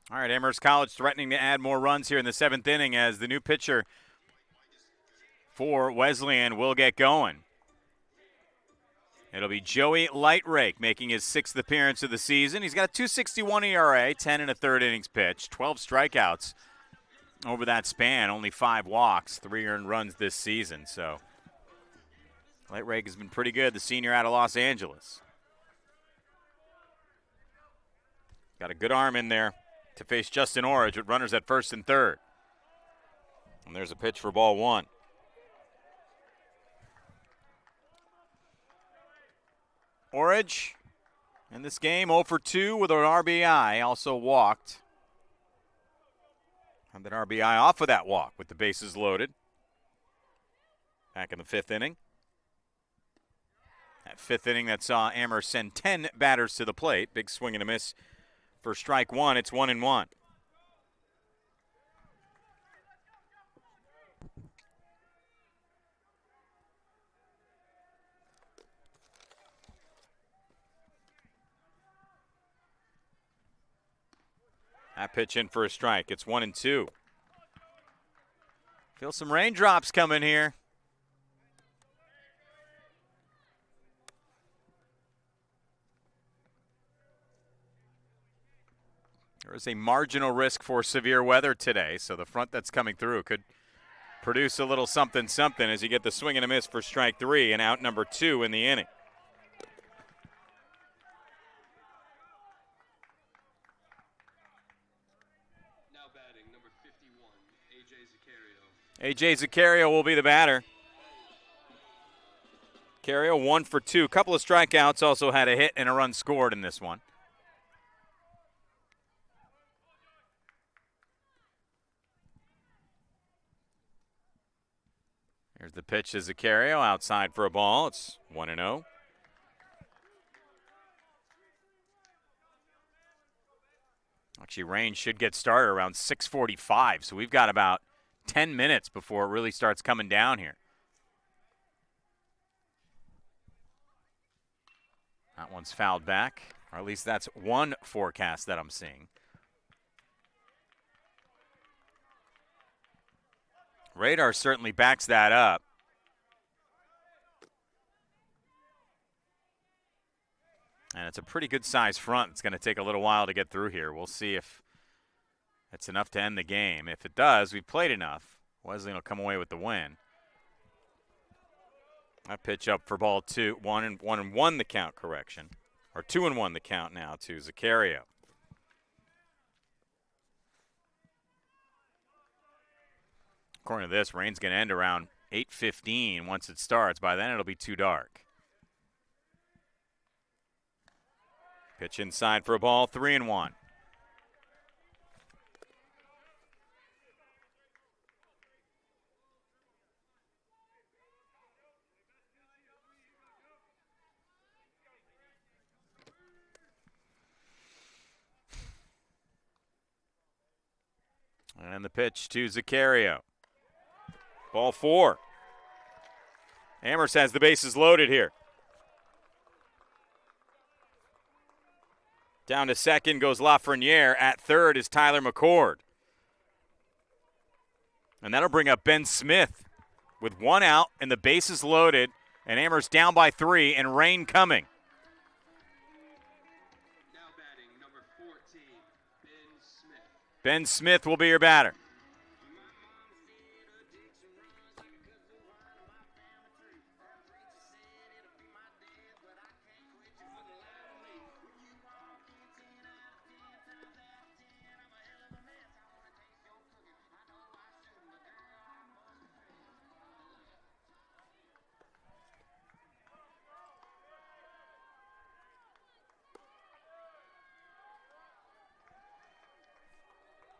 All right, Amherst College threatening to add more runs here in the 7th inning as the new pitcher for Wesleyan will get going. It'll be Joey Lightrake making his 6th appearance of the season. He's got a .261 ERA, 10 1/3 innings pitched, 12 strikeouts over that span, only 5 walks, 3 earned runs this season. So Lightrake has been pretty good, the senior out of Los Angeles. Got a good arm in there to face Justin Orridge with runners at first and third. And there's a pitch for ball 1. Orridge in this game 0 for 2 with an RBI, also walked. Had that RBI off of that walk with the bases loaded. Back in the 5th inning. That 5th inning that saw Amherst send 10 batters to the plate. Big swing and a miss for strike 1. It's 1-1. That pitch in for a strike. It's 1-2. Feel some raindrops coming here. There is a marginal risk for severe weather today, so the front that's coming through could produce a little something as you get the swing and a miss for strike 3 and out number 2 in the inning. Now batting, number 51, A.J. A.J. Zaccario will be the batter. Zaccario 1 for 2. Couple of strikeouts, also had a hit and a run scored in this one. Here's the pitch to Zaccario, outside for a ball. It's 1-0. Actually, rain should get started around 6:45, so we've got about 10 minutes before it really starts coming down here. That one's fouled back, or at least that's one forecast that I'm seeing. Radar certainly backs that up. And it's a pretty good size front. It's going to take a little while to get through here. We'll see if it's enough to end the game. If it does, we've played enough. Wesleyan will come away with the win. That pitch up for ball 2, 1-1 the count, correction. Or 2-1 the count now to Zaccario. According to this, rain's going to end around 8:15 once it starts. By then, it'll be too dark. Pitch inside for a ball, 3-1. And the pitch to Zaccario. Ball 4. Amherst has the bases loaded here. Down to second goes LaFreniere. At third is Tyler McCord. And that'll bring up Ben Smith with 1 out and the bases loaded. And Amherst down by 3 and rain coming. Now batting, number 14, Ben Smith. Ben Smith will be your batter.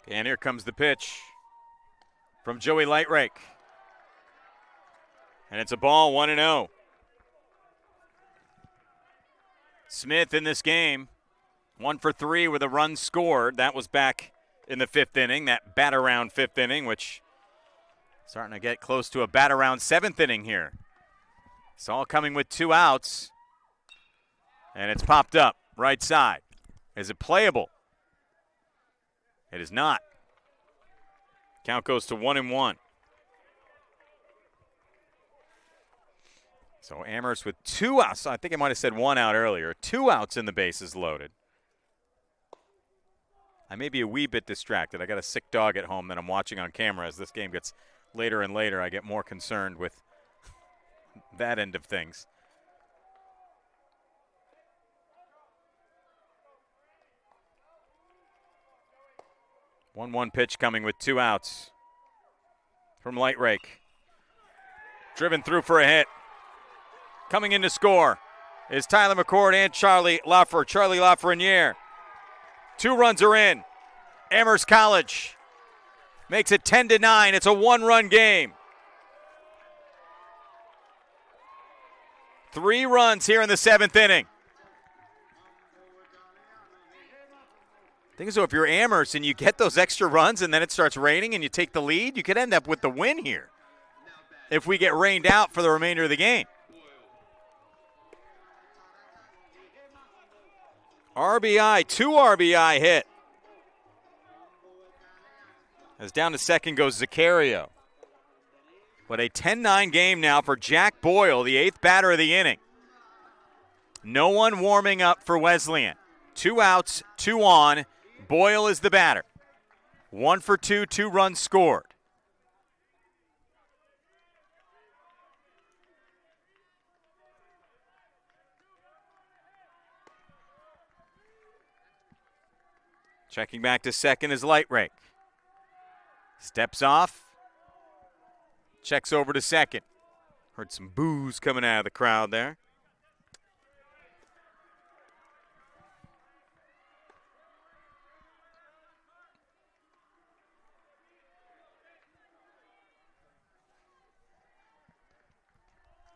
And here comes the pitch from Joey Lightrake. And it's a ball, 1-0. Smith in this game, 1 for 3 with a run scored. That was back in the 5th inning, that bat-around 5th inning, which starting to get close to a bat-around 7th inning here. It's all coming with 2 outs. And it's popped up right side. Is it playable? It is not. Count goes to 1-1. So Amherst with 2 outs. I think I might have said 1 out earlier. 2 outs in the bases loaded. I may be a wee bit distracted. I got a sick dog at home that I'm watching on camera. As this game gets later and later, I get more concerned with that end of things. 1-1 pitch coming with 2 outs from Lightrake. Driven through for a hit. Coming in to score is Tyler McCord and Charlie LaFreniere. 2 runs are in. Amherst College makes it 10-9. It's a 1-run game. 3 runs here in the 7th inning. Thing is, so if you're Amherst and you get those extra runs and then it starts raining and you take the lead, you could end up with the win here if we get rained out for the remainder of the game. RBI, 2 RBI hit. As down to second goes Zaccario. But a 10-9 game now for Jack Boyle, the 8th batter of the inning. No one warming up for Wesleyan. 2 outs, 2 on. Boyle is the batter. 1 for 2, 2 runs scored. Checking back to second is Lightrake. Steps off. Checks over to second. Heard some boos coming out of the crowd there.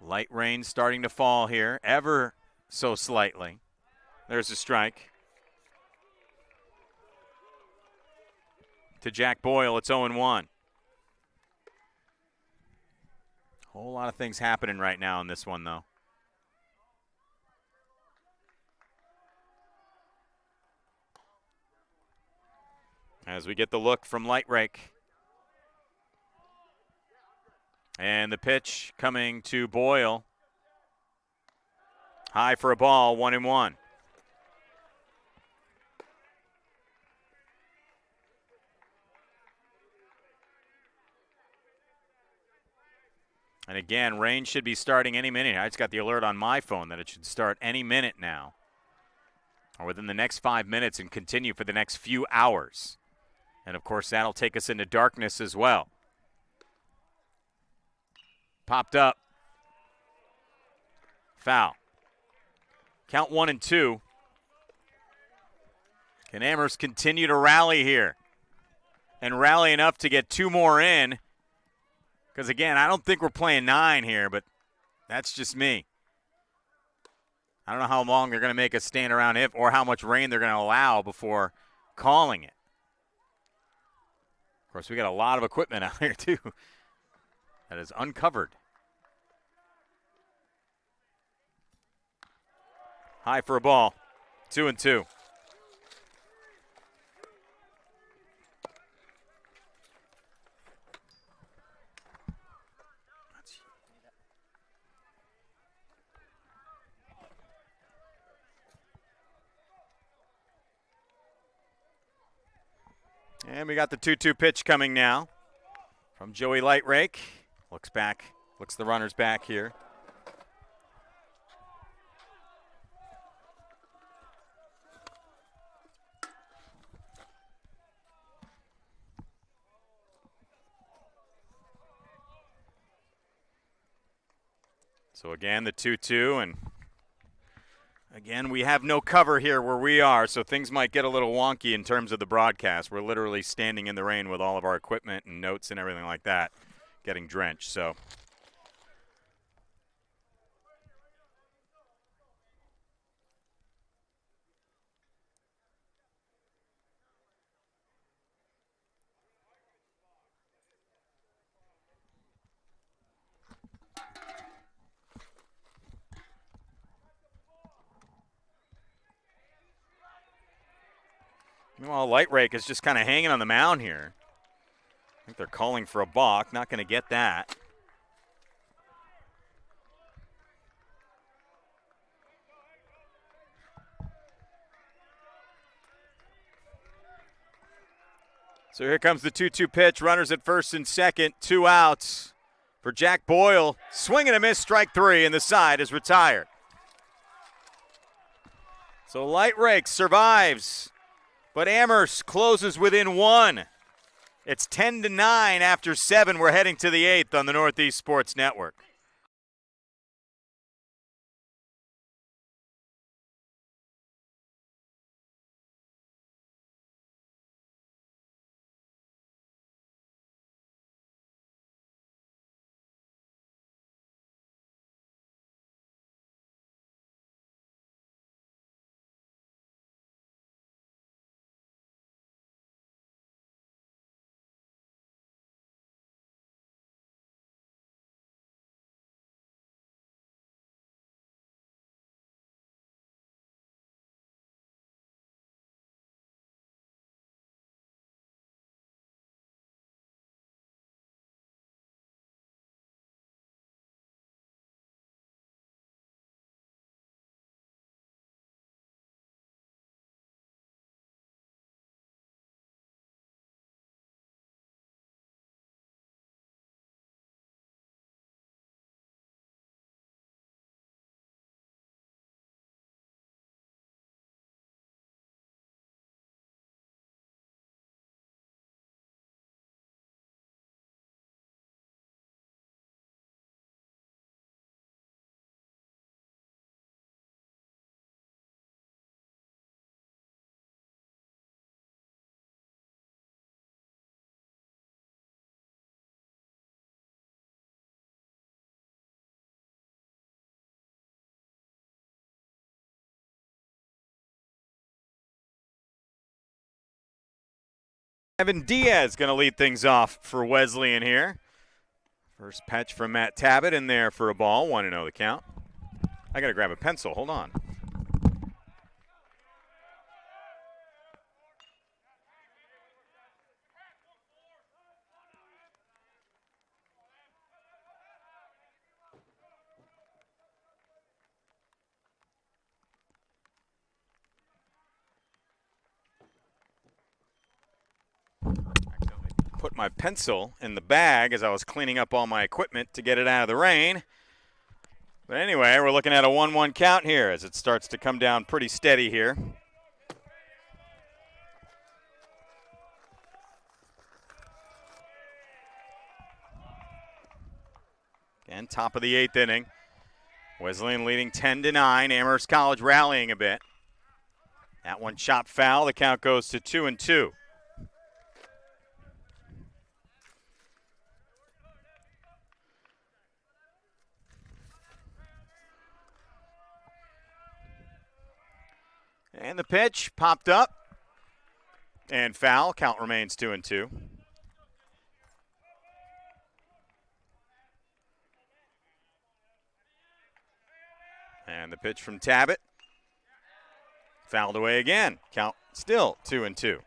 Light rain starting to fall here, ever so slightly. There's a strike. To Jack Boyle, it's 0-1. Whole lot of things happening right now in this one, though. As we get the look from Lightrake. And the pitch coming to Boyle. High for a ball, 1-1. And again, rain should be starting any minute. I just got the alert on my phone that it should start any minute now, or within the next 5 minutes, and continue for the next few hours. And of course, that'll take us into darkness as well. Popped up. Foul. Count 1-2. Can Amherst continue to rally here? And rally enough to get 2 more in? Because, again, I don't think we're playing 9 here, but that's just me. I don't know how long they're going to make us stand around it or how much rain they're going to allow before calling it. Of course, we got a lot of equipment out here, too, that is uncovered. High for a ball, 2-2. And we got the 2-2 pitch coming now from Joey Lightrake. Looks the runners back here. So again, the 2-2, and again, we have no cover here where we are, so things might get a little wonky in terms of the broadcast. We're literally standing in the rain with all of our equipment and notes and everything like that, getting drenched. So meanwhile, Lightrake is just kind of hanging on the mound here. I think they're calling for a balk. Not going to get that. So here comes the 2-2 pitch. Runners at first and second. 2 outs for Jack Boyle. Swing and a miss, strike 3, and the side is retired. So Lightrake survives, but Amherst closes within 1. It's 10-9 after 7. We're heading to the 8th on the Northeast Sports Network. Evan Diaz going to lead things off for Wesleyan here. First pitch from Matt Tabbitt in there for a ball. 1-0 the count. I got to grab a pencil. Hold on. Put my pencil in the bag as I was cleaning up all my equipment to get it out of the rain. But anyway, we're looking at a 1-1 count here as it starts to come down pretty steady here. Again, top of the 8th inning. Wesleyan leading 10-9. Amherst College rallying a bit. That one chopped foul. The count goes to 2-2. And the pitch popped up. And foul. Count remains 2-2. And the pitch from Tabbitt. Fouled away again. Count still 2-2.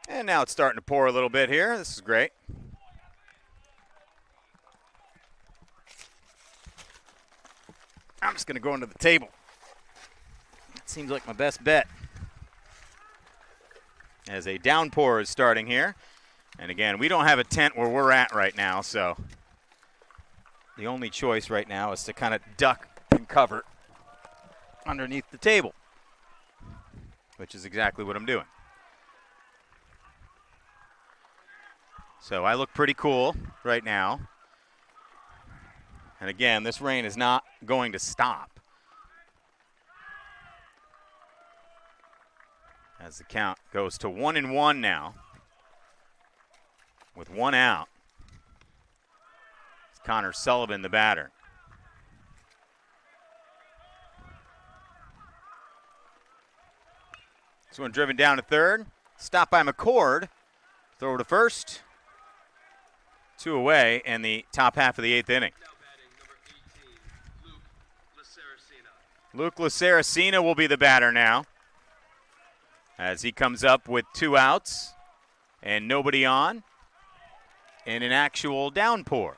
And now it's starting to pour a little bit here. This is great. I'm just going to go into the table. That seems like my best bet. As a downpour is starting here. And again, we don't have a tent where we're at right now, so the only choice right now is to kind of duck and cover underneath the table, which is exactly what I'm doing. So I look pretty cool right now. And again, this rain is not going to stop. As the count goes to 1-1 now. With one out. It's Connor Sullivan, the batter. This one driven down to third. Stopped by McCord. Throw to first. 2 away in the top half of the 8th inning. Now batting number 18, Luke LaSaracina. Luke LaSaracina will be the batter now. As he comes up with 2 outs and nobody on. In an actual downpour.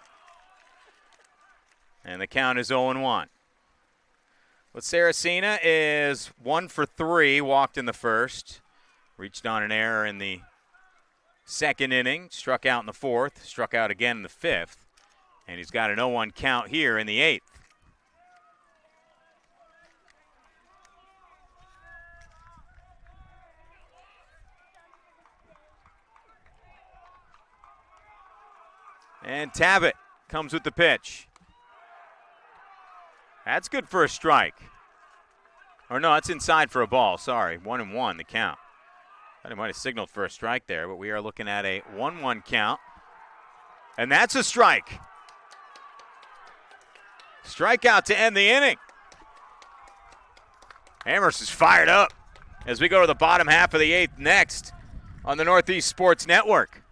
And the count is 0-1. Saracena is 1 for 3, walked in the first. Reached on an error in the 2nd inning, struck out in the 4th, struck out again in the 5th. And he's got an 0-1 count here in the 8th. And Tabbitt comes with the pitch. That's good for a strike. Or no, it's inside for a ball. Sorry, 1-1 the count. I thought he might have signaled for a strike there, but we are looking at a 1-1 count. And that's a strike. Strikeout to end the inning. Amherst is fired up as we go to the bottom half of the 8th next on the Northeast Sports Network.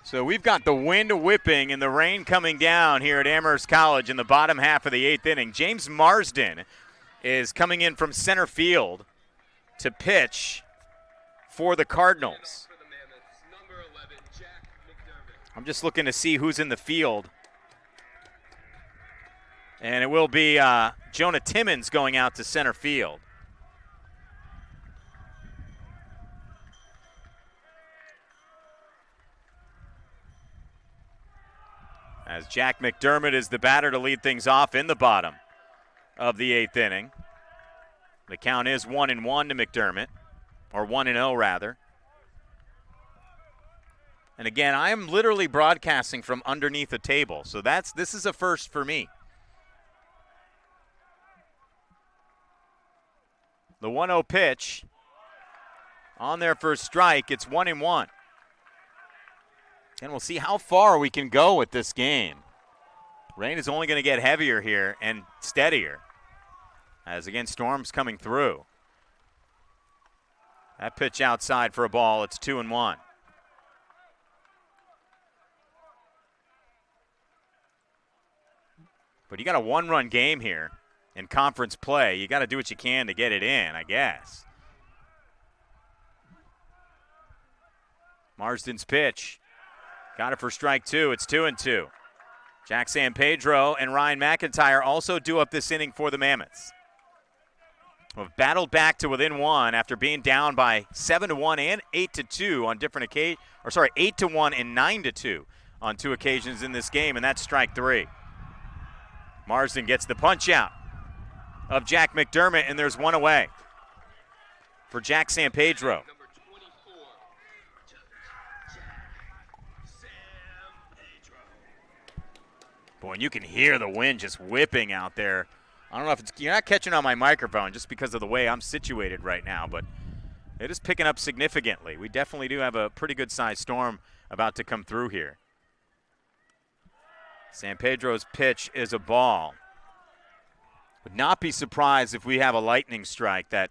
So we've got the wind whipping and the rain coming down here at Amherst College in the bottom half of the 8th inning. James Marsden is coming in from center field to pitch for the Cardinals. For the Mammoths, number 11, Jack McDermott. I'm just looking to see who's in the field. And it will be Jonah Timmons going out to center field. As Jack McDermott is the batter to lead things off in the bottom of the 8th inning. The count is 1-1 to McDermott, or 1-0 rather. And again, I am literally broadcasting from underneath a table, so this is a first for me. The 1-0 pitch on there for a strike. It's 1-1. And we'll see how far we can go with this game. Rain is only going to get heavier here and steadier. As again, storms coming through. That pitch outside for a ball. It's 2-1. But you got a one-run game here in conference play. You got to do what you can to get it in, I guess. Marsden's pitch. Got it for strike 2. It's 2-2. Jack Sampedro and Ryan McIntyre also due up this inning for the Mammoths. Have battled back to within 1 after being down by 7-1 and 8-2 on different occasions. 8-1 and 9-2 on 2 occasions in this game, and that's strike 3. Marsden gets the punch out of Jack McDermott, and there's one away for Jack Sampedro. Number 24, Jack Sampedro. Boy, and you can hear the wind just whipping out there. I don't know if you're not catching on my microphone just because of the way I'm situated right now, but it is picking up significantly. We definitely do have a pretty good sized storm about to come through here. Sampedro's pitch is a ball. Would not be surprised if we have a lightning strike that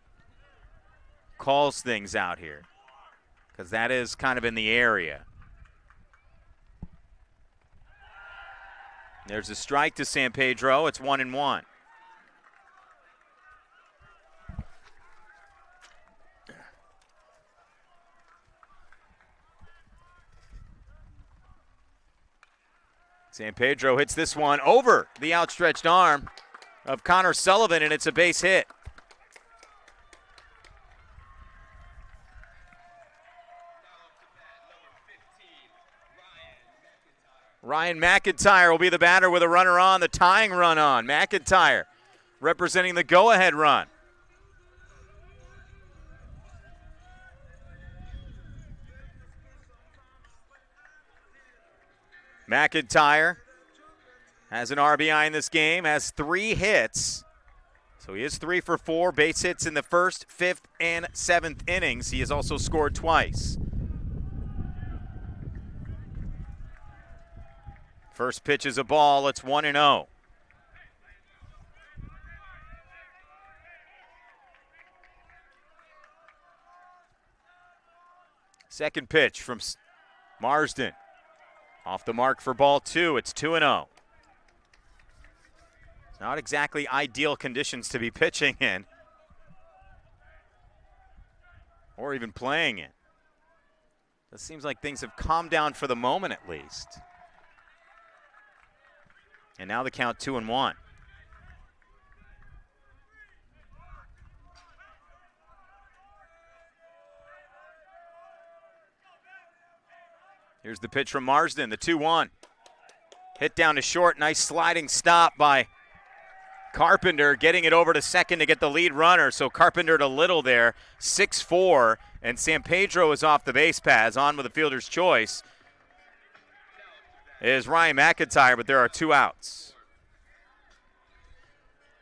calls things out here, because that is kind of in the area. There's a strike to Sampedro. It's 1-1. Sampedro hits this one over the outstretched arm of Connor Sullivan, and it's a base hit. Ryan McIntyre will be the batter with a runner on, the tying run on. McIntyre representing the go-ahead run. McIntyre has an RBI in this game, has 3 hits. So he is 3 for 4 base hits in the 1st, 5th, and 7th innings. He has also scored twice. First pitch is a ball. It's 1-0. Second pitch from Marsden. Off the mark for ball 2. It's 2-0. It's not exactly ideal conditions to be pitching in or even playing in. It seems like things have calmed down for the moment at least. And now the count 2-1. Here's the pitch from Marsden, the 2-1. Hit down to short, nice sliding stop by Carpenter, getting it over to second to get the lead runner. So Carpenter to Little there, 6-4, and Sampedro is off the base paths. On with the fielder's choice is Ryan McIntyre, but there are 2 outs.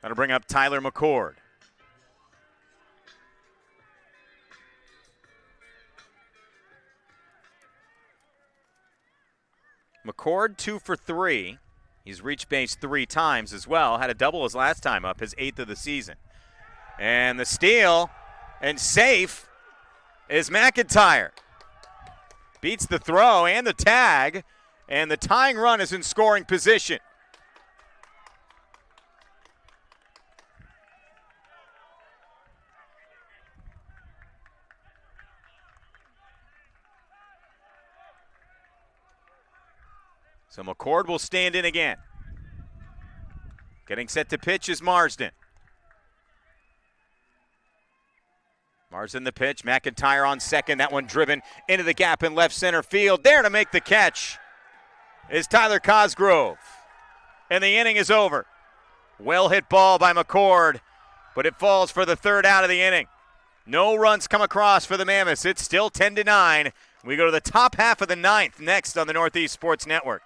That'll bring up Tyler McCord. McCord 2 for 3. He's reached base 3 times as well. Had a double his last time up, his 8th of the season. And the steal and safe is McIntyre. beats the throw and the tag, and the tying run is in scoring position. So McCord will stand in again. Getting set to pitch is Marsden. Marsden the pitch. McIntyre on second. That one driven into the gap in left center field. There to make the catch is Tyler Cosgrove. And the inning is over. Well hit ball by McCord, but it falls for the third out of the inning. No runs come across for the Mammoths. It's still 10-9. We go to the top half of the ninth next on the Northeast Sports Network.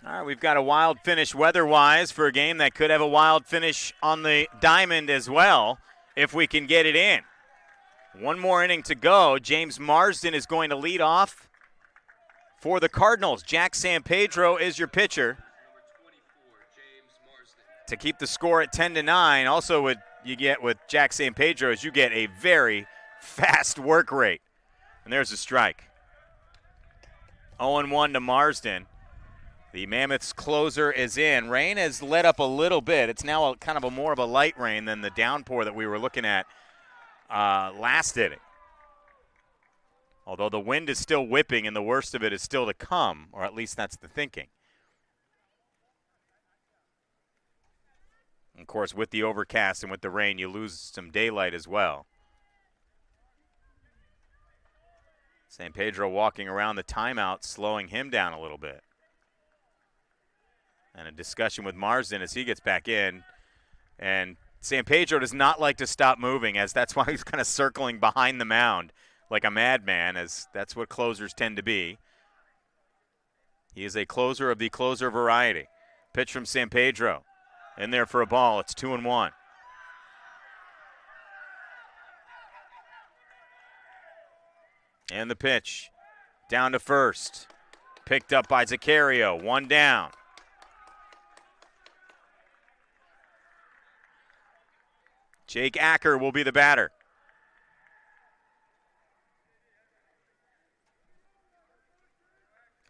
All right, we've got a wild finish weather-wise for a game that could have a wild finish on the diamond as well if we can get it in. One more inning to go. James Marsden is going to lead off for the Cardinals. Jack Sampedro is your pitcher to keep the score at 10-9. Also, what you get with Jack Sampedro is you get a very fast work rate. And there's a strike. 0-1 to Marsden. The Mammoths closer is in. Rain has let up a little bit. It's now kind of a more of a light rain than the downpour that we were looking at last inning. Although the wind is still whipping and the worst of it is still to come, or at least that's the thinking. Of course, with the overcast and with the rain, you lose some daylight as well. Sampedro walking around the timeout, slowing him down a little bit. And a discussion with Marsden as he gets back in. And Sampedro does not like to stop moving, as that's why he's kind of circling behind the mound like a madman, as that's what closers tend to be. He is a closer of the closer variety. Pitch from Sampedro. In there for a ball. It's 2-1. And the pitch. Down to first. Picked up by Zaccario. One down. Jake Acker will be the batter.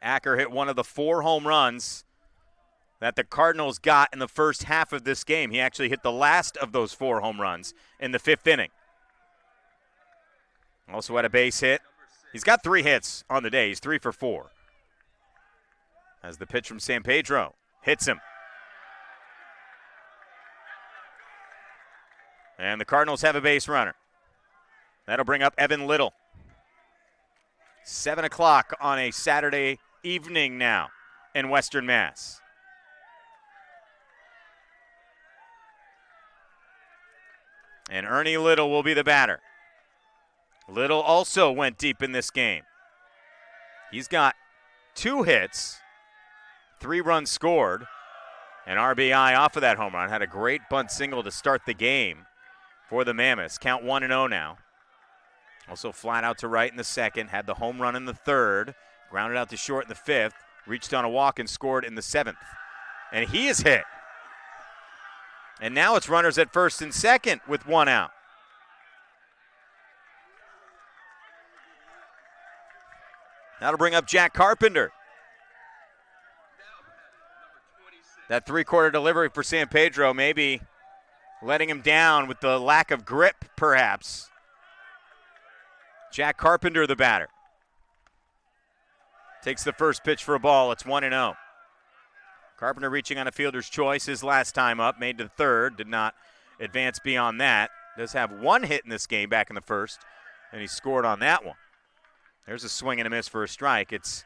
Acker hit one of the 4 home runs that the Cardinals got in the first half of this game. He actually hit the last of those 4 home runs in the 5th inning. Also had a base hit. He's got 3 hits on the day. He's 3 for 4. As the pitch from Sampedro Hits him. And the Cardinals have a base runner. That'll bring up Evan Little. 7 o'clock on a Saturday evening now in Western Mass. And Ernie Little will be the batter. Little also went deep in this game. He's got 2 hits, 3 runs scored, an RBI off of that home run. Had a great bunt single to start the game for the Mammoths. Count 1-0 now. Also flat out to right in the second. Had the home run in the third. Grounded out to short in the fifth. Reached on a walk and scored in the seventh. And he is hit. And now it's runners at first and second with 1 out. That'll bring up Jack Carpenter. That 3-quarter delivery for Sampedro, maybe letting him down with the lack of grip, perhaps. Jack Carpenter, the batter. Takes the first pitch for a ball. It's 1-0. Carpenter reaching on a fielder's choice his last time up. Made to third. Did not advance beyond that. Does have 1 hit in this game back in the first, and he scored on that one. There's a swing and a miss for a strike. It's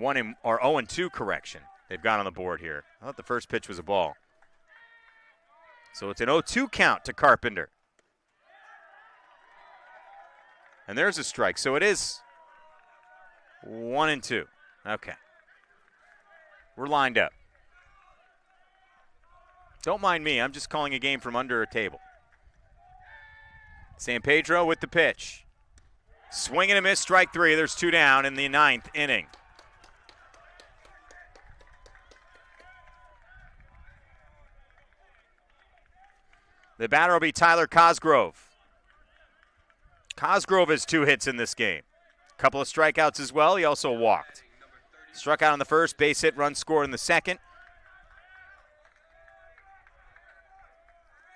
0-2 correction they've got on the board here. I thought the first pitch was a ball. So it's an 0-2 count to Carpenter. And there's a strike. So it is 1-2. Okay. We're lined up. Don't mind me. I'm just calling a game from under a table. Sampedro with the pitch. Swing and a miss, strike 3. There's 2 down in the 9th inning. The batter will be Tyler Cosgrove. Cosgrove has 2 hits in this game. A couple of strikeouts as well. He also walked. Struck out on the first, base hit, run scored in the second.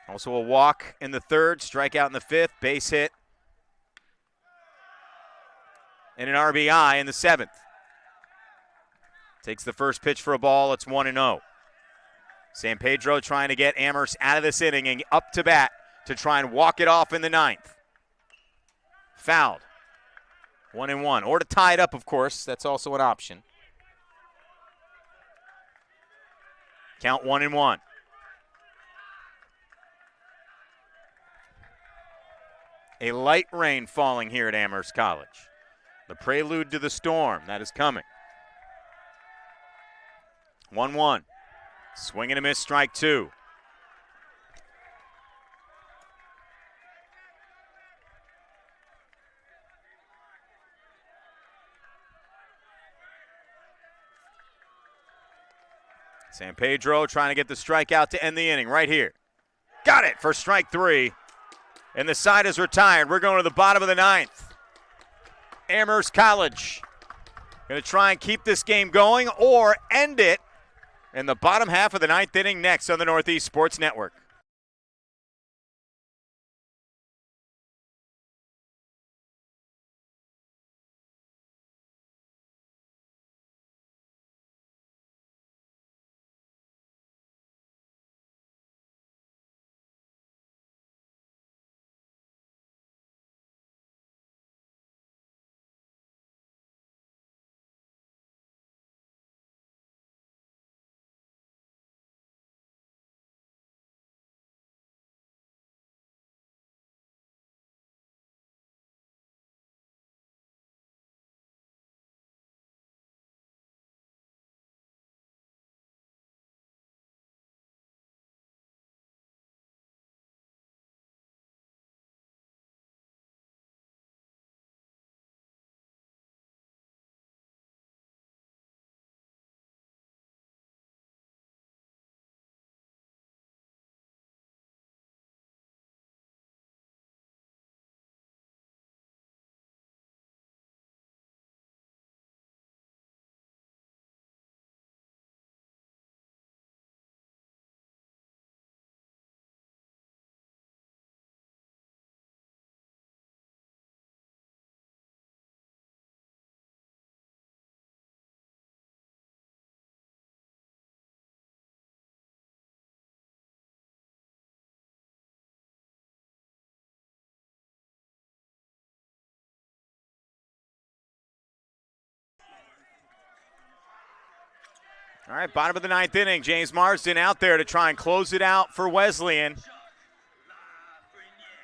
Also a walk in the third, strikeout in the fifth, base hit, and an RBI in the 7th. Takes the first pitch for a ball. It's 1-0. Sampedro trying to get Amherst out of this inning and up to bat to try and walk it off in the 9th. Fouled. 1-1. Or to tie it up, of course. That's also an option. Count 1-1. A light rain falling here at Amherst College. The prelude to the storm that is coming. 1-1. Swing and a miss, strike 2. Sampedro trying to get the strikeout to end the inning right here. Got it for strike 3. And the side is retired. We're going to the bottom of the 9th. Amherst College going to try and keep this game going or end it in the bottom half of the 9th inning next on the Northeast Sports Network. All right, bottom of the ninth inning. James Marsden out there to try and close it out for Wesleyan.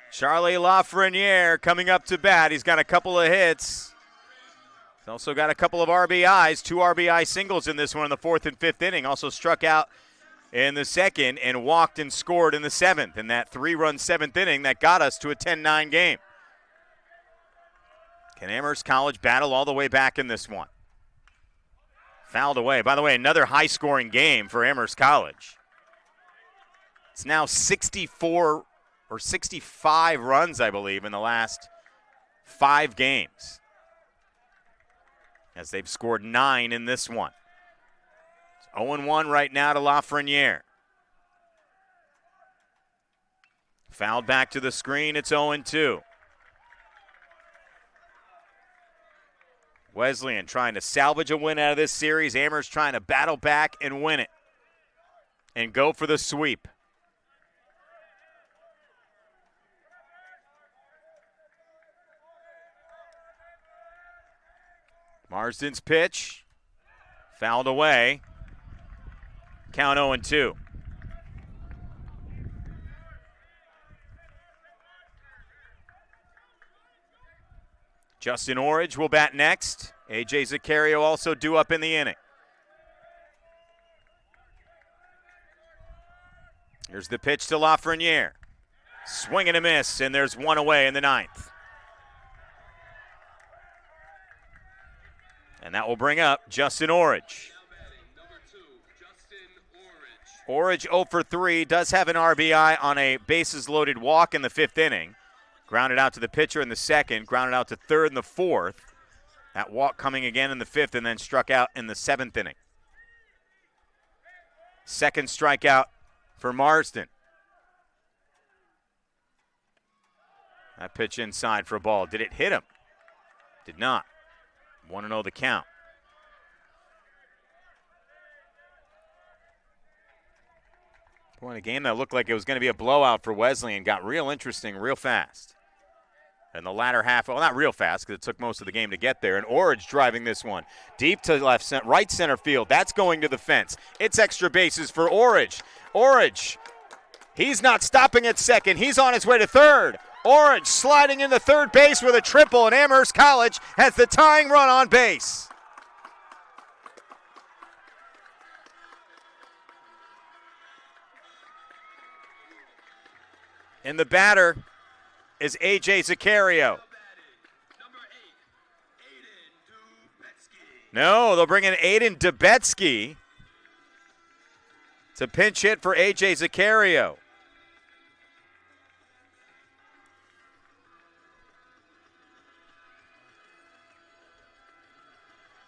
Charlie LaFreniere coming up to bat. He's got a couple of hits. He's also got a couple of RBIs, 2 RBI singles in this one in the fourth and fifth inning. Also struck out in the second and walked and scored in the seventh in that 3-run seventh inning that got us to a 10-9 game. Can Amherst College battle all the way back in this one? Fouled away. By the way, another high-scoring game for Amherst College. It's now 64 or 65 runs, I believe, in the last 5 games, as they've scored 9 in this one. It's 0-1 right now to LaFreniere. Fouled back to the screen. It's 0-2. Wesleyan trying to salvage a win out of this series. Amherst trying to battle back and win it and go for the sweep. Marsden's pitch, fouled away. Count 0-2. Justin Orridge will bat next. A.J. Zaccario also due up in the inning. Here's the pitch to LaFreniere. Swing and a miss, and there's one away in the ninth. And that will bring up Justin Orridge. Orridge 0 for 3, does have an RBI on a bases-loaded walk in the fifth inning. Grounded out to the pitcher in the second, grounded out to third in the fourth. That walk coming again in the fifth, and then struck out in the seventh inning. Second strikeout for Marsden. That pitch inside for a ball. Did it hit him? Did not. 1-0 the count. Boy, in a game that looked like it was going to be a blowout for Wesleyan, got real interesting real fast. In the latter half, well, not real fast because it took most of the game to get there. And Orridge driving this one deep to right center field. That's going to the fence. It's extra bases for Orridge. Orridge, he's not stopping at second. He's on his way to third. Orridge sliding into third base with a triple, and Amherst College has the tying run on base. And the batter is A.J. Zaccario. No, they'll bring in Aiden Dubetsky to pinch hit for A.J. Zaccario.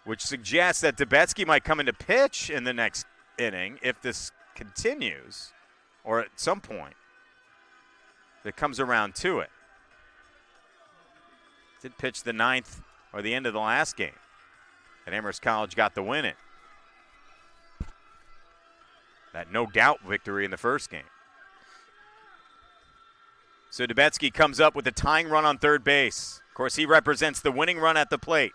Which suggests that Dubetsky might come into pitch in the next inning if this continues, or at some point that comes around to it. Did pitch the ninth or the end of the last game, and Amherst College got the win in. That no doubt victory in the first game. So Dubetsky comes up with the tying run on third base. Of course, he represents the winning run at the plate.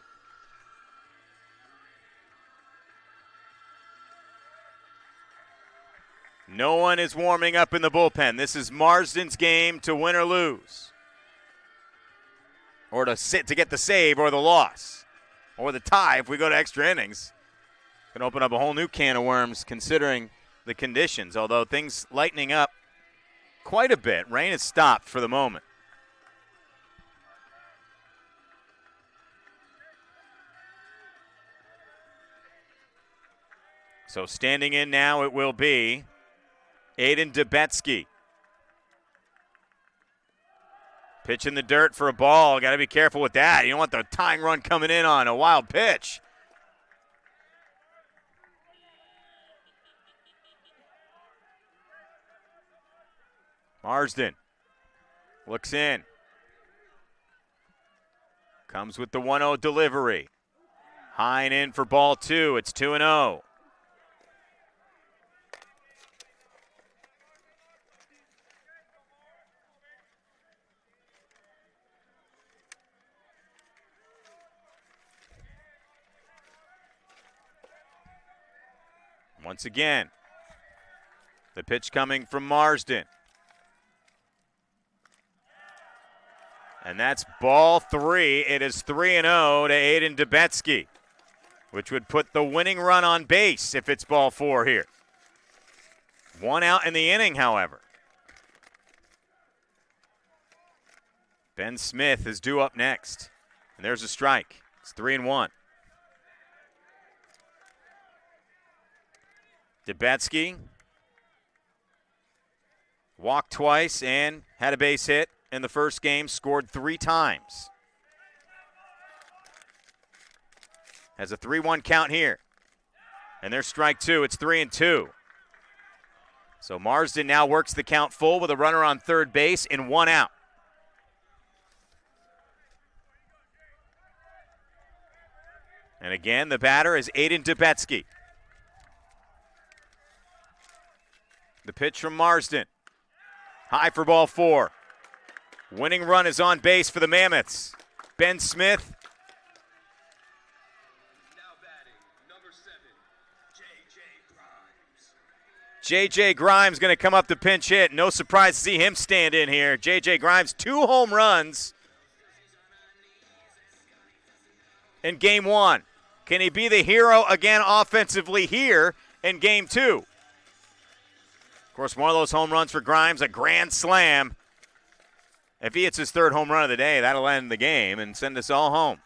No one is warming up in the bullpen. This is Marsden's game to win or lose. Or to get the save or the loss. Or the tie if we go to extra innings. Can open up a whole new can of worms considering the conditions. Although things lightening up quite a bit. Rain has stopped for the moment. So standing in now it will be Aiden Dubetsky. Pitch in the dirt for a ball. Got to be careful with that. You don't want the tying run coming in on a wild pitch. Marsden looks in. Comes with the 1-0 delivery. High and in for ball 2. It's 2-0. Once again, the pitch coming from Marsden. And that's ball 3. It is 3-0 to Aiden Dubetsky, which would put the winning run on base if it's ball 4 here. 1 out in the inning, however. Ben Smith is due up next. And there's a strike. It's 3-1. Dubetsky walked twice and had a base hit in the first game, scored 3 times. Has a 3-1 count here. And there's strike 2. It's 3-2. So Marsden now works the count full with a runner on third base and 1 out. And again, the batter is Aiden Dubetsky. The pitch from Marsden. High for ball 4. Winning run is on base for the Mammoths. Ben Smith. Now batting, number 7, J.J. Grimes. J.J. Grimes going to come up to pinch hit. No surprise to see him stand in here. J.J. Grimes, 2 home runs in game 1. Can he be the hero again offensively here in game 2? Of course, one of those home runs for Grimes, a grand slam. If he hits his 3rd home run of the day, that'll end the game and send us all home.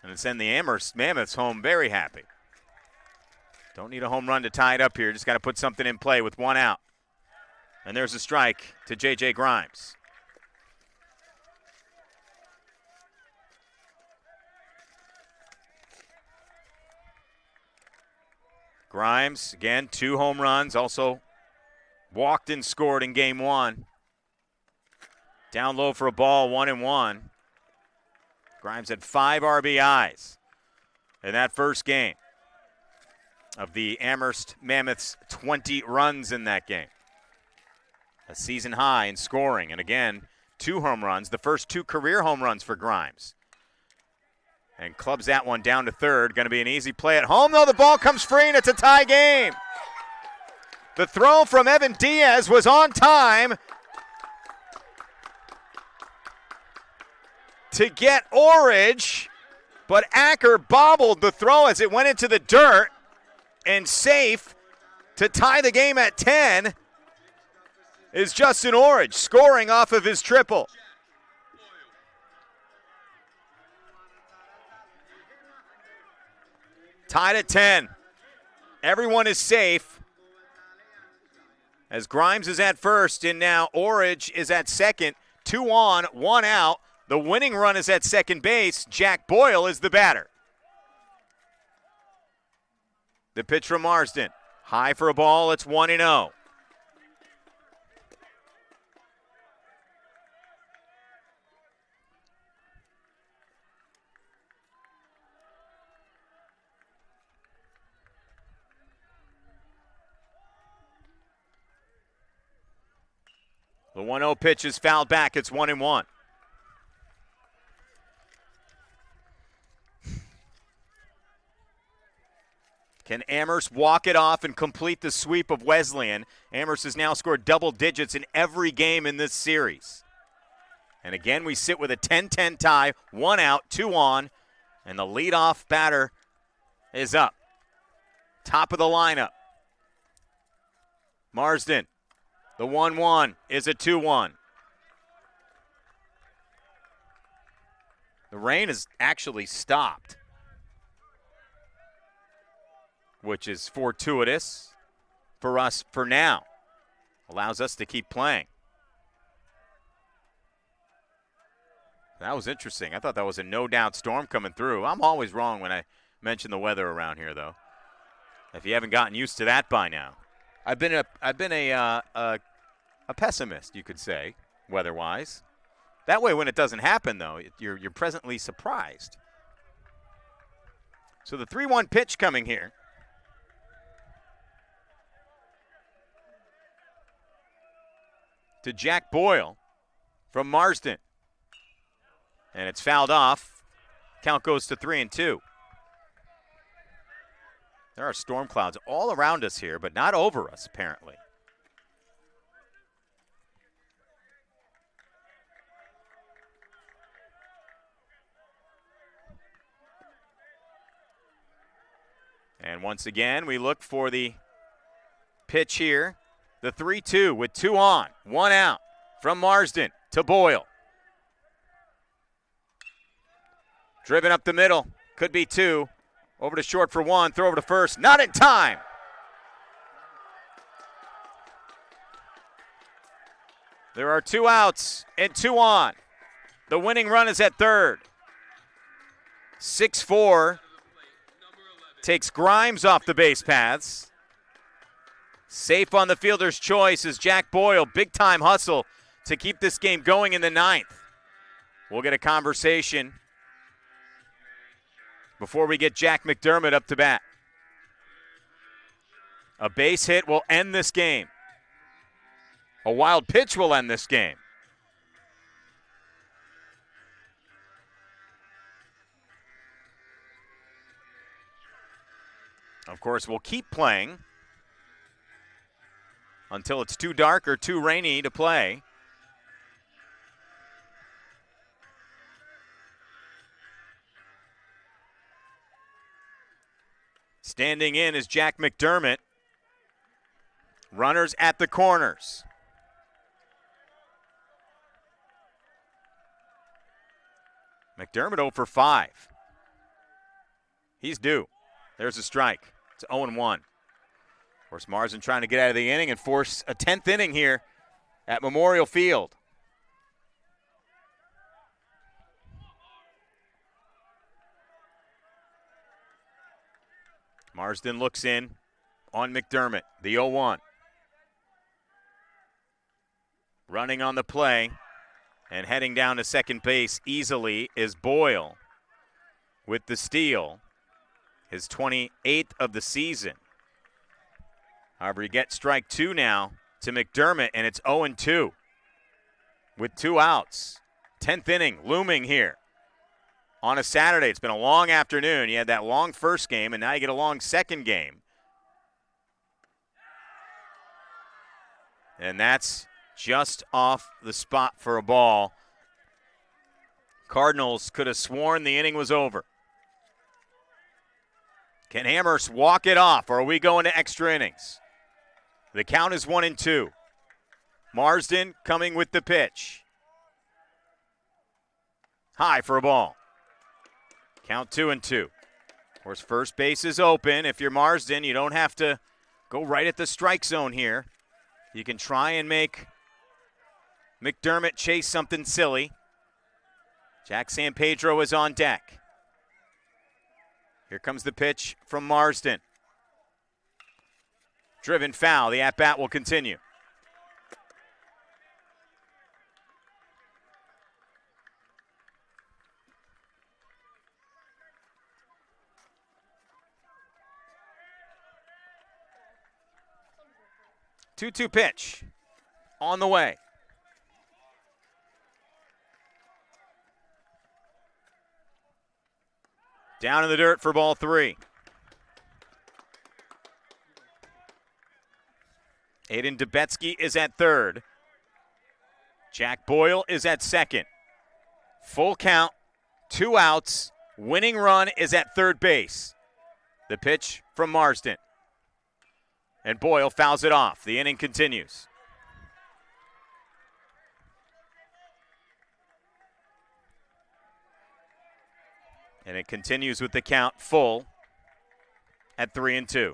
And send the Amherst Mammoths home very happy. Don't need a home run to tie it up here. Just got to put something in play with 1 out. And there's a strike to J.J. Grimes. Grimes, again, 2 home runs. Also walked and scored in game 1. Down low for a ball, 1-1. Grimes had 5 RBIs in that first game of the Amherst Mammoths, 20 runs in that game. A season high in scoring, and again, 2 home runs, the first 2 career home runs for Grimes. And clubs that one down to third. Going to be an easy play at home, though. The ball comes free, and it's a tie game. The throw from Evan Diaz was on time to get Orridge, but Acker bobbled the throw as it went into the dirt, and safe to tie the game at 10 is Justin Orridge, scoring off of his triple. Tied at 10. Everyone is safe as Grimes is at first, and now Orridge is at second. 2 on, 1 out. The winning run is at second base. Jack Boyle is the batter. The pitch from Marsden. High for a ball. It's 1-0. The 1-0 pitch is fouled back. It's 1-1. Can Amherst walk it off and complete the sweep of Wesleyan? Amherst has now scored double digits in every game in this series. And again, we sit with a 10-10 tie, 1 out, 2 on, and the leadoff batter is up. Top of the lineup. Marsden. The 1-1 is a 2-1. The rain has actually stopped, which is fortuitous for us for now. Allows us to keep playing. That was interesting. I thought that was a no-doubt storm coming through. I'm always wrong when I mention the weather around here, though. If you haven't gotten used to that by now. I've been a pessimist, you could say, weather-wise. That way, when it doesn't happen, though, you're pleasantly surprised. So the 3-1 pitch coming here. To Jack Boyle from Marsden. And it's fouled off. Count goes to 3-2. There are storm clouds all around us here, but not over us, apparently. And once again, we look for the pitch here. The 3-2 with 2 on, 1 out from Marsden to Boyle. Driven up the middle, could be 2. Over to short for 1, throw over to first, not in time. There are 2 outs and 2 on. The winning run is at third. 6-4 takes Grimes off the base paths. Safe on the fielder's choice is Jack Boyle. Big time hustle to keep this game going in the 9th. We'll get a conversation before we get Jack McDermott up to bat. A base hit will end this game. A wild pitch will end this game. Of course, we'll keep playing until it's too dark or too rainy to play. Standing in is Jack McDermott. Runners at the corners. McDermott 0 for 5. He's due. There's a strike. It's 0-1. Of course, Marsden trying to get out of the inning and force a 10th inning here at Memorial Field. Marsden looks in on McDermott, the 0-1. Running on the play and heading down to second base easily is Boyle with the steal, his 28th of the season. However, he gets strike 2 now to McDermott, and it's 0-2 with 2 outs. 10th inning looming here on a Saturday. It's been a long afternoon. You had that long first game, and now you get a long second game. And that's just off the spot for a ball. Cardinals could have sworn the inning was over. Can Amherst walk it off, or are we going to extra innings? The count is 1-2. Marsden coming with the pitch. High for a ball. Count 2-2. Of course, first base is open. If you're Marsden, you don't have to go right at the strike zone here. You can try and make McDermott chase something silly. Jack Sampedro is on deck. Here comes the pitch from Marsden. Driven foul. The at-bat will continue. Two-two pitch on the way. Down in the dirt for ball 3. Aiden Dubetsky is at third. Jack Boyle is at second. Full count, 2 outs. Winning run is at third base. The pitch from Marsden. And Boyle fouls it off. The inning continues. And it continues with the count full at 3-2.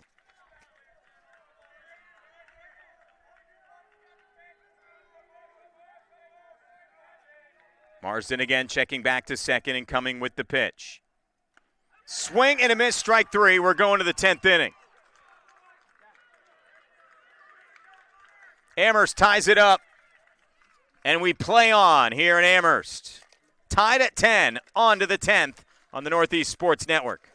Marsden again checking back to second and coming with the pitch. Swing and a miss, strike 3. We're going to the 10th inning. Amherst ties it up, and we play on here in Amherst. Tied at 10, on to the 10th on the Northeast Sports Network.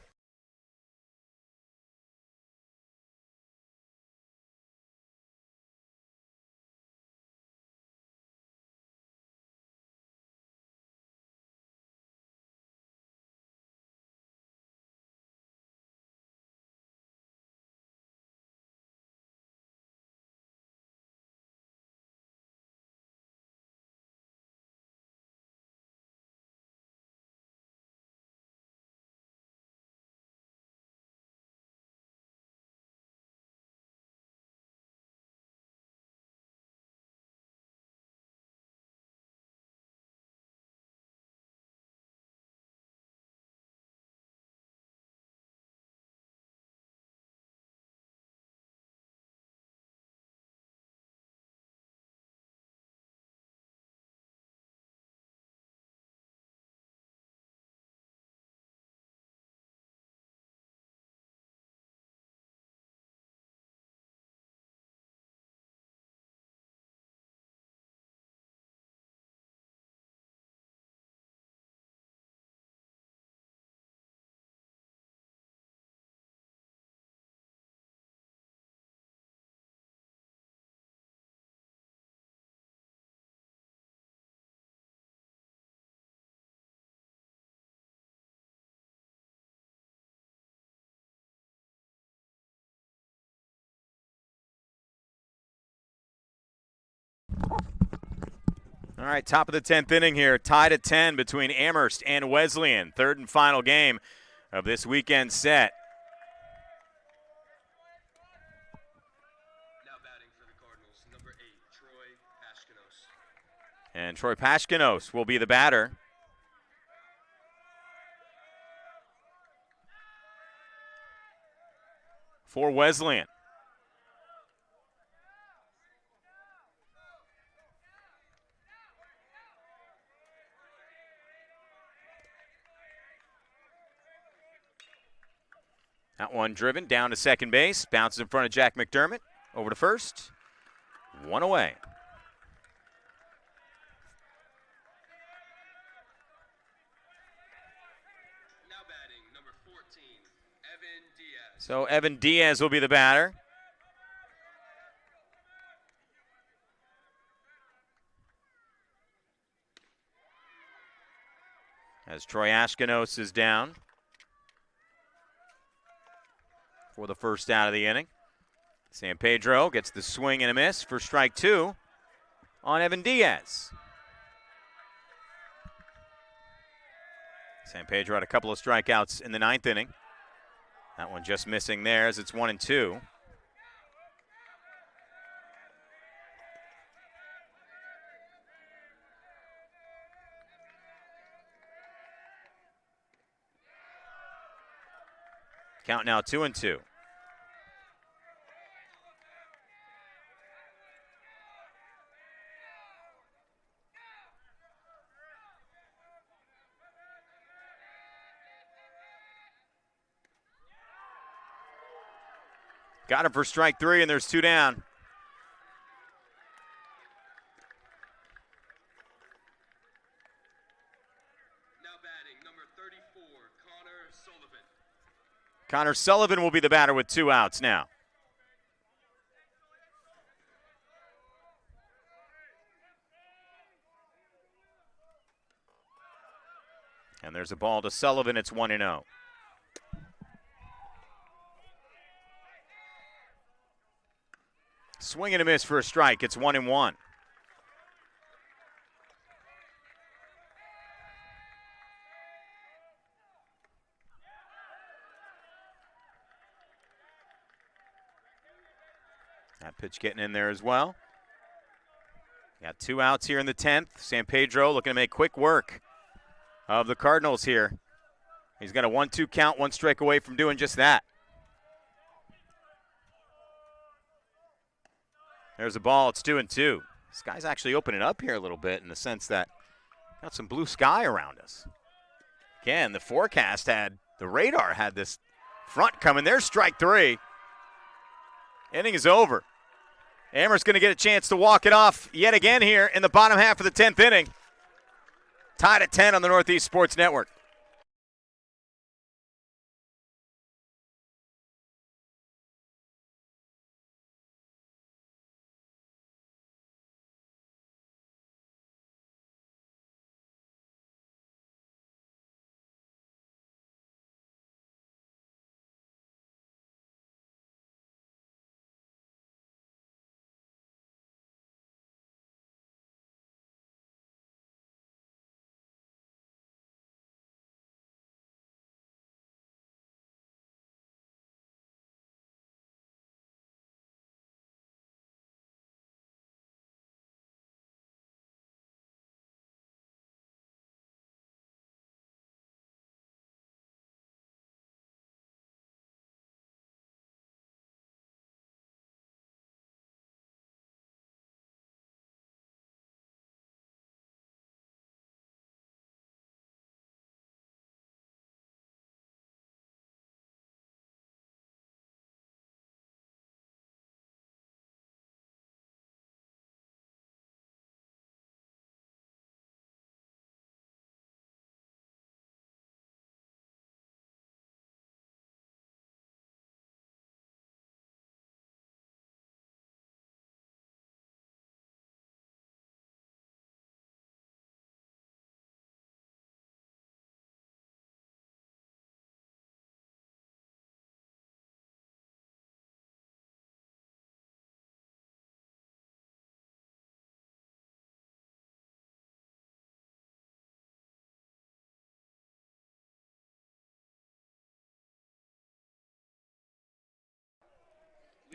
All right, top of the 10th inning here, tied at 10 between Amherst and Wesleyan. Third and final game of this weekend set. Now batting for the Cardinals, number 8, Troy Pashkanos. And Troy Pashkanos will be the batter. For Wesleyan. That one driven down to second base. Bounces in front of Jack McDermott. Over to first. One away. Now batting, number 14, Evan Diaz. So Evan Diaz will be the batter. As Troy Ashkenos is down for the first out of the inning. Sampedro gets the swing and a miss for strike 2 on Evan Diaz. Sampedro had a couple of strikeouts in the 9th inning. That one just missing there as it's 1-2. Count now 2-2. Got him for strike 3, and there's 2 down. Now batting, number 34, Connor Sullivan. Connor Sullivan will be the batter with 2 outs now. And there's a ball to Sullivan. It's 1-0. Swing and a miss for a strike. It's 1-1. That pitch getting in there as well. Got 2 outs here in the 10th. Sampedro looking to make quick work of the Cardinals here. He's got a 1-2 count, 1 strike away from doing just that. There's a ball. It's 2-2. This guy's actually opening up here a little bit in the sense that got some blue sky around us. Again, the forecast the radar had this front coming. There's strike 3. Inning is over. Amherst going to get a chance to walk it off yet again here in the bottom half of the 10th inning. Tied at 10 on the Northeast Sports Network.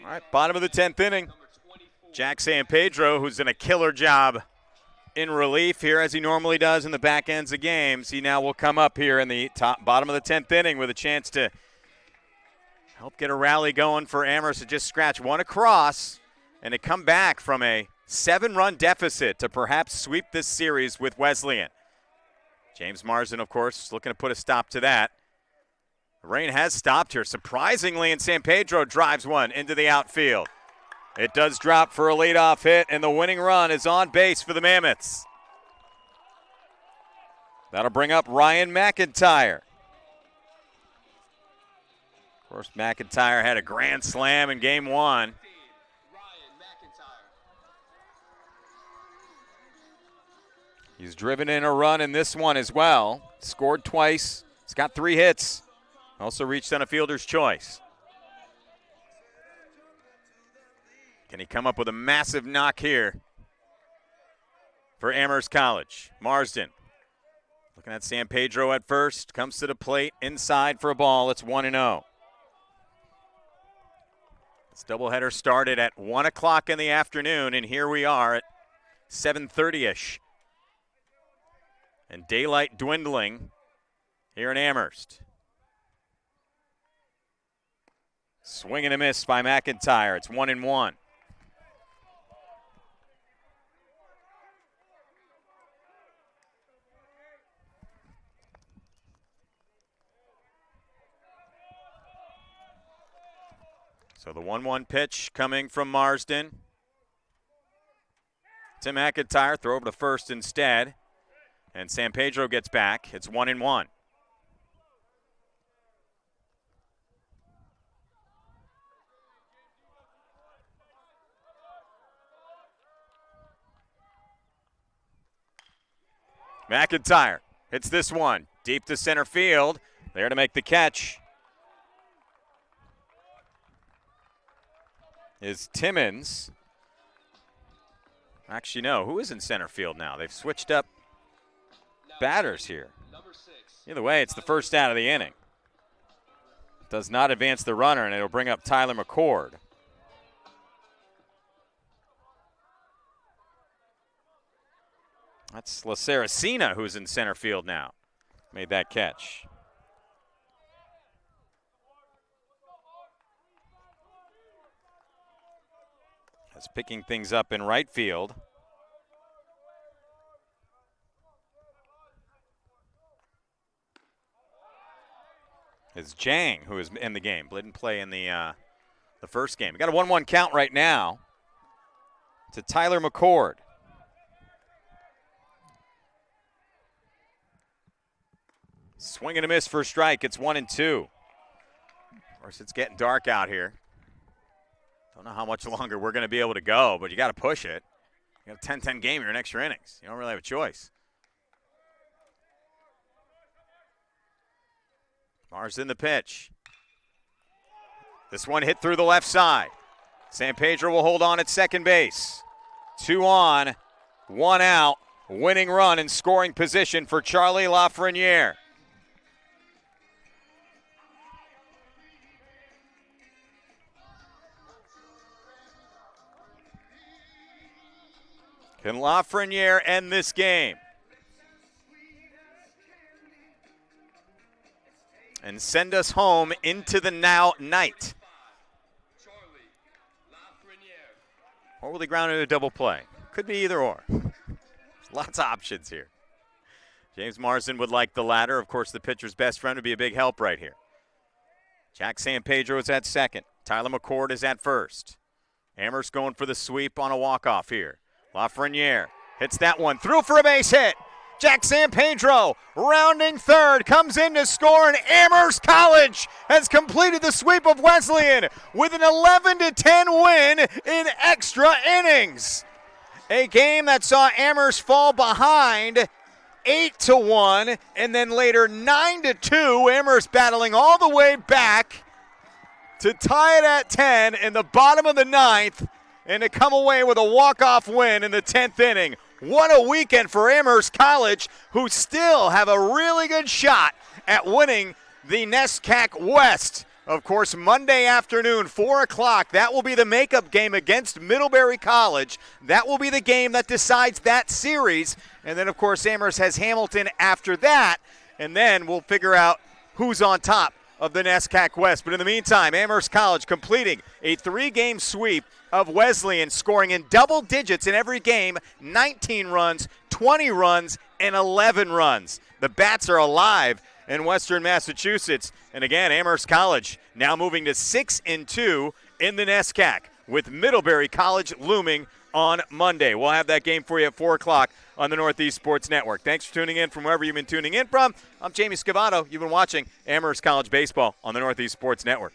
All right, bottom of the 10th inning. Jack Sampedro, who's done a killer job in relief here as he normally does in the back ends of games. He now will come up here in the bottom of the 10th inning with a chance to help get a rally going for Amherst to just scratch one across and to come back from a 7-run deficit to perhaps sweep this series with Wesleyan. James Marsden, of course, looking to put a stop to that. The rain has stopped here, surprisingly, and Sampedro drives one into the outfield. It does drop for a leadoff hit, and the winning run is on base for the Mammoths. That'll bring up Ryan McIntyre. Of course, McIntyre had a grand slam in Game 1. He's driven in a run in this one as well. Scored twice. He's got 3 hits. Also reached on a fielder's choice. Can he come up with a massive knock here for Amherst College? Marsden looking at Sampedro at first. Comes to the plate inside for a ball. It's 1-0. This doubleheader started at 1 o'clock in the afternoon, and here we are at 7:30-ish. And daylight dwindling here in Amherst. Swing and a miss by McIntyre. It's 1-1. So the 1-1 pitch coming from Marsden. To McIntyre, throw over to first instead. And Sampedro gets back. It's 1-1. McIntyre hits this one deep to center field. There to make the catch is Timmons. Actually, no. Who is in center field now? They've switched up batters here. Either way, it's the first out of the inning. Does not advance the runner, and it'll bring up Tyler McCord. That's LaFreniere who's in center field now. Made that catch. That's picking things up in right field. It's Jang who is in the game. Didn't play in the first game. We got a 1-1 count right now to Tyler McCord. Swing and a miss for a strike. It's 1-2. Of course, it's getting dark out here. Don't know how much longer we're going to be able to go, but you got to push it. You got a 10-10 game here in extra innings. You don't really have a choice. Marsden the pitch. This one hit through the left side. Sampedro will hold on at second base. 2 on, 1 out. Winning run in scoring position for Charlie LaFreniere. Can LaFreniere end this game and send us home into the night? Or will he ground into a double play? Could be either or. Lots of options here. James Marsden would like the latter. Of course, the pitcher's best friend would be a big help right here. Jack Sampedro is at second. Tyler McCord is at first. Amherst going for the sweep on a walk-off here. LaFreniere hits that one through for a base hit. Jack Sampedro rounding third, comes in to score, and Amherst College has completed the sweep of Wesleyan with an 11-10 win in extra innings. A game that saw Amherst fall behind 8-1 and then later 9-2. Amherst battling all the way back to tie it at 10 in the bottom of the ninth and to come away with a walk-off win in the 10th inning. What a weekend for Amherst College, who still have a really good shot at winning the NESCAC West of course, Monday afternoon, 4 o'clock. That will be the makeup game against Middlebury College. That will be the game that decides that series. And then, of course, Amherst has Hamilton after that. And then we'll figure out who's on top of the NESCAC West. But in the meantime, Amherst College completing a 3-game sweep of Wesleyan, scoring in double digits in every game, 19 runs, 20 runs, and 11 runs. The Bats are alive in Western Massachusetts. And again, Amherst College now moving to 6-2 in the NESCAC, with Middlebury College looming on Monday. We'll have that game for you at 4 o'clock on the Northeast Sports Network. Thanks for tuning in from wherever you've been tuning in from. I'm Jamie Scavato. You've been watching Amherst College Baseball on the Northeast Sports Network.